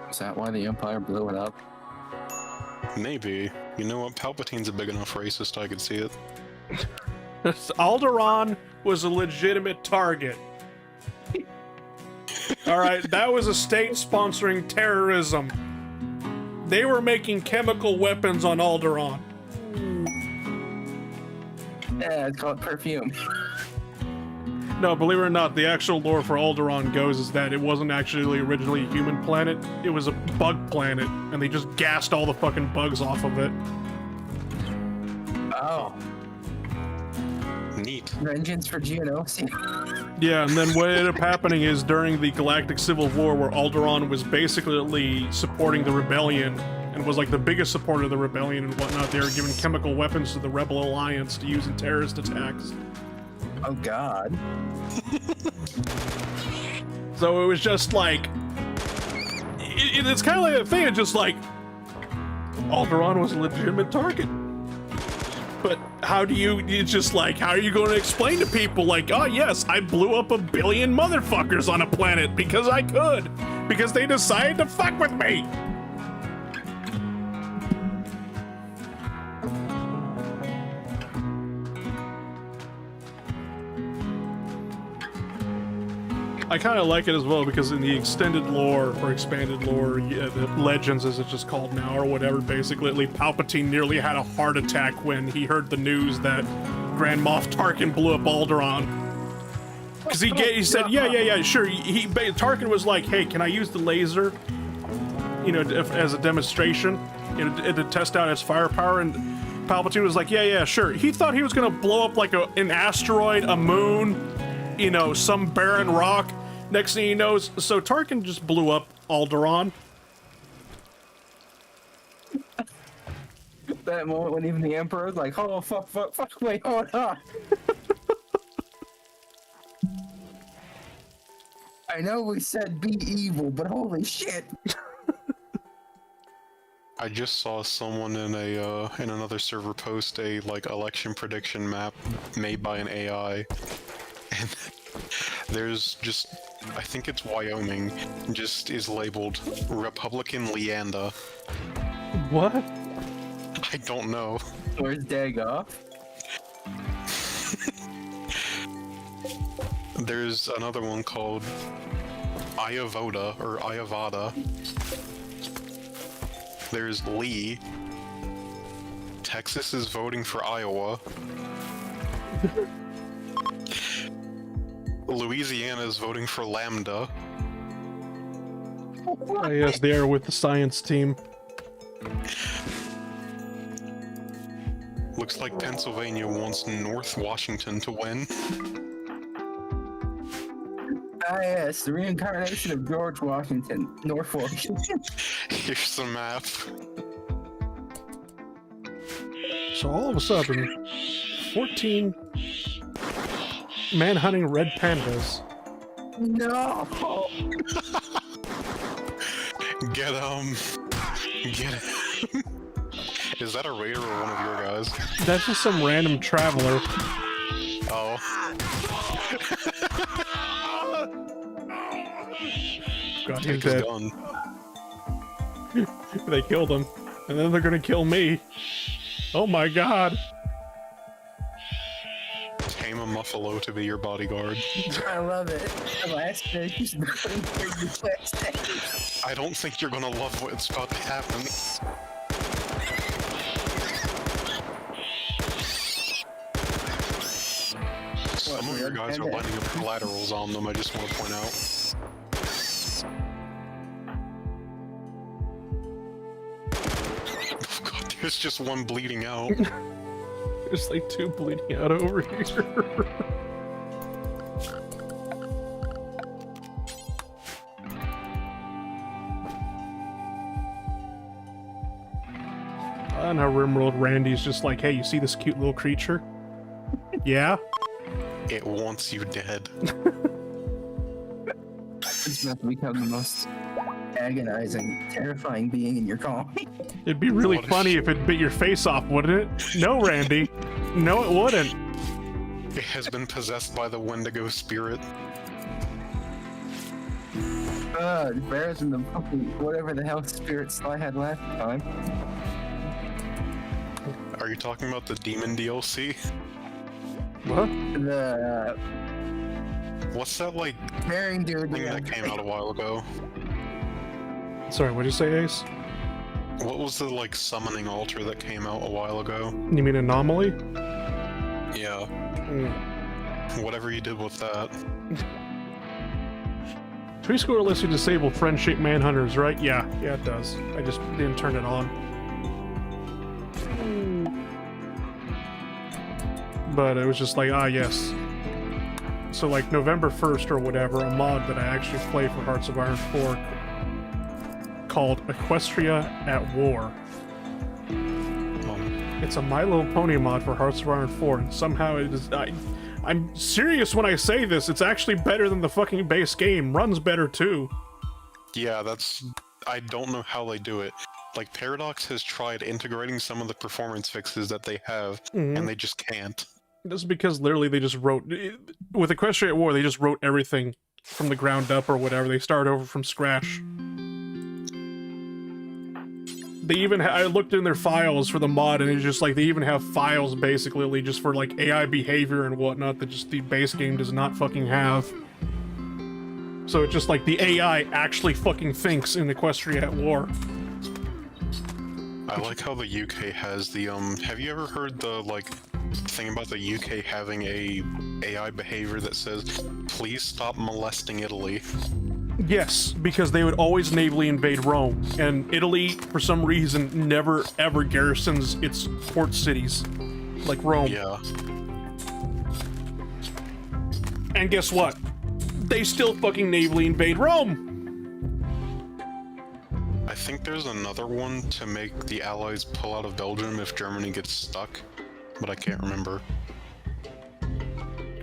Is that why the Empire blew it up? Maybe. You know what? Palpatine's a big enough racist, I could see it. Alderaan was a legitimate target. Alright, that was a state sponsoring terrorism. They were making chemical weapons on Alderaan. Yeah, it's called perfume. No, believe it or not, the actual lore for Alderaan goes is that it wasn't actually originally a human planet, it was a bug planet, and they just gassed all the fucking bugs off of it. Oh. Neat. Vengeance for Geonosis. Yeah, and then what ended up happening is during the Galactic Civil War, where Alderaan was basically supporting the rebellion, and was like the biggest supporter of the rebellion and whatnot, they were giving chemical weapons to the Rebel Alliance to use in terrorist attacks. Oh god. So it was just like... It's kind of like a thing, it's just like... Alderaan was a legitimate target. But how do you... It's just like, how are you going to explain to people, like, oh yes, I blew up 1 billion motherfuckers on a planet because I could. Because they decided to fuck with me. I kind of like it as well because in the extended lore, or expanded lore, yeah, the Legends as it's just called now, or whatever, basically, Palpatine nearly had a heart attack when he heard the news that Grand Moff Tarkin blew up Alderaan. Because he said, yeah, sure. Tarkin was like, hey, can I use the laser, you know, as a demonstration, you know, to test out its firepower? And Palpatine was like, yeah, sure. He thought he was gonna blow up like an asteroid, a moon, you know, some barren rock. Next thing he knows, so Tarkin just blew up Alderaan. That moment when even the Emperor was like, oh, fuck, wait, hold on. I know we said be evil, but holy shit. I just saw someone in another server post a like election prediction map made by an AI, and there's just, I think it's Wyoming, just is labeled Republican Leanda. What? I don't know. Where's Dagoff? There's another one called Iavoda or Iavada. There's Lee. Texas is voting for Iowa. Louisiana is voting for Lambda. Oh, yes, they are with the science team. Looks like Pennsylvania wants North Washington to win. Ah, yes, the reincarnation of George Washington, North Washington. Here's the map. So all of a sudden, 14 man-hunting red pandas. No! Get Get him. Is that a raider or one of your guys? That's just some random traveler. Oh. God, Take he's his dead. gun. They killed him, and then they're gonna kill me. Oh my god. Tame a muffalo to be your bodyguard. I love it. The last page is nothing for you to I don't think you're gonna love what's about to happen. Some of your guys are lining up collaterals on them, I just want to point out. Oh god, there's just one bleeding out. There's like two bleeding out over here. And how RimWorld Randy's just like, hey, you see this cute little creature? Yeah? It wants you dead. It's about to become the most agonizing, terrifying being in your colony. It'd be really What if- funny if it bit your face off, wouldn't it? No, Randy. No, it wouldn't. It has been possessed by the Wendigo spirit. Bears in the fucking whatever the hell spirit Sly had last time. Are you talking about the demon DLC? What? The What's that like bearing dude. thing that came out a while ago? Sorry, what'd you say, Ace? What was the like summoning altar that came out a while ago? You mean Anomaly? Yeah, Mm. whatever you did with that. Tree score lets you disable friend-shaped manhunters, right? Yeah, it does. I just didn't turn it on. But it was just like, ah, yes. So like November 1st or whatever, a mod that I actually play for Hearts of Iron 4 called Equestria at War. It's a My Little Pony mod for Hearts of Iron 4, and somehow it is... I'm serious when I say this, it's actually better than the fucking base game. Runs better too. Yeah, that's... I don't know how they do it. Like, Paradox has tried integrating some of the performance fixes that they have, and they just can't. This is because literally they just wrote... With Equestria at War, they just wrote everything from the ground up or whatever. They started over from scratch. They even I looked in their files for the mod, and it's just like they even have files basically just for like AI behavior and whatnot that just the base game does not fucking have. So it's just like the AI actually fucking thinks in Equestria at War. I like how the UK has the, have you ever heard the, like, thing about the UK having a AI behavior that says, please stop molesting Italy? Yes, because they would always navally invade Rome, and Italy, for some reason, never ever garrisons its port cities, like Rome. Yeah. And guess what? They still fucking navally invade Rome! I think there's another one to make the Allies pull out of Belgium if Germany gets stuck, but I can't remember.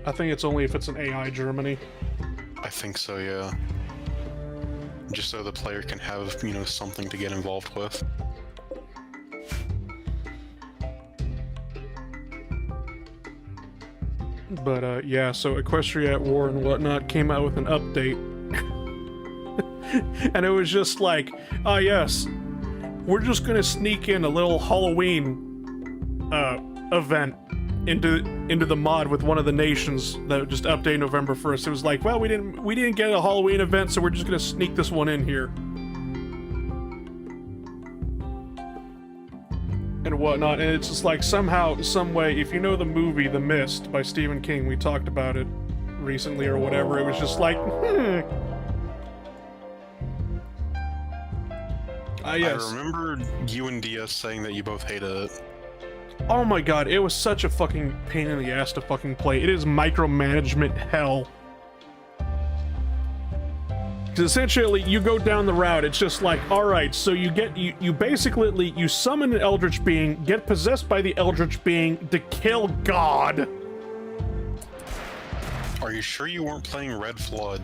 I think it's only if it's an AI Germany. I think so, yeah. Just so the player can have, you know, something to get involved with. But, yeah, so Equestria at War and whatnot came out with an update. And it was just like, ah, yes, we're just gonna sneak in a little Halloween, event into the mod with one of the nations that would just update November 1st. It was like, well, we didn't get a Halloween event, so we're just gonna sneak this one in here. And whatnot, and it's just like somehow, some way, if you know the movie The Mist by Stephen King, we talked about it recently or whatever, it was just like, yes. I remember you and DS saying that you both hated it. Oh my god, it was such a fucking pain in the ass to fucking play. It is micromanagement hell. Because essentially, you go down the route, it's just like, alright, so you basically, you summon an Eldritch Being, get possessed by the Eldritch Being to kill God. Are you sure you weren't playing Red Flood?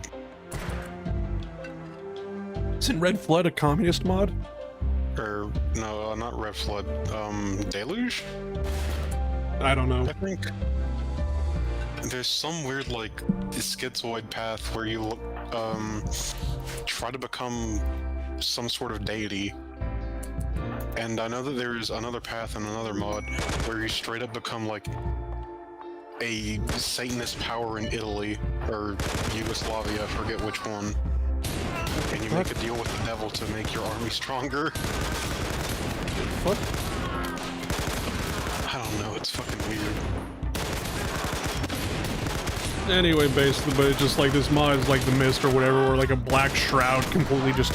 Isn't Red Flood a communist mod? Or, no, not Red Flood, Deluge? I don't know. I think there's some weird, like, schizoid path where you, try to become some sort of deity. And I know that there's another path in another mod where you straight up become, like, a Satanist power in Italy, or Yugoslavia, I forget which one. And you make a deal with the devil to make your army stronger. What? I don't know, it's fucking weird. Anyway, basically, but it's just like this mod is like The Mist or whatever, where like a black shroud completely just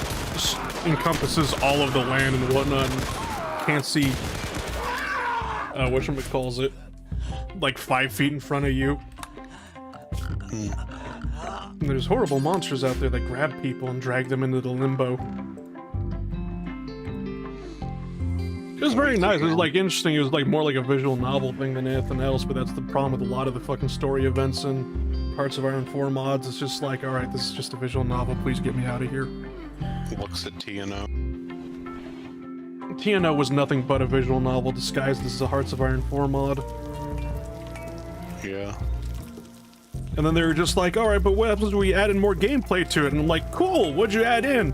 encompasses all of the land and whatnot, and can't see, whatchamacallit, like 5 feet in front of you. And there's horrible monsters out there that grab people and drag them into the limbo. It was very nice. It was like interesting. It was like more like a visual novel thing than anything else. But that's the problem with a lot of the fucking story events and Hearts of Iron 4 mods. It's just like, all right, this is just a visual novel. Please get me out of here. Looks at TNO. TNO was nothing but a visual novel disguised as a Hearts of Iron 4 mod. Yeah. And then they were just like, alright, but what happens when we add in more gameplay to it? And I'm like, cool, what'd you add in?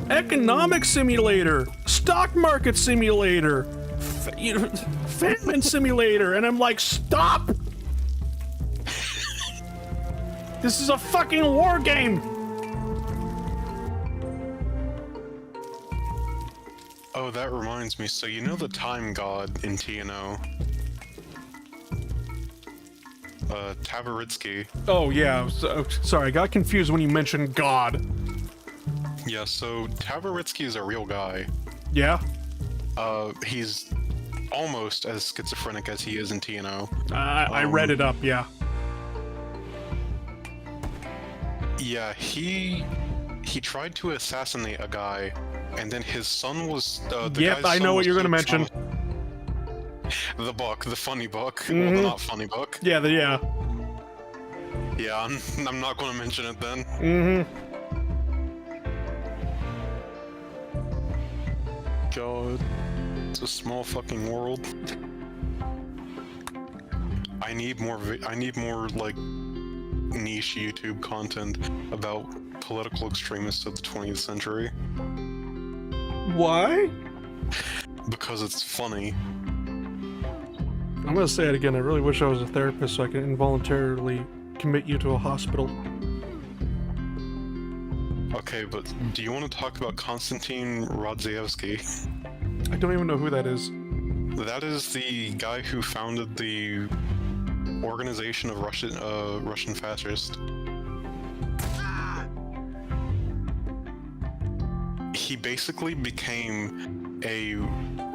Economic simulator, stock market simulator, famine simulator, and I'm like, stop! This is a fucking war game! Oh, that reminds me, so you know the time god in TNO? Tavaritsky. Oh yeah, sorry, I got confused when you mentioned God. Yeah, so Tavaritsky is a real guy. Yeah? He's almost as schizophrenic as he is in TNO. I read it up, yeah. Yeah, he tried to assassinate a guy, and then his son was, Yep, I know what you're gonna mention. The book, the funny book. Well, the not funny book. Yeah, yeah. Yeah, I'm not gonna mention it then. God, it's a small fucking world. I need more like niche YouTube content about political extremists of the 20th century. Why? Because it's funny. I'm gonna say it again, I really wish I was a therapist so I could involuntarily commit you to a hospital. Okay, but do you want to talk about Konstantin Radzievsky? I don't even know who that is. That is the guy who founded the Organization of Russian Fascists. He basically became a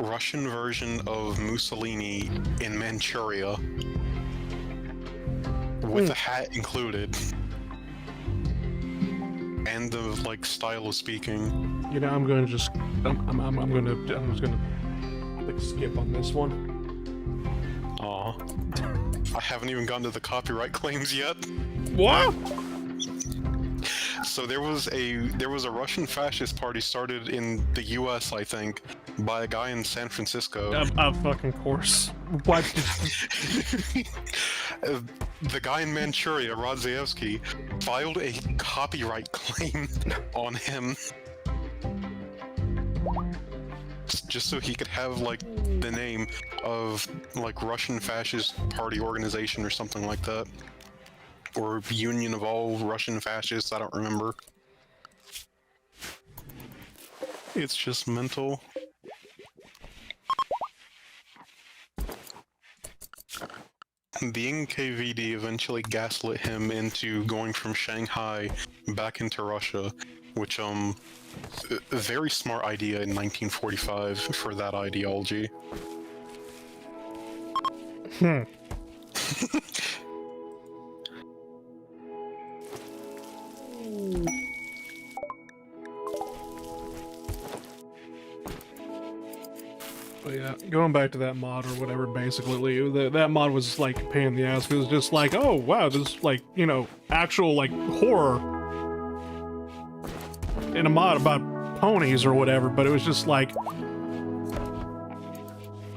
Russian version of Mussolini in Manchuria, with a hat included. and the like style of speaking. You know, I'm gonna just, I'm just gonna like skip on this one. Aw. I haven't even gotten to the copyright claims yet. What? So there was a Russian fascist party started in the U.S., I think, by a guy in San Francisco. Of fucking course. What? The guy in Manchuria, Rodzayevsky, filed a copyright claim on him. Just so he could have, like, the name of, like, Russian Fascist Party Organization or something like that. Or Union of All Russian Fascists, I don't remember. It's just mental. The NKVD eventually gaslit him into going from Shanghai back into Russia, which, a very smart idea in 1945 for that ideology. But yeah, going back to that mod or whatever, basically, that mod was like a pain in the ass. It was just like, oh wow, this like, you know, actual like horror in a mod about ponies or whatever, but it was just like,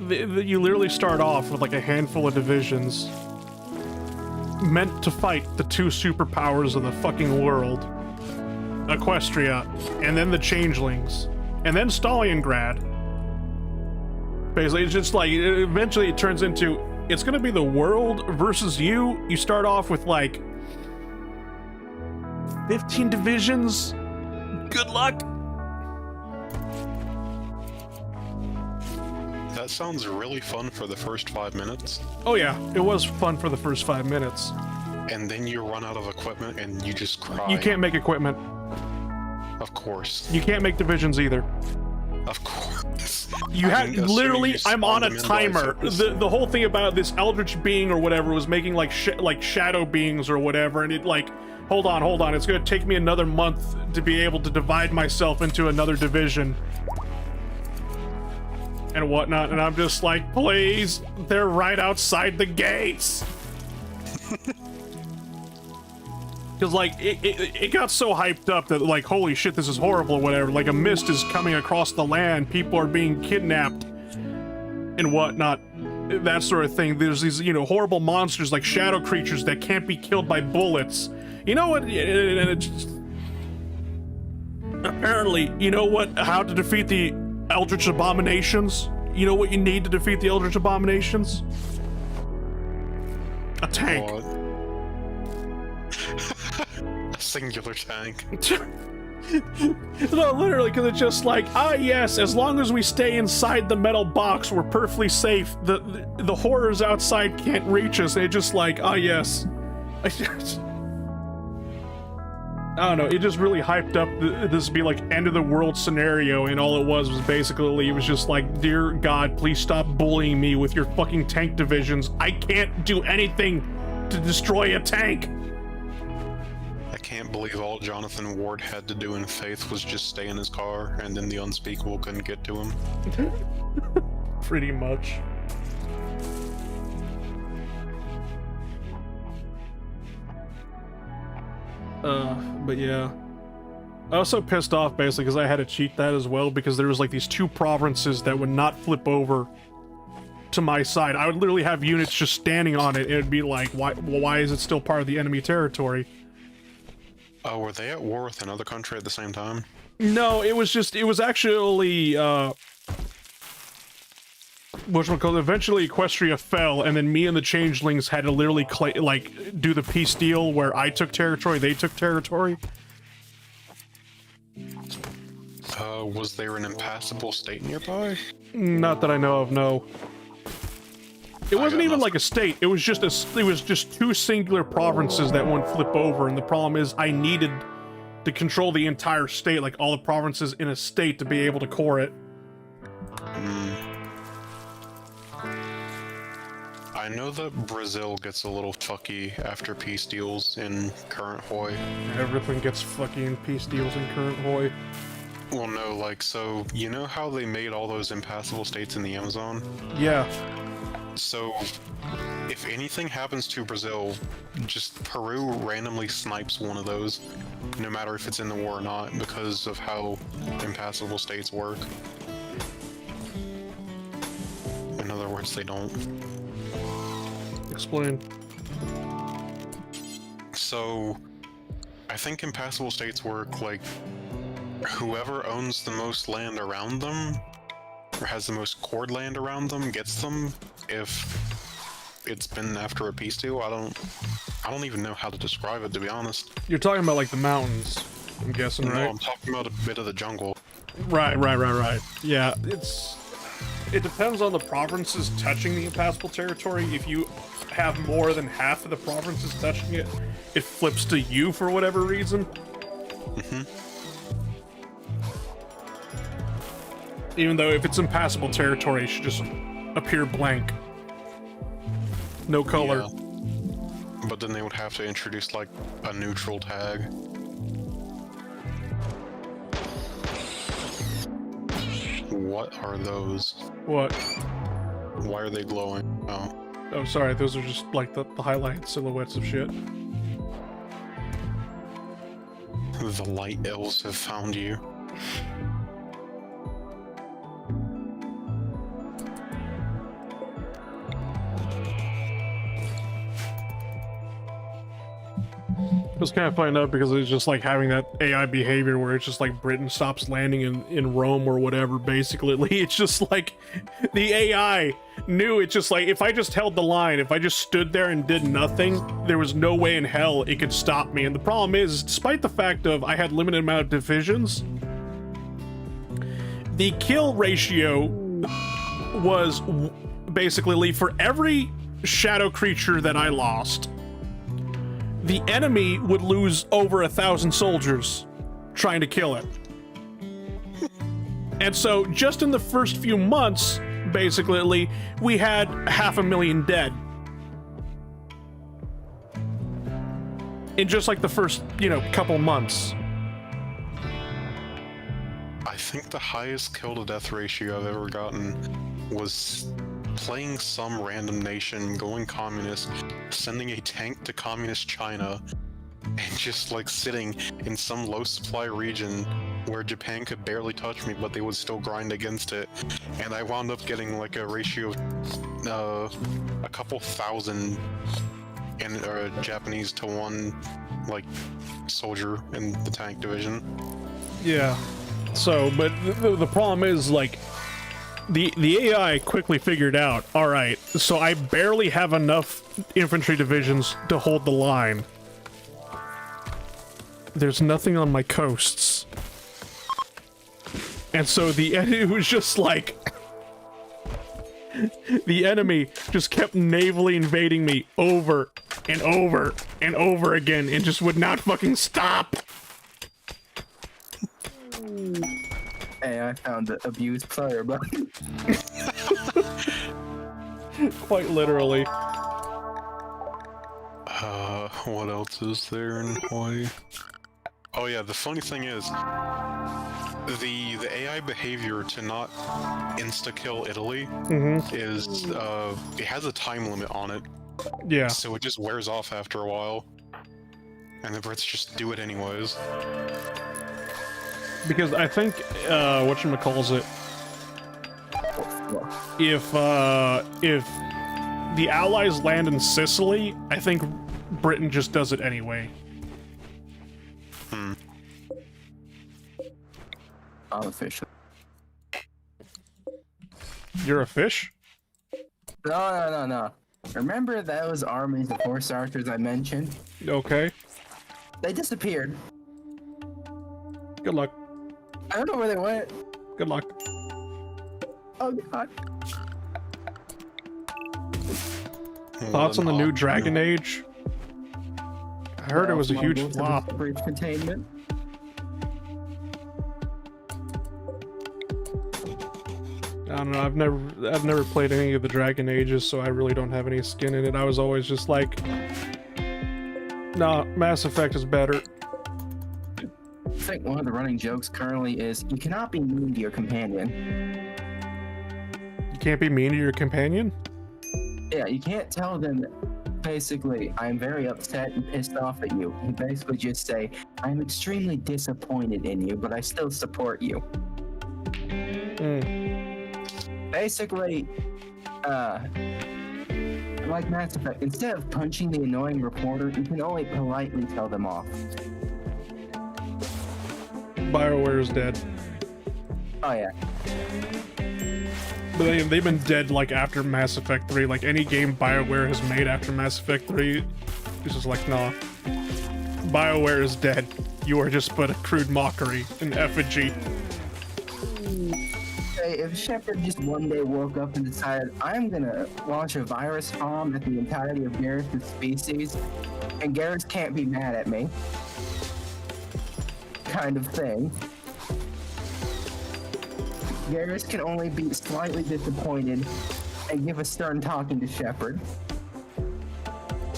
you literally start off with like a handful of divisions meant to fight the two superpowers of the fucking world, Equestria, and then the Changelings, and then Stalingrad. Basically, it's just like, eventually it turns into, it's gonna be the world versus you. You start off with like 15 divisions. Good luck. That sounds really fun for the first 5 minutes. Oh yeah, it was fun for the first 5 minutes. And then you run out of equipment and you just cry. You can't make equipment. Of course. You can't make divisions either. Of course. You had literally, I'm on a timer. The whole thing about this eldritch being or whatever was making like shadow beings or whatever, and it like, hold on, it's gonna take me another month to be able to divide myself into another division and whatnot, and I'm just like, please, they're right outside the gates. Because, like, it got so hyped up that, like, holy shit, this is horrible or whatever. Like, a mist is coming across the land, people are being kidnapped and whatnot, that sort of thing. There's these, you know, horrible monsters, like shadow creatures that can't be killed by bullets. You know what? And it's just... Apparently, you know what? How to defeat the Eldritch Abominations? You know what you need to defeat the Eldritch Abominations? A tank. What? A singular tank. No, literally, because it's just like, ah, yes, as long as we stay inside the metal box, we're perfectly safe. The horrors outside can't reach us. They're just like, ah, yes. I don't know, it just really hyped up this be like end of the world scenario, and all it was basically, it was just like, dear God, please stop bullying me with your fucking tank divisions. I can't do anything to destroy a tank. I can't believe all Jonathan Ward had to do in Faith was just stay in his car, and then the unspeakable couldn't get to him. Pretty much. But yeah. I was so pissed off, basically, because I had to cheat that as well, because there was, like, these two provinces that would not flip over to my side. I would literally have units just standing on it, and it'd be like, why is it still part of the enemy territory? Oh, were they at war with another country at the same time? No, it was actually, whatchamacallit, eventually Equestria fell, and then me and the Changelings had to literally, do the peace deal where I took territory, they took territory. Was there an impassable state nearby? Not that I know of, no. It wasn't even like a state, it was just two singular provinces that wouldn't flip over, and the problem is I needed to control the entire state, like all the provinces in a state, to be able to core it. I I know that Brazil gets a little fucky after peace deals in current Hoi. Everything gets fucking peace deals in current Hoi. Well, no, like, so, you know how they made all those impassable states in the Amazon? Yeah. So, if anything happens to Brazil, just Peru randomly snipes one of those, no matter if it's in the war or not, because of how impassable states work. In other words, they don't. Explain. So, I think impassable states work like whoever owns the most land around them, or has the most cord land around them, gets them. If it's been after a peace deal, I don't even know how to describe it, to be honest. You're talking about like the mountains, I'm guessing, No, right? I'm talking about a bit of the jungle. Right. Yeah, it depends on the provinces touching the impassable territory. If you have more than half of the provinces touching it, it flips to you for whatever reason. Mm-hmm. Even though if it's impassable territory, it should just appear blank. No color. Yeah. But then they would have to introduce like a neutral tag. What are those? What? Why are they glowing? Oh. Oh, sorry, those are just like the highlight silhouettes of shit. The light elves have found you. It was kind of funny enough because it's just like having that AI behavior where it's just like Britain stops landing in Rome or whatever, basically. It's just like the AI knew it's just like if I just held the line, if I just stood there and did nothing, there was no way in hell it could stop me. And the problem is, despite the fact of I had limited amount of divisions, the kill ratio was basically for every shadow creature that I lost, the enemy would lose over 1,000 soldiers trying to kill it. And so just in the first few months, basically, we had 500,000 dead. In just like the first, couple months. I think the highest kill to death ratio I've ever gotten was playing some random nation, going communist, sending a tank to communist China, and just like sitting in some low supply region where Japan could barely touch me, but they would still grind against it. And I wound up getting like a ratio of a couple thousand in Japanese to one like soldier in the tank division. Yeah. So, but the problem is like the AI quickly figured out, all right, so I barely have enough infantry divisions to hold the line. There's nothing on my coasts. And so it was just like the enemy just kept navally invading me over and over and over again and just would not fucking stop. Hey, I found the abused player button. Quite literally. What else is there in Hawaii? Oh yeah, the funny thing is, the AI behavior to not insta-kill Italy is, it has a time limit on it. Yeah. So it just wears off after a while. And the Brits just do it anyways. Because I think, whatchamacallit, if the Allies land in Sicily, I think Britain just does it anyway. I'm a fish. You're a fish? No. Remember those armies of horse archers I mentioned? Okay. They disappeared. Good luck. I don't know where they went. Good luck. Oh god. Thoughts on the new Dragon Age? I heard it was a huge flop. Breach containment. I don't know, I've never played any of the Dragon Ages, so I really don't have any skin in it. I was always just like, nah, Mass Effect is better. I think one of the running jokes currently is you cannot be mean to your companion. You can't be mean to your companion? Yeah, you can't tell them basically, I'm very upset and pissed off at you. You basically just say, I'm extremely disappointed in you, but I still support you. Basically, like Mass Effect, instead of punching the annoying reporter, you can only politely tell them off. BioWare is dead. Oh yeah. But they've been dead, like, after Mass Effect 3. Like, any game BioWare has made after Mass Effect 3, it's just like, nah. BioWare is dead. You are just but a crude mockery, an effigy. Hey, if Shepard just one day woke up and decided, I'm gonna launch a virus bomb at the entirety of Garrus' species, and Garrus can't be mad at me, kind of thing. Garrus can only be slightly disappointed and give a stern talking to Shepard.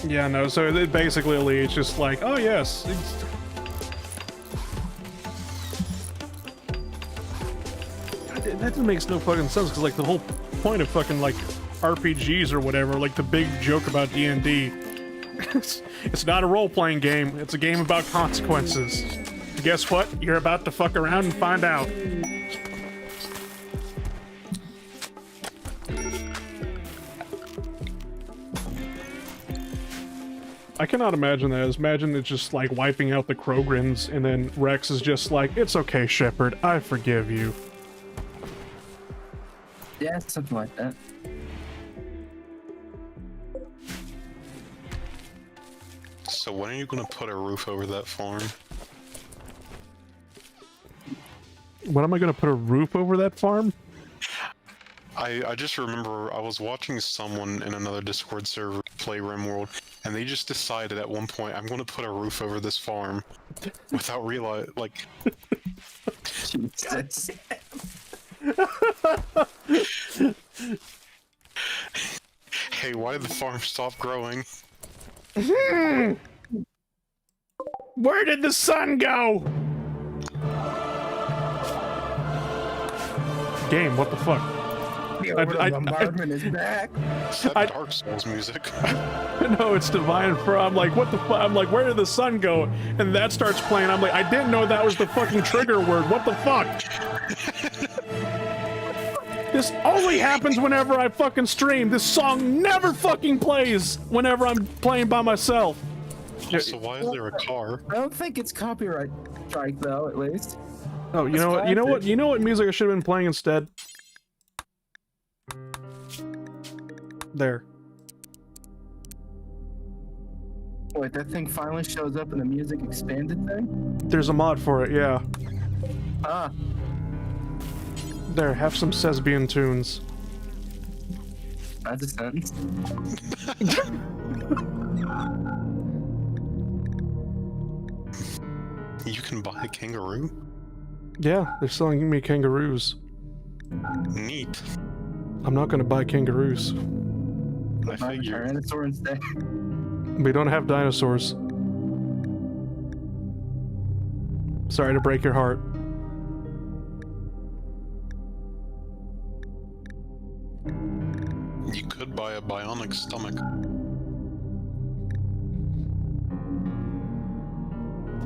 Yeah, no, so it basically it's just like, oh yes. That makes no fucking sense, because like the whole point of fucking like RPGs or whatever, like the big joke about D&D, it's not a role-playing game, it's a game about consequences. And guess what? You're about to fuck around and find out. I cannot imagine that. Imagine it's just like wiping out the Krogrins, and then Rex is just like, it's okay, Shepard, I forgive you. Yeah, something like that. So when are you gonna put a roof over that farm? When am I gonna put a roof over that farm? I just remember I was watching someone in another Discord server play RimWorld, and they just decided at one point, I'm gonna put a roof over this farm, without realizing, like... Jesus. Hey, why did the farm stop growing? Where did the sun go? Game, what the fuck? Bombardment is back. Is that Dark Souls music? No, it's Divine Fur. I'm like, what the fuck? I'm like, where did the sun go? And that starts playing. I'm like, I didn't know that was the fucking trigger word. What the fuck? This only happens whenever I fucking stream. This song never fucking plays whenever I'm playing by myself. So why is there a car? I don't think it's copyright strike though, at least. Oh, you know what? You know what? You know what music I should have been playing instead? There. Wait, that thing finally shows up in the music expanded thing? There's a mod for it, yeah. Ah. There, have some Sesbian tunes. That's a sentence. You can buy a kangaroo? Yeah, they're selling me kangaroos. Neat. I'm not gonna buy kangaroos. I figured. Tyrannosaur instead. We don't have dinosaurs. Sorry to break your heart. You could buy a bionic stomach.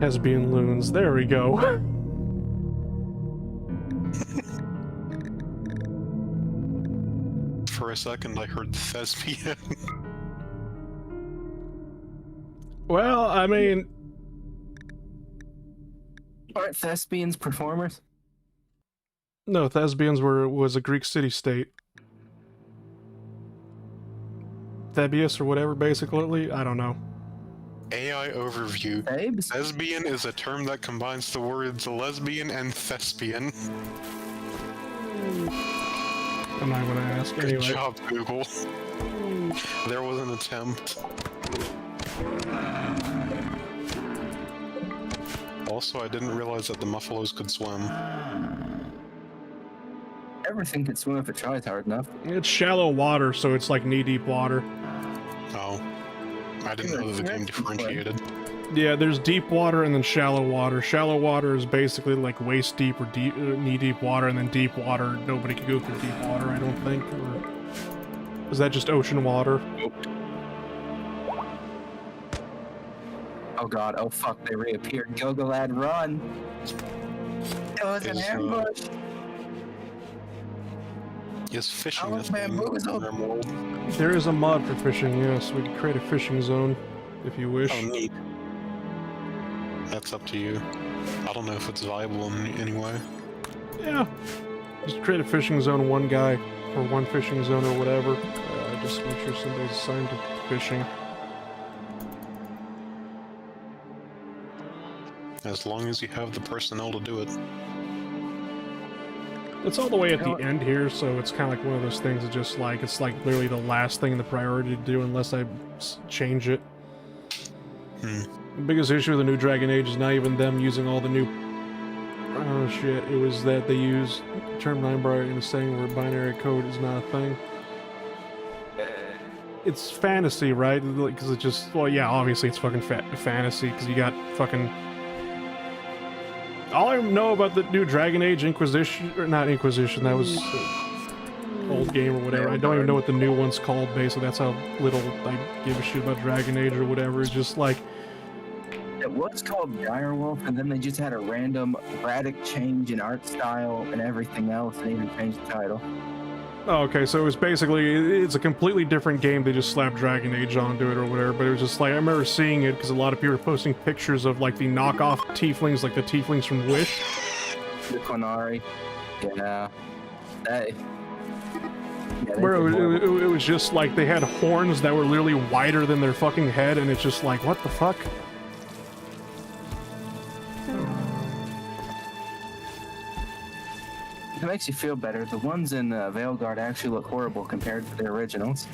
Lesbian loons. There we go. For a second, I heard thespian. Well, I mean... Aren't thespians performers? No, Thespians was a Greek city-state. Thebius or whatever, basically? I don't know. AI overview. Babes? Lesbian is a term that combines the words lesbian and thespian. I'm not gonna ask Good anyway. job, Google. There was an attempt. Also, I didn't realize that the Muffalos could swim. Everything can swim if it tries hard enough. It's shallow water, so it's like knee-deep water. Oh. I didn't know that the game differentiated. Yeah, there's deep water and then shallow water. Shallow water is basically like waist deep or deep, knee-deep water, and then deep water, nobody can go through deep water, I don't think. Or is that just ocean water? Nope. Oh god, oh fuck, they reappeared. Go, lad, run! It was an ambush! Is fishing Oh, a thing in bamboozled. RimWorld? There is a mod for fishing, yes. We can create a fishing zone, if you wish. Oh, neat. That's up to you. I don't know if it's viable in any way. Yeah. Just create a fishing zone, one guy, or one fishing zone, or whatever. Just make sure somebody's assigned to fishing. As long as you have the personnel to do it. It's all the way at the end here, so it's kind of like one of those things that just like, it's like literally the last thing in the priority to do unless I change it. The biggest issue with the new Dragon Age is not even them using all the new... Oh shit, it was that they use term 9-bar in a saying where binary code is not a thing. It's fantasy, right? Because it just... Well, yeah, obviously it's fucking fantasy, because you got fucking... All I know about the new Dragon Age Inquisition, or not Inquisition, that was old game or whatever. I don't even know what the new one's called, basically. That's how little I give a shit about Dragon Age or whatever. It's just like... It was called Direwolf, and then they just had a random erratic change in art style and everything else, and even changed the title. Oh, okay, so it was basically, it's a completely different game. They just slapped Dragon Age onto it or whatever, but it was just like, I remember seeing it because a lot of people were posting pictures of like the knockoff tieflings, like the tieflings from Wish. The Konari. Yeah. They Where did horrible. it was just like they had horns that were literally wider than their fucking head, and it's just like, what the fuck? It makes you feel better. The ones in Veilguard actually look horrible compared to the originals.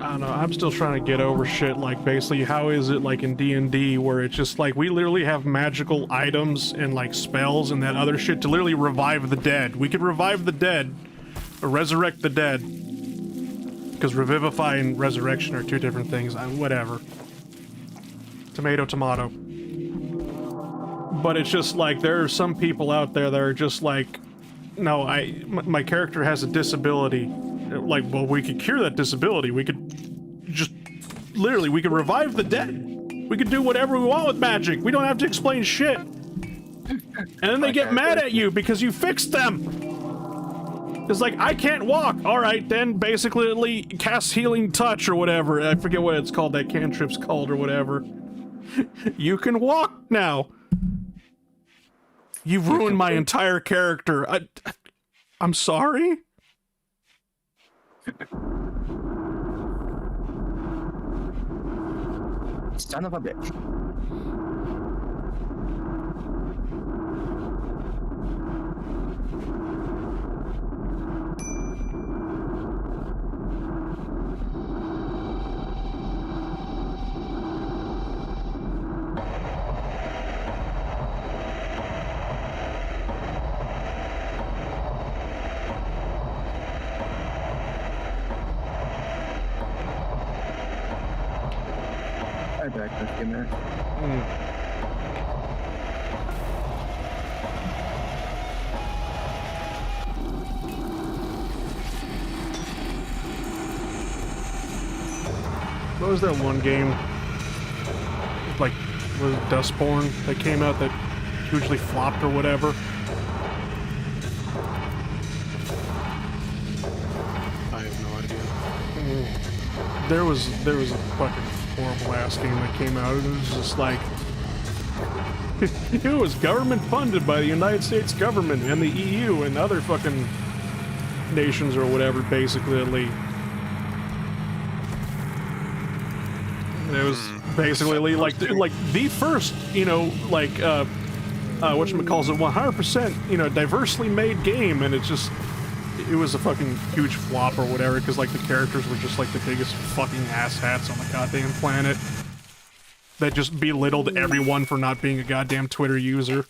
I don't know, I'm still trying to get over shit, like, basically, how is it, like, in D&D, where it's just, like, we literally have magical items and, like, spells and that other shit to literally revive the dead. We could revive the dead, or resurrect the dead, because revivify and resurrection are two different things, whatever. Tomato, tomato. But it's just, like, there are some people out there that are just, like, no, my character has a disability. Like, well, we could cure that disability. We could just... Literally, we could revive the dead. We could do whatever we want with magic. We don't have to explain shit. And then they get mad at you because you fixed them. It's like, I can't walk. Alright, then basically cast Healing Touch or whatever. I forget what it's called, that cantrip's called or whatever. You can walk now. You've ruined my entire character. I'm sorry? Son of a bitch. Back for a few minutes. What was that one game? Like Was it Dustborn that came out that hugely flopped or whatever? I have no idea. There was a fucking horrible ass game that came out. It was just like it was government funded by the United States government and the EU and other fucking nations or whatever, basically. It was basically like the first, you know, like whatchamacallit, 100%, you know, diversely made game, and it was a fucking huge flop or whatever, because like the characters were just like the biggest fucking asshats on the goddamn planet that just belittled everyone for not being a goddamn Twitter user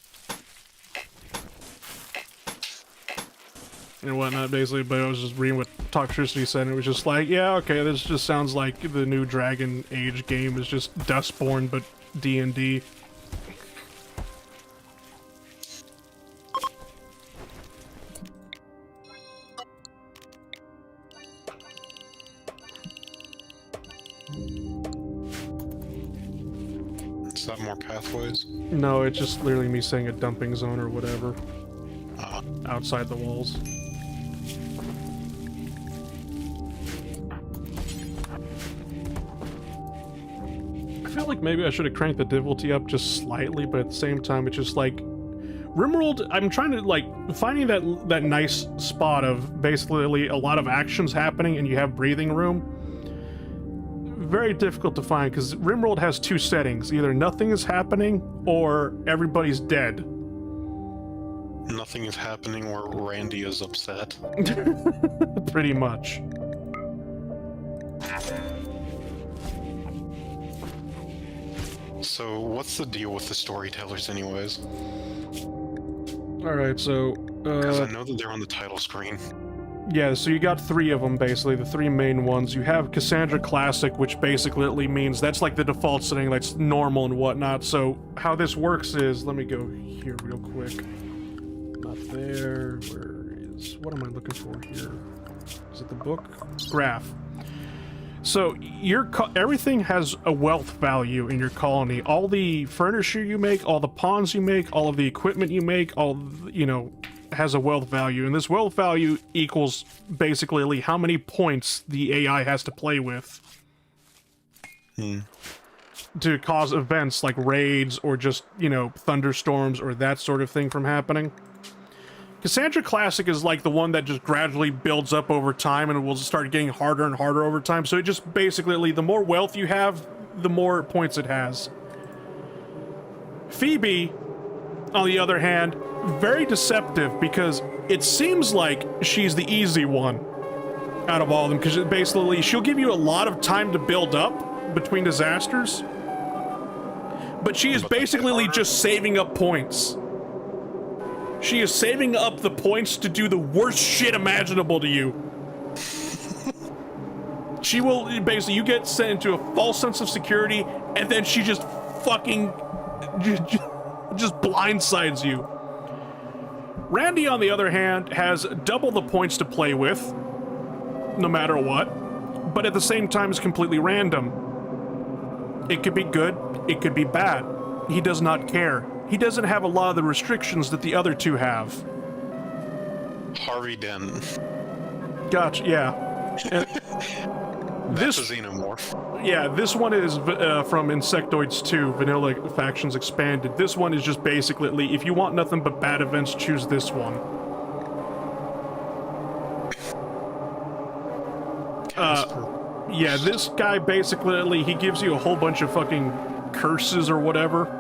and whatnot, basically. But I was just reading what Toxicity said, and it was just like, yeah, okay, this just sounds like the new Dragon Age game is just Dustborn but D&D. Is that more pathways? No, it's just literally me saying a dumping zone or whatever. Outside the walls. I feel like maybe I should have cranked the difficulty up just slightly, but at the same time, it's just like RimWorld. I'm trying to like finding that nice spot of basically a lot of actions happening and you have breathing room. Very difficult to find because RimWorld has two settings: either nothing is happening or everybody's dead. Nothing is happening or Randy is upset. Pretty much. So, what's the deal with the storytellers anyways? Alright, so... Because I know that they're on the title screen. Yeah, so you got three of them, basically, the three main ones. You have Cassandra Classic, which basically means that's like the default setting, that's normal and whatnot. So how this works is, let me go here real quick. Not there, what am I looking for here? Is it the book? Graph. So everything has a wealth value in your colony. All the furniture you make, all the pawns you make, all of the equipment you make, has a wealth value, and this wealth value equals basically how many points the AI has to play with to cause events like raids or just, thunderstorms or that sort of thing from happening. Cassandra Classic is like the one that just gradually builds up over time and it will start getting harder and harder over time, so it just basically, the more wealth you have, the more points it has. Phoebe, on the other hand, very deceptive because it seems like she's the easy one out of all of them, because basically she'll give you a lot of time to build up between disasters, but she is basically just saving up points. She is saving up the points to do the worst shit imaginable to you. She will basically, you get sent into a false sense of security, and then she just fucking just blindsides you. Randy, on the other hand, has double the points to play with, no matter what, but at the same time is completely random. It could be good, it could be bad. He does not care. He doesn't have a lot of the restrictions that the other two have. Harvey Dent. Gotcha, yeah. That's a xenomorph. Yeah, this one is from Insectoids 2, Vanilla Factions Expanded. This one is just basically, if you want nothing but bad events, choose this one. Yeah, this guy basically, he gives you a whole bunch of fucking curses or whatever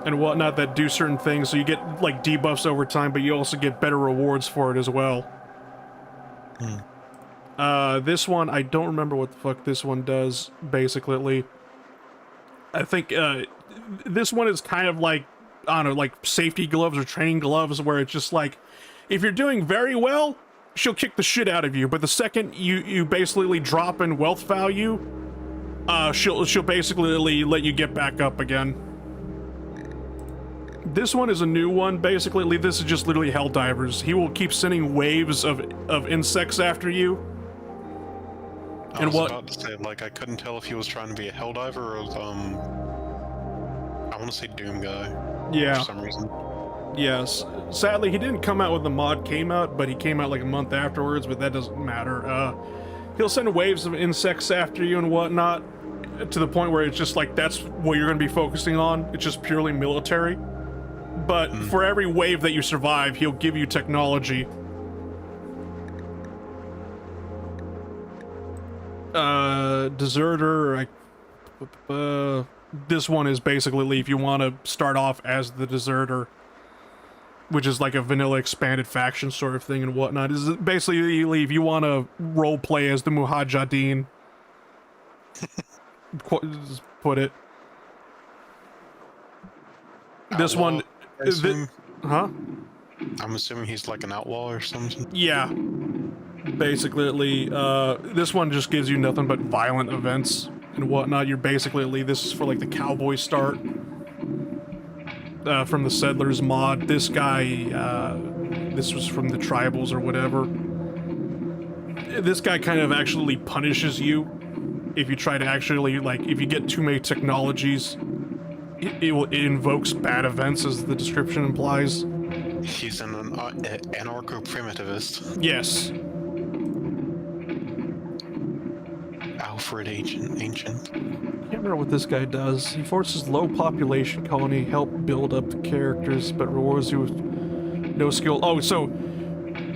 and whatnot that do certain things, so you get like debuffs over time, but you also get better rewards for it as well. This one, I don't remember what the fuck this one does, basically. I think, this one is kind of like, I don't know, like safety gloves or training gloves, where it's just like, if you're doing very well, she'll kick the shit out of you, but the second you basically drop in wealth value, she'll basically let you get back up again. This one is a new one, basically. This is just literally Helldivers. He will keep sending waves of insects after you. I was about to say, like, I couldn't tell if he was trying to be a Helldiver or want to say Doom Guy. Yeah. For some reason. Yes. Sadly, he didn't come out when the mod came out, but he came out like a month afterwards, but that doesn't matter. He'll send waves of insects after you and whatnot, to the point where it's just like, that's what you're going to be focusing on. It's just purely military. But for every wave that you survive, he'll give you technology. Deserter, this one is basically if you want to start off as the Deserter, which is like a vanilla expanded faction sort of thing and whatnot. Is basically if you want to role play as the Mujahideen, just put it. This Outlaw, one, I assume? huh? I'm assuming he's like an outlaw or something. Yeah. Basically, this one just gives you nothing but violent events and whatnot. You're basically, this is for like the cowboy start. From the Settlers mod. This guy, this was from the Tribals or whatever. This guy kind of actually punishes you if you try to actually, like, if you get too many technologies. It invokes bad events, as the description implies. He's an anarcho-primitivist. Yes. Alfred Ancient. I can't remember what this guy does. He forces low population colony, help build up the characters, but rewards you with no skill. Oh, so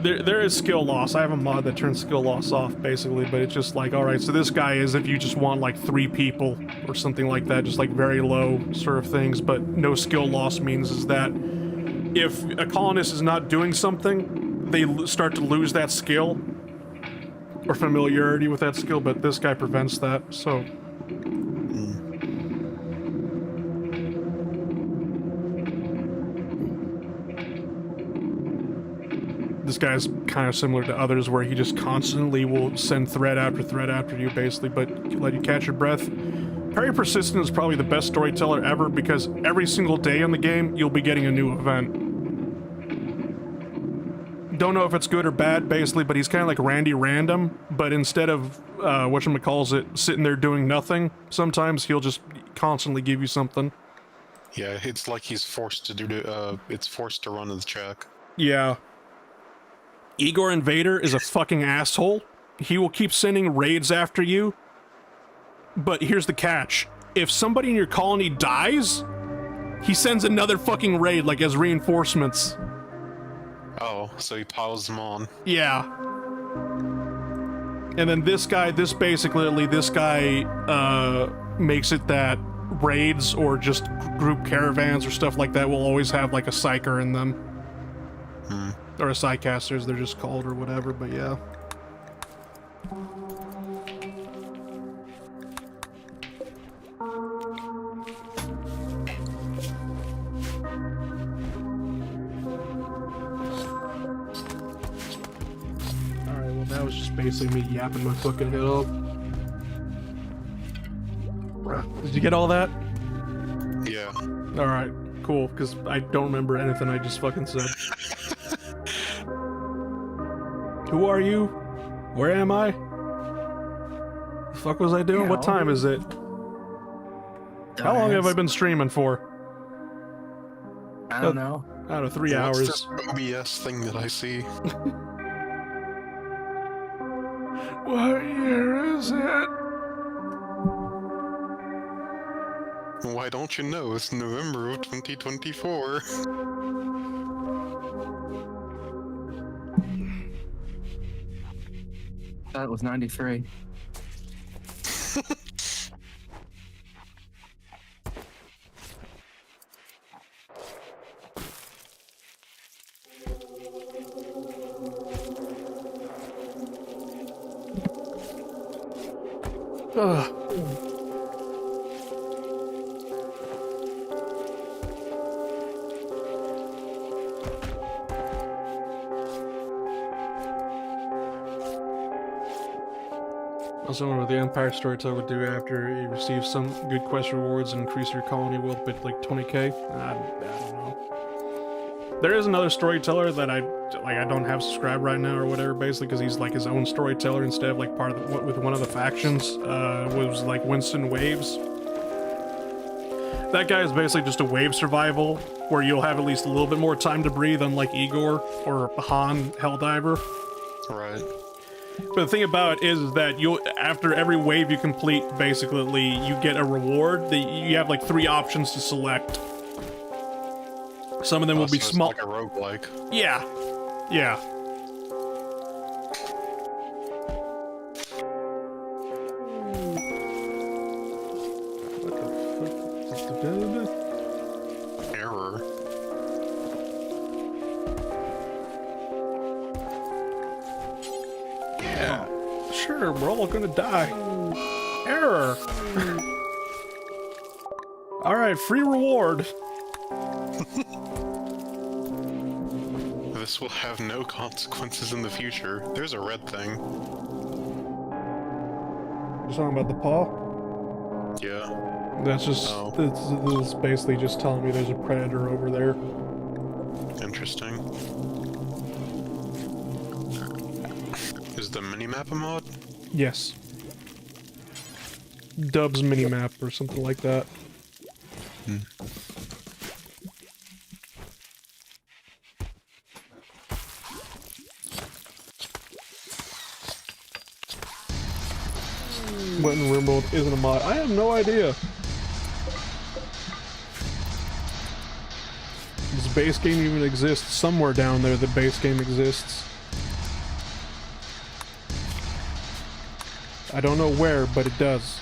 there is skill loss. I have a mod that turns skill loss off, basically, but it's just like, alright, so this guy is if you just want like 3 people or something like that, just like very low sort of things, but no skill loss means is that if a colonist is not doing something, they start to lose that skill or familiarity with that skill, but this guy prevents that, so... This guy's kind of similar to others where he just constantly will send threat after you, basically, but let you catch your breath. Very Persistent is probably the best storyteller ever because every single day in the game, you'll be getting a new event. Don't know if it's good or bad, basically, but he's kind of like Randy Random, but instead of, whatchamacallit, sitting there doing nothing, sometimes he'll just constantly give you something. Yeah, it's like he's forced to do it's forced to run the check. Yeah. Igor Invader is a fucking asshole. He will keep sending raids after you. But here's the catch. If somebody in your colony dies, he sends another fucking raid, like as reinforcements. Oh, so he piles them on. Yeah. And then this guy makes it that raids or just group caravans or stuff like that will always have like a psyker in them. Or a psycaster, as they're just called, or whatever, but yeah. Alright, well that was just basically me yapping my fucking head off. Did you get all that? Yeah. Alright, cool, because I don't remember anything I just fucking said. Who are you? Where am I? The fuck was I doing? Yeah, what time is it? How long have I been streaming for? I don't know. I don't know, 3 hours. What's this OBS thing that I see? What year is it? Why don't you know? It's November of 2024. That was 93. Ugh. I was wondering what the Empire Storyteller would do after he receives some good quest rewards and increase your colony wealth by like 20k. I don't know. There is another storyteller that I don't have subscribed right now or whatever, basically because he's like his own storyteller instead of like part of with one of the factions. Was like Winston Waves. That guy is basically just a wave survival, where you'll have at least a little bit more time to breathe, unlike Igor or Han Helldiver. Right. But the thing about it is that you'll, after every wave you complete, basically, you get a reward. You have like 3 options to select. Some of them will be So small. it's like a roguelike. Yeah. Yeah. What the fuck? Error. Yeah. Sure, we're all gonna die. Error. Alright, free reward. This will have no consequences in the future. There's a red thing. You're talking about the paw? Yeah. That's just, Oh. this is basically just telling me there's a predator over there. Interesting. Is the minimap a mod? Yes. Dub's minimap or something like that. What in RimWorld isn't a mod? I have no idea. Does base game even exist? Somewhere down there the base game exists. I don't know where, but it does.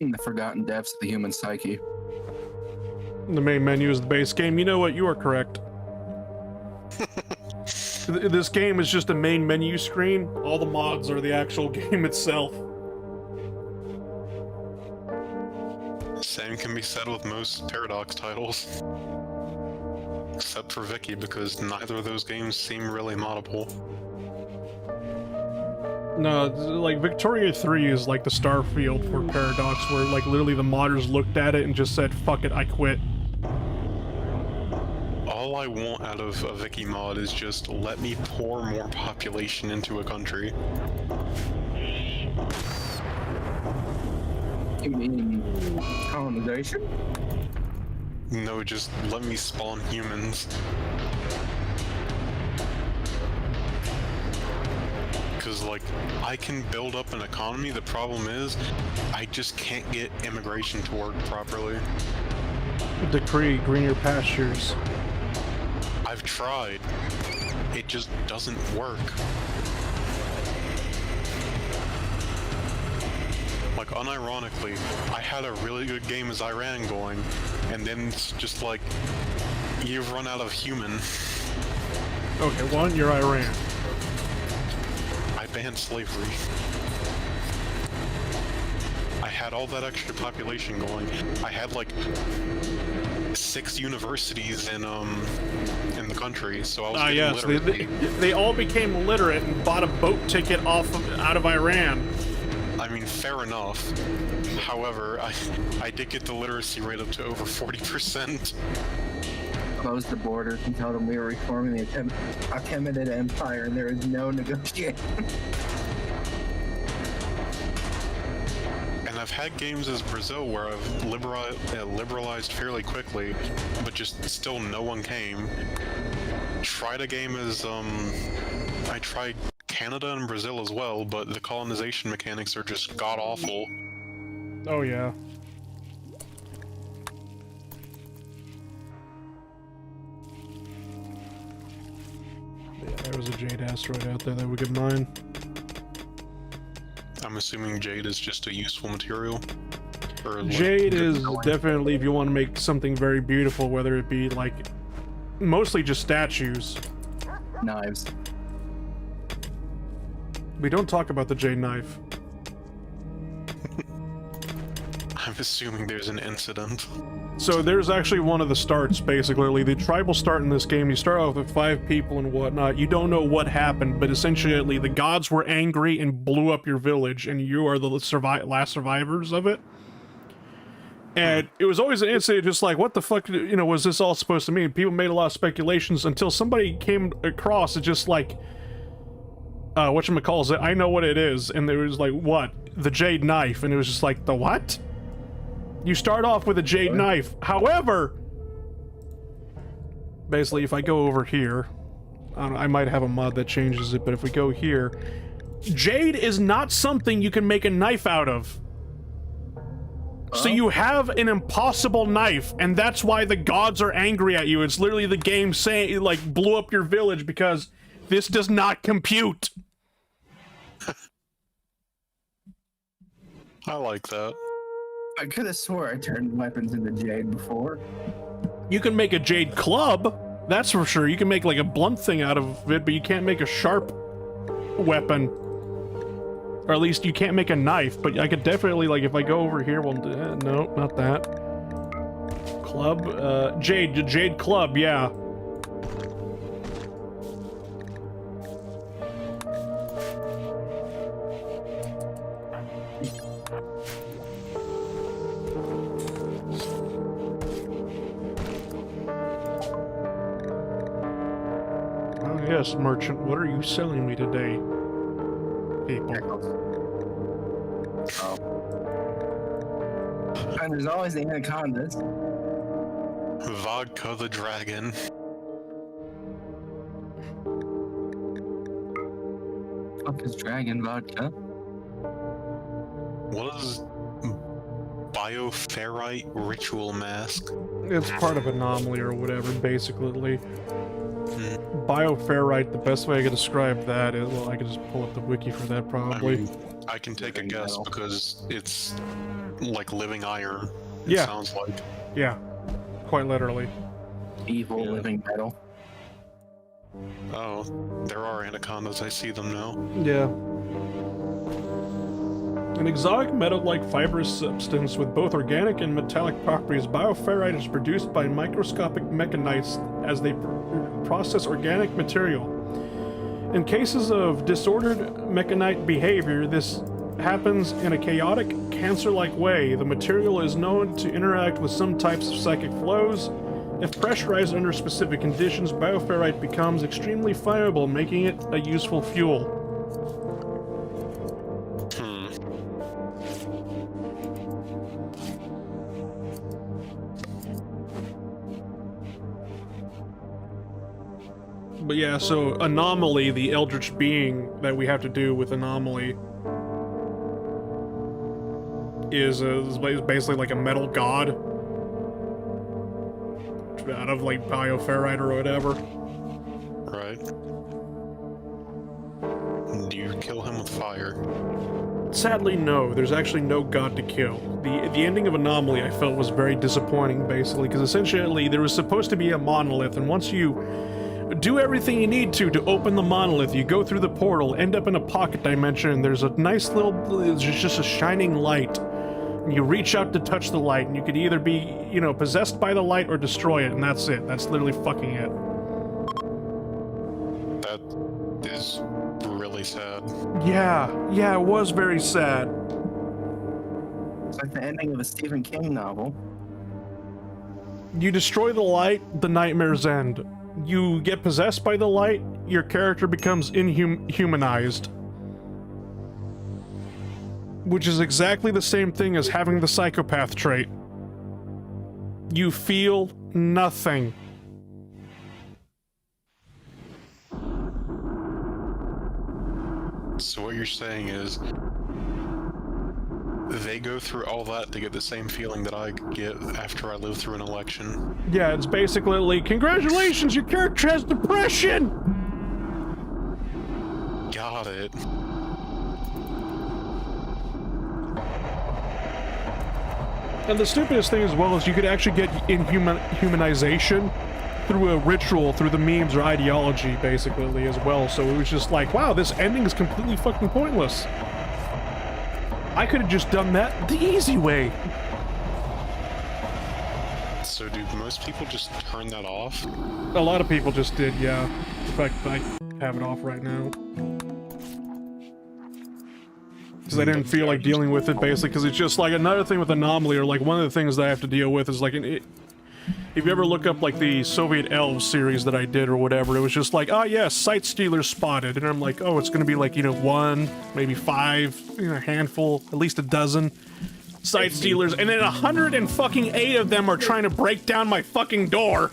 In the forgotten depths of the human psyche. The main menu is the base game. You know what? You are correct. This game is just a main menu screen. All the mods are the actual game itself. Same can be said with most Paradox titles. Except for Vicky, because neither of those games seem really moddable. No, like Victoria 3 is like the Starfield for Paradox, where like literally the modders looked at it and just said, fuck it, I quit. All I want out of a Vicky mod is just let me pour more population into a country. You mean colonization? No, just let me spawn humans. Because, like, I can build up an economy. The problem is, I just can't get immigration to work properly. Decree, greener pastures. I've tried. It just doesn't work. Like, unironically, I had a really good game as Iran going, and then it's just like, you've run out of human. Okay, one, you're Iran. I banned slavery. I had all that extra population going. I had like 6 universities in the country, so I was getting yes, literacy. they all became literate and bought a boat ticket out of Iran. I mean, fair enough. However, I did get the literacy rate up to over 40%. Close the borders and tell them we were reforming the Achaemenid Empire and there is no negotiation. And I've had games as Brazil where I've liberalized fairly quickly, but just still no one came. Tried a game as, I tried Canada and Brazil as well, but the colonization mechanics are just god-awful. Oh yeah. Yeah, there was a Jade asteroid out there that we could mine. I'm assuming jade is just a useful material? Or like, Jade is going. definitely if you want to make something very beautiful, whether it be like mostly just statues. Knives. We don't talk about the Jade knife. I'm assuming there's an incident. So there's actually one of the starts, basically. The tribal start in this game, you start off with 5 people and whatnot. You don't know what happened, but essentially the gods were angry and blew up your village, and you are the last survivors of it. And it was always an incident just like, what the fuck, you know, was this all supposed to mean? People made a lot of speculations until somebody came across and just like, whatchamacallit, I know what it is, and there was like, what? The jade knife, and it was just like, the what? You start off with a jade knife, however, basically if I go over here, I don't know, I might have a mod that changes it, but if we go here, jade is not something you can make a knife out of. So you have an impossible knife, and that's why the gods are angry at you. It's literally the game saying, like, blew up your village because this does not compute. I like that. I could have swore I turned weapons into jade before. You can make a jade club, that's for sure. You can make, like, a blunt thing out of it, but you can't make a sharp weapon. Or at least you can't make a knife, but I could definitely, like, if I go over here, well, no, not that. Club, Jade Club, yeah. Oh yes, merchant, what are you selling me today? People. Oh. And there's always the anacondas. Vodka the dragon. Fuck is dragon vodka? What is bioferrite ritual mask? It's part of anomaly or whatever, basically. Bioferrite, the best way I could describe that is, well, I could just pull up the wiki for that probably. I mean, I can take a guess because it's like living iron. It Yeah. sounds like. Yeah, quite literally. Evil living metal. Oh, there are anacondas. I see them now. Yeah. An exotic metal-like fibrous substance with both organic and metallic properties, bioferrite is produced by microscopic mechanites as they process organic material. In cases of disordered mechanite behavior, this happens in a chaotic, cancer-like way. The material is known to interact with some types of psychic flows. If pressurized under specific conditions, bioferrite becomes extremely flammable, making it a useful fuel. But yeah, so Anomaly, the eldritch being that we have to do with Anomaly, is basically like a metal god out of like bioferrite or whatever. Right. Do you kill him with fire? Sadly, no. There's actually no god to kill. The ending of Anomaly I felt was very disappointing, basically, because essentially there was supposed to be a monolith, and once you do everything you need to open the monolith, you go through the portal, end up in a pocket dimension, and there's a nice little, it's just a shining light. And you reach out to touch the light, and you could either be, you know, possessed by the light or destroy it, and that's it. That's literally fucking it. That is really sad. Yeah, it was very sad. It's like the ending of a Stephen King novel. You destroy the light, the nightmares end. You get possessed by the light, your character becomes inhumanized. Which is exactly the same thing as having the psychopath trait. You feel nothing. So what you're saying is they go through all that to get the same feeling that I get after I live through an election. Yeah, it's basically like, congratulations, your character has depression! Got it. And the stupidest thing as well is you could actually get humanization through a ritual, through the memes or ideology, basically, as well. So it was just like, wow, this ending is completely fucking pointless. I could have just done that the easy way. So do most people just turn that off? A lot of people just did, yeah. In fact, I have it off right now. Because I didn't feel like dealing with it, basically, because it's just like another thing with Anomaly, or like one of the things that I have to deal with is like if you ever look up like the Soviet Elves series that I did or whatever, it was just like, oh yes, sight stealers spotted, and I'm like, oh, it's gonna be like, you know, 1, maybe 5, you know, a handful, at least a dozen sight stealers, and then 108 of them are trying to break down my fucking door.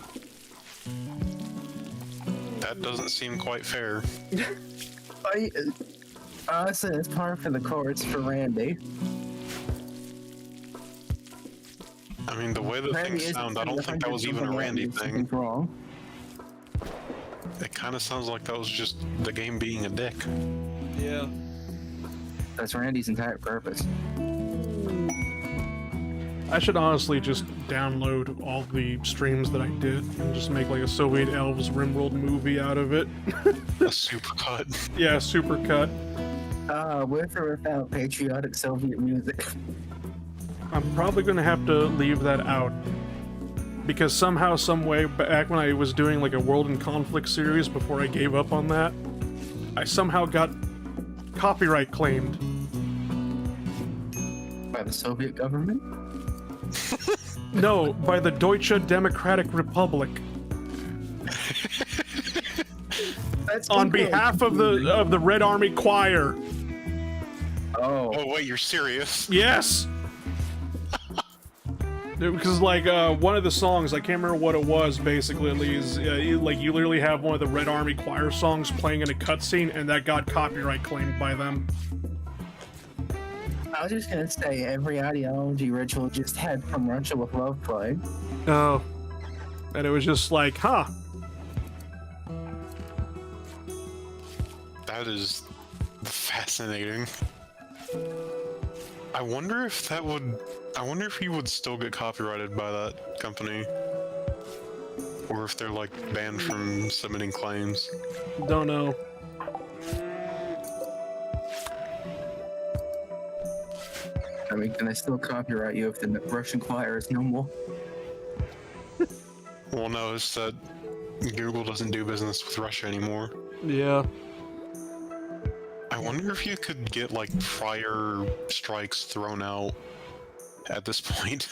That doesn't seem quite fair. Honestly, it's par for the course for Randy. I mean, the way the things sound, I don't think that was even a Randy thing. Wrong. It kind of sounds like that was just the game being a dick. Yeah. That's Randy's entire purpose. I should honestly just download all the streams that I did and just make like a Soviet Elves RimWorld movie out of it. A supercut. Yeah, supercut. With or without patriotic Soviet music. I'm probably gonna have to leave that out. Because somehow, some way, back when I was doing like a World in Conflict series before I gave up on that, I somehow got copyright claimed. By the Soviet government? No, by the Deutsche Democratic Republic. That's On behalf of the Red Army Choir. Oh. Oh wait, you're serious? Yes! Because like one of the songs, I can't remember what it was. Basically, is like you literally have one of the Red Army Choir songs playing in a cutscene, and that got copyright claimed by them. I was just gonna say every ideology ritual just had From Russia with Love play. Oh, and it was just like, huh? That is fascinating. I wonder if that would... I wonder if he would still get copyrighted by that company. Or if they're, like, banned from submitting claims. Don't know. I mean, can they still copyright you if the Russian choir is no more? Well, no, it's that Google doesn't do business with Russia anymore. Yeah. I wonder if you could get, like, prior strikes thrown out at this point.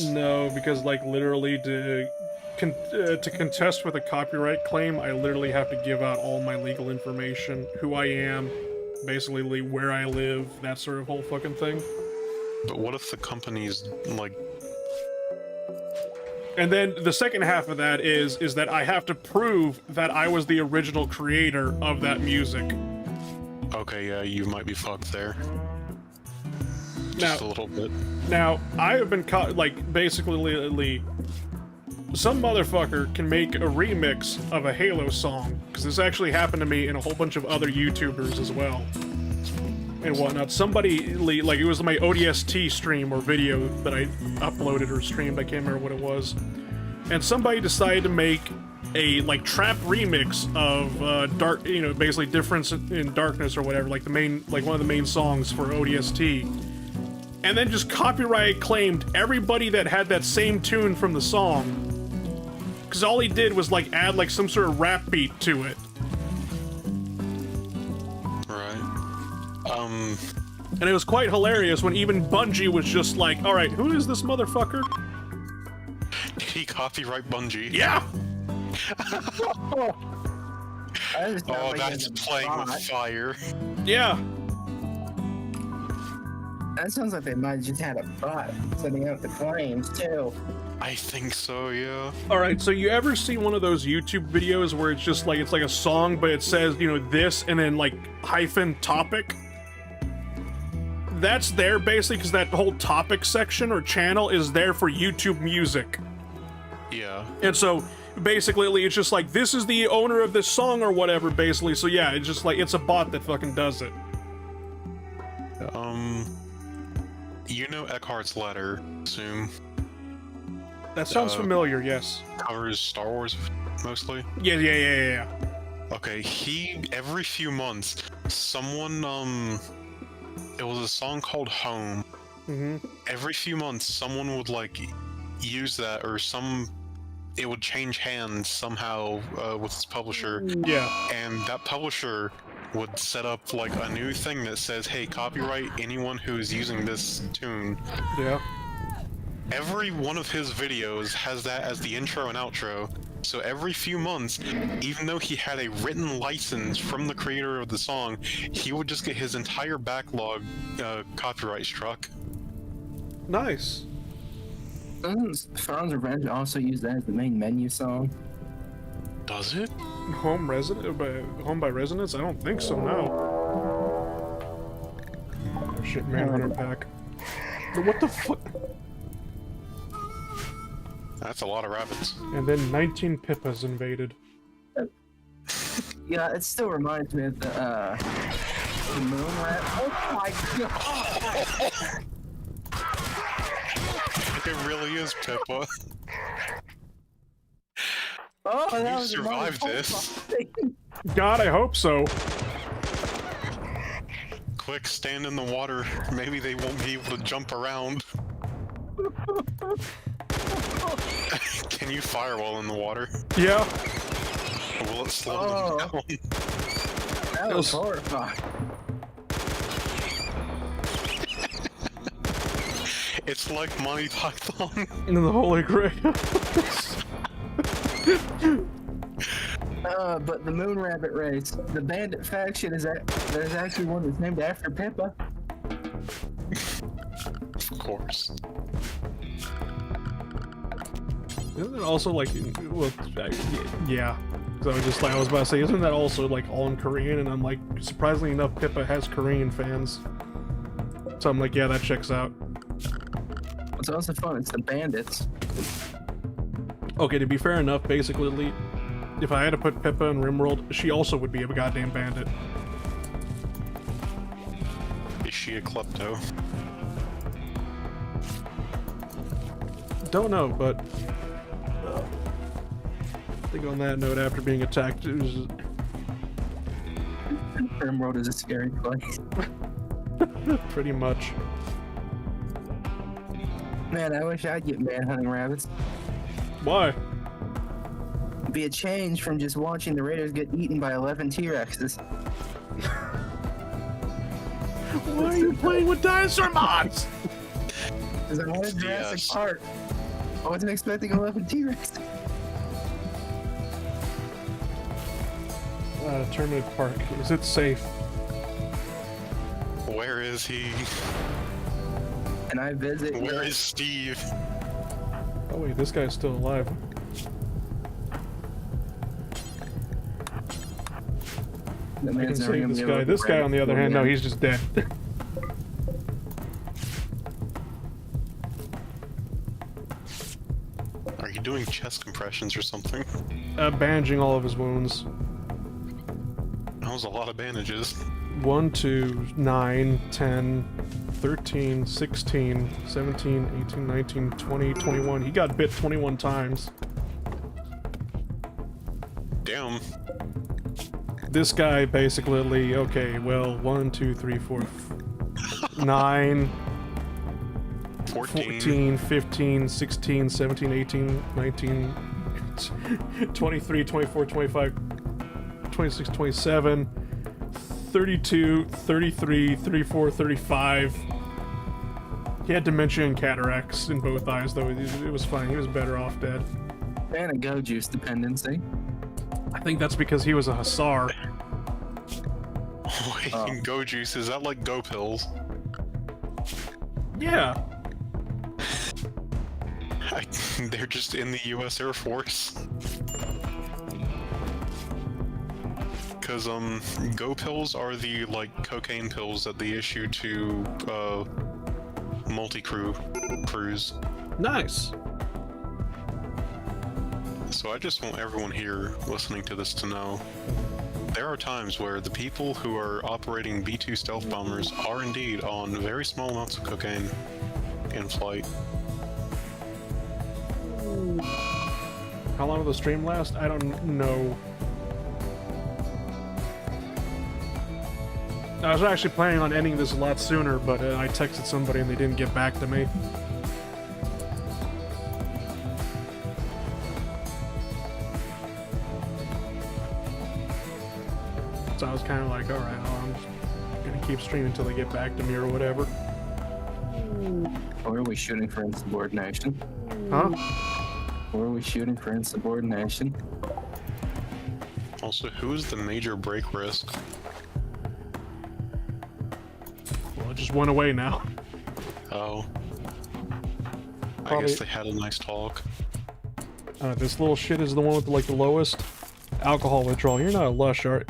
No, because like literally to contest with a copyright claim, I literally have to give out all my legal information, who I am, basically where I live, that sort of whole fucking thing. But what if the company's, like... And then the second half of that is that I have to prove that I was the original creator of that music. Okay, yeah, you might be fucked there. Now, Just a little bit. Now, I have been caught, like, basically, some motherfucker can make a remix of a Halo song, because this actually happened to me and a whole bunch of other YouTubers as well, and whatnot. Somebody, like, it was my ODST stream or video that I uploaded or streamed, I can't remember what it was, and somebody decided to make a, like, trap remix of, dark, you know, basically Difference in Darkness or whatever, like, the main, like, one of the main songs for ODST. And then just copyright claimed everybody that had that same tune from the song. Because all he did was, like, add, like, some sort of rap beat to it. Right. And it was quite hilarious when even Bungie was just like, alright, who is this motherfucker? Did he copyright Bungie? Yeah! Oh, that's playing with fire. Yeah. That sounds like they might have just had a bot setting up the claims, too. I think so, yeah. Alright, so you ever see one of those YouTube videos where it's just like, it's like a song, but it says, you know, this, and then, like, hyphen topic? That's there, basically, because that whole topic section or channel is there for YouTube music. Yeah. And so, basically, it's just like, this is the owner of this song or whatever, basically, so yeah, it's just like, it's a bot that fucking does it. You know Eckhart's Ladder, assume? That sounds familiar, yes. Covers Star Wars, mostly? Yeah. Okay, every few months, someone, it was a song called Home. Mm-hmm. Every few months, someone would, like, use that, or it would change hands somehow, with its publisher. Yeah. And that publisher would set up, like, a new thing that says, hey, copyright anyone who is using this tune. Yeah. Every one of his videos has that as the intro and outro. So every few months, even though he had a written license from the creator of the song, he would just get his entire backlog copyright struck. Nice. Doesn't Franz Revenge also use that as the main menu song? Does it? Home by Resonance? I don't think so, no. Oh shit, Manhunter pack. What the fuck? That's a lot of rabbits. And then 19 Pippas invaded. Yeah, it still reminds me of the moon rat. Oh my god! It really is Pippa. Oh, that You was survived this. God, I hope so. Quick, stand in the water. Maybe they won't be able to jump around. Can you firewall in the water? Yeah. Or will it slow them down? That was horrifying. It's like Monty Python. And then the Holy Grail. But the Moon Rabbit race, the bandit faction there's actually one that's named after Pippa. Of course. Isn't it also like, well, yeah. So I was about to say, isn't that also like all in Korean? And I'm like, surprisingly enough, Pippa has Korean fans. So I'm like, yeah, that checks out. What's also fun, it's the bandits. Okay, to be fair enough, basically, if I had to put Pippa in RimWorld, she also would be a goddamn bandit. Is she a klepto? Don't know, but I think on that note, after being attacked, it was RimWorld is a scary place. pretty much. Man, I wish I'd get manhunting rabbits. Why? It'd be a change from just watching the Raiders get eaten by 11 T-Rexes. Why are you playing with dinosaur mods? Because I wanted Jurassic Park. I wasn't expecting 11 T-Rexes. Terminate Park. Is it safe? Where is he? And I visit. Where is Steve? Oh wait, this guy's still alive. That I can man's never save gonna this be able guy. to This guy, on the other hand, no, he's just dead. Are you doing chest compressions or something? Bandaging all of his wounds. That was a lot of bandages. 1, 2, 9, 10, 13, 16, 17, 18, 19, 20, 21. He got bit 21 times. Damn. This guy basically, okay, well, 1, 2, 3, 4, 9, 14, 15, 16, 17, 18, 19, 23, 24, 25, 26, 27, 32, 33, 34, 35. He had dementia and cataracts in both eyes, though. It was fine. He was better off dead. And a go juice dependency. I think that's because he was a hussar. Wait, Go Juice, is that like Go Pills? Yeah. They're just in the US Air Force. Cause Go Pills are the like cocaine pills that they issue to multi-crew crews. Nice. So I just want everyone here listening to this to know there are times where the people who are operating B-2 stealth bombers are indeed on very small amounts of cocaine in flight. How long will the stream last? I don't know. I was actually planning on ending this a lot sooner, but I texted somebody and they didn't get back to me. So I was kind of like, alright, I'm just gonna keep streaming until they get back to me or whatever. Or are we shooting for insubordination? Huh? Or are we shooting for insubordination? Also, who's the major break risk? Well, it just went away now. Oh. I Probably- guess they had a nice talk. This little shit is the one with like the lowest alcohol withdrawal. You're not a lush, are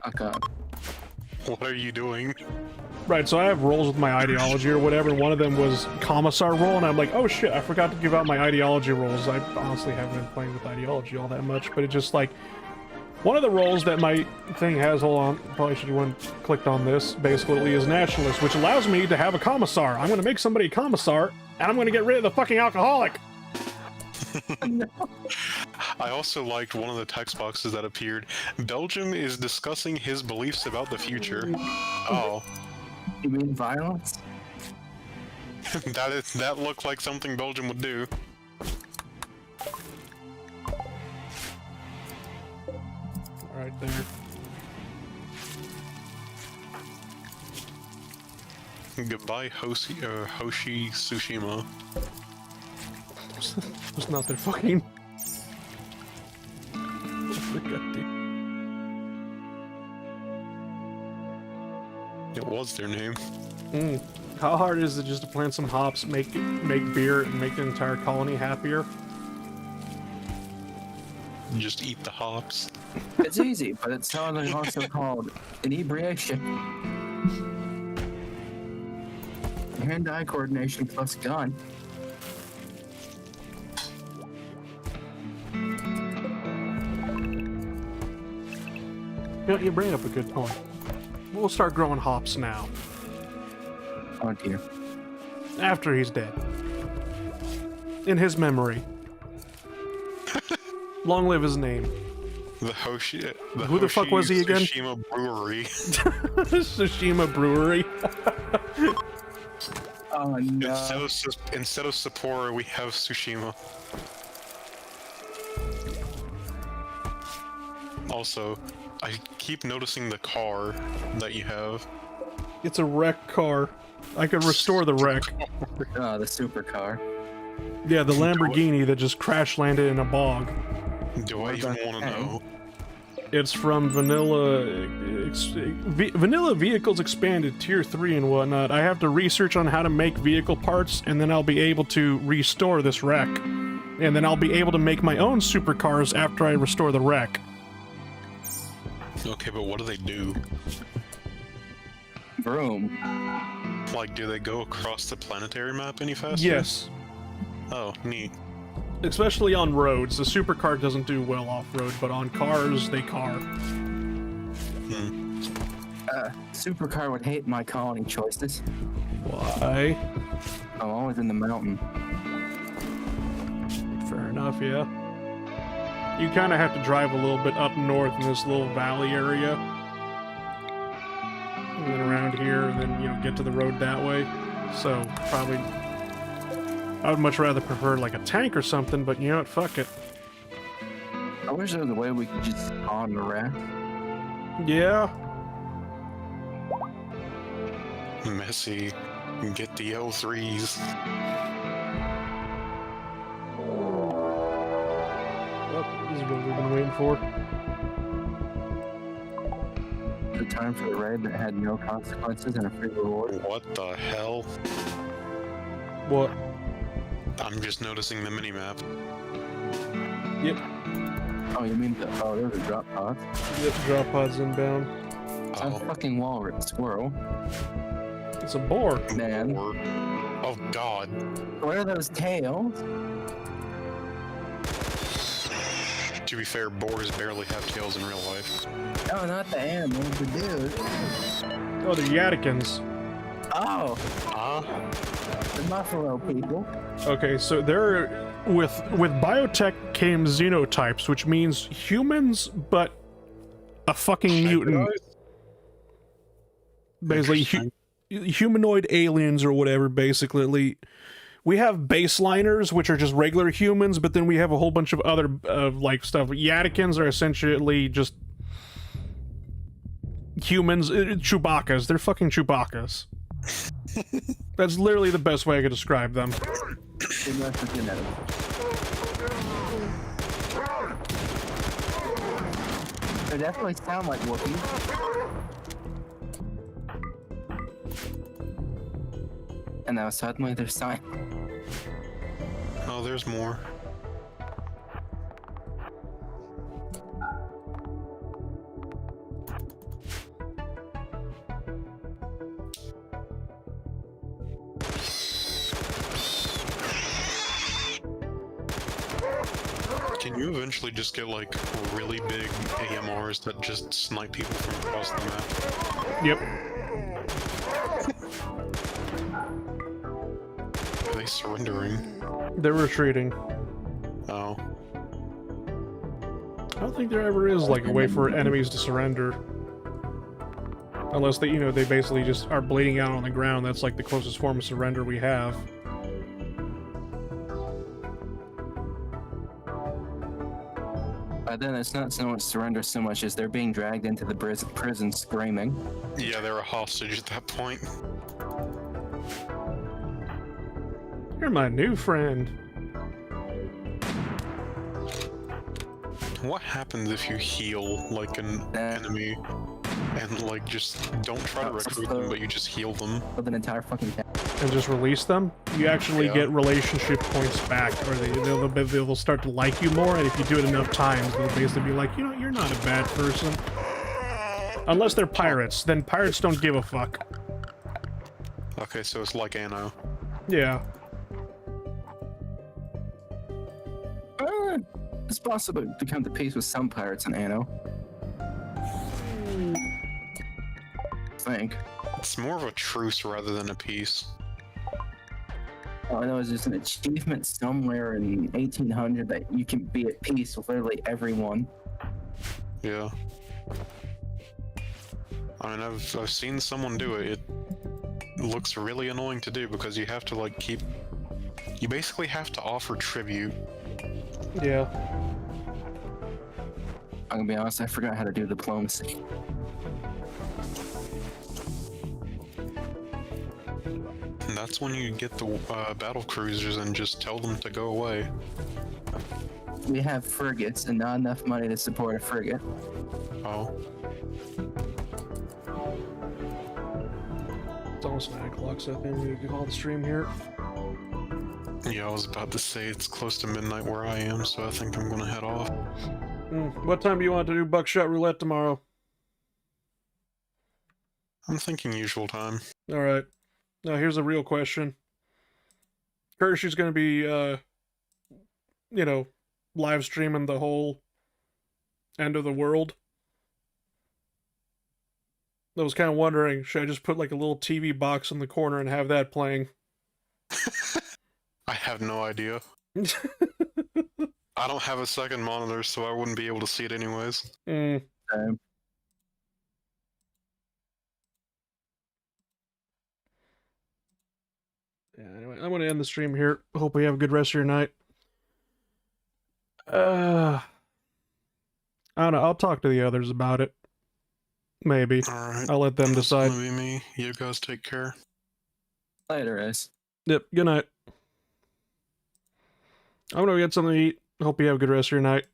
Okay. What are you doing? Right, so I have roles with my ideology or whatever, and one of them was commissar role, and I'm like, oh shit, I forgot to give out my ideology roles. I honestly haven't been playing with ideology all that much, but it just like, one of the roles that my thing has, hold on, probably should have went clicked on this, basically is nationalist, which allows me to have a commissar. I'm gonna make somebody a commissar, and I'm gonna get rid of the fucking alcoholic. I also liked one of the text boxes that appeared. Belgium is discussing his beliefs about the future. Oh. You mean violence? That looked like something Belgium would do. Right there. Goodbye, Hoshi Tsushima. It's not their fucking... I forgot, dude. It was their name. How hard is it just to plant some hops, make beer, and make the entire colony happier? You just eat the hops. It's easy, but it's also called inebriation. Hand-eye coordination plus gun. You know, you bring up a good point. We'll start growing hops now. Oh dear. After he's dead. In his memory. Long live his name. The Hoshi. Who the fuck was he again? Tsushima Brewery. Tsushima Brewery. Oh no. Instead of Sapporo, we have Tsushima. Also, I keep noticing the car that you have. It's a wreck car. I could restore the wreck. Oh, the supercar. Yeah, the Lamborghini that just crash landed in a bog. Do I even want to know? It's from Vanilla... Vanilla Vehicles Expanded, Tier 3 and whatnot. I have to research on how to make vehicle parts, and then I'll be able to restore this wreck. And then I'll be able to make my own supercars after I restore the wreck. Okay, but what do they do? Vroom. Like, do they go across the planetary map any faster? Yes. Oh, neat. Especially on roads. The supercar doesn't do well off-road, but on cars, they car. Supercar would hate my colony choices. Why? I'm always in the mountain. Fair enough, yeah. You kind of have to drive a little bit up north in this little valley area. And then around here, and then, you know, get to the road that way. So, probably... I would much rather prefer, like, a tank or something, but you know what? Fuck it. I wish there was a way we could just spawn the raft. Yeah. Messy. Get the L3s. Well, this is what we've been waiting for. The time for the raid that had no consequences and a free reward. What the hell? What? I'm just noticing the minimap. Yep. Oh, you mean the... Oh, there's a drop pod. Yep, drop pods inbound. It's a fucking walrus squirrel. It's a boar. Man. Oh god. What are those tails? To be fair, boars barely have tails in real life. Oh, not the animals, the dude. Oh, they're Yatikins. Oh, Huh? the buffalo people. Okay, so there, with biotech came xenotypes, which means humans, but a fucking mutant. Basically, humanoid aliens or whatever, basically. We have baseliners, which are just regular humans, but then we have a whole bunch of other, like, stuff. Yatikins are essentially just humans, Chewbacca's. They're fucking Chewbacca's. That's literally the best way I could describe them. They must have been edible. They definitely sound like Wookiees. And now suddenly they're silent. Oh, there's more. Can you eventually just get like really big AMRs that just snipe people from across the map? Yep. Are they surrendering? They're retreating. Oh. I don't think there ever is like a way for enemies to surrender. Unless they, they basically just are bleeding out on the ground. That's like the closest form of surrender we have. Then it's not so much surrender so much as they're being dragged into the prison screaming. Yeah, they're a hostage at that point. You're my new friend. What happens if you heal like an enemy and like just don't try to recruit them, but you just heal them? With an entire fucking town. And just release them? You actually get relationship points back, or they'll start to like you more, and if you do it enough times, they'll basically be like, you're not a bad person. Unless they're pirates, then pirates don't give a fuck. Okay, so it's like Anno. Yeah. It's possible to come to peace with some pirates in Anno. I think. It's more of a truce rather than a peace. All I know is there's an achievement somewhere in 1800 that you can be at peace with literally everyone. Yeah. I mean, I've seen someone do it. It looks really annoying to do because you have to like keep. You basically have to offer tribute. Yeah. I'm gonna be honest, I forgot how to do diplomacy. And that's when you get the battle cruisers and just tell them to go away. We have frigates and not enough money to support a frigate. Oh. It's almost 9 o'clock, so I think we can call the stream here. Yeah, I was about to say it's close to midnight where I am, so I think I'm gonna head off. What time do you want to do buckshot roulette tomorrow? I'm thinking usual time. Alright. Now here's a real question. Kershey's gonna be, live streaming the whole end of the world. I was kind of wondering, should I just put like a little TV box in the corner and have that playing? I have no idea. I don't have a second monitor, so I wouldn't be able to see it anyways. Mm. Yeah, anyway, I'm going to end the stream here. Hope you have a good rest of your night. I don't know. I'll talk to the others about it. Maybe. Alright. I'll let them decide. That's gonna be me. You guys take care. Later, Ace. Yep, good night. I'm going to get something to eat. Hope you have a good rest of your night.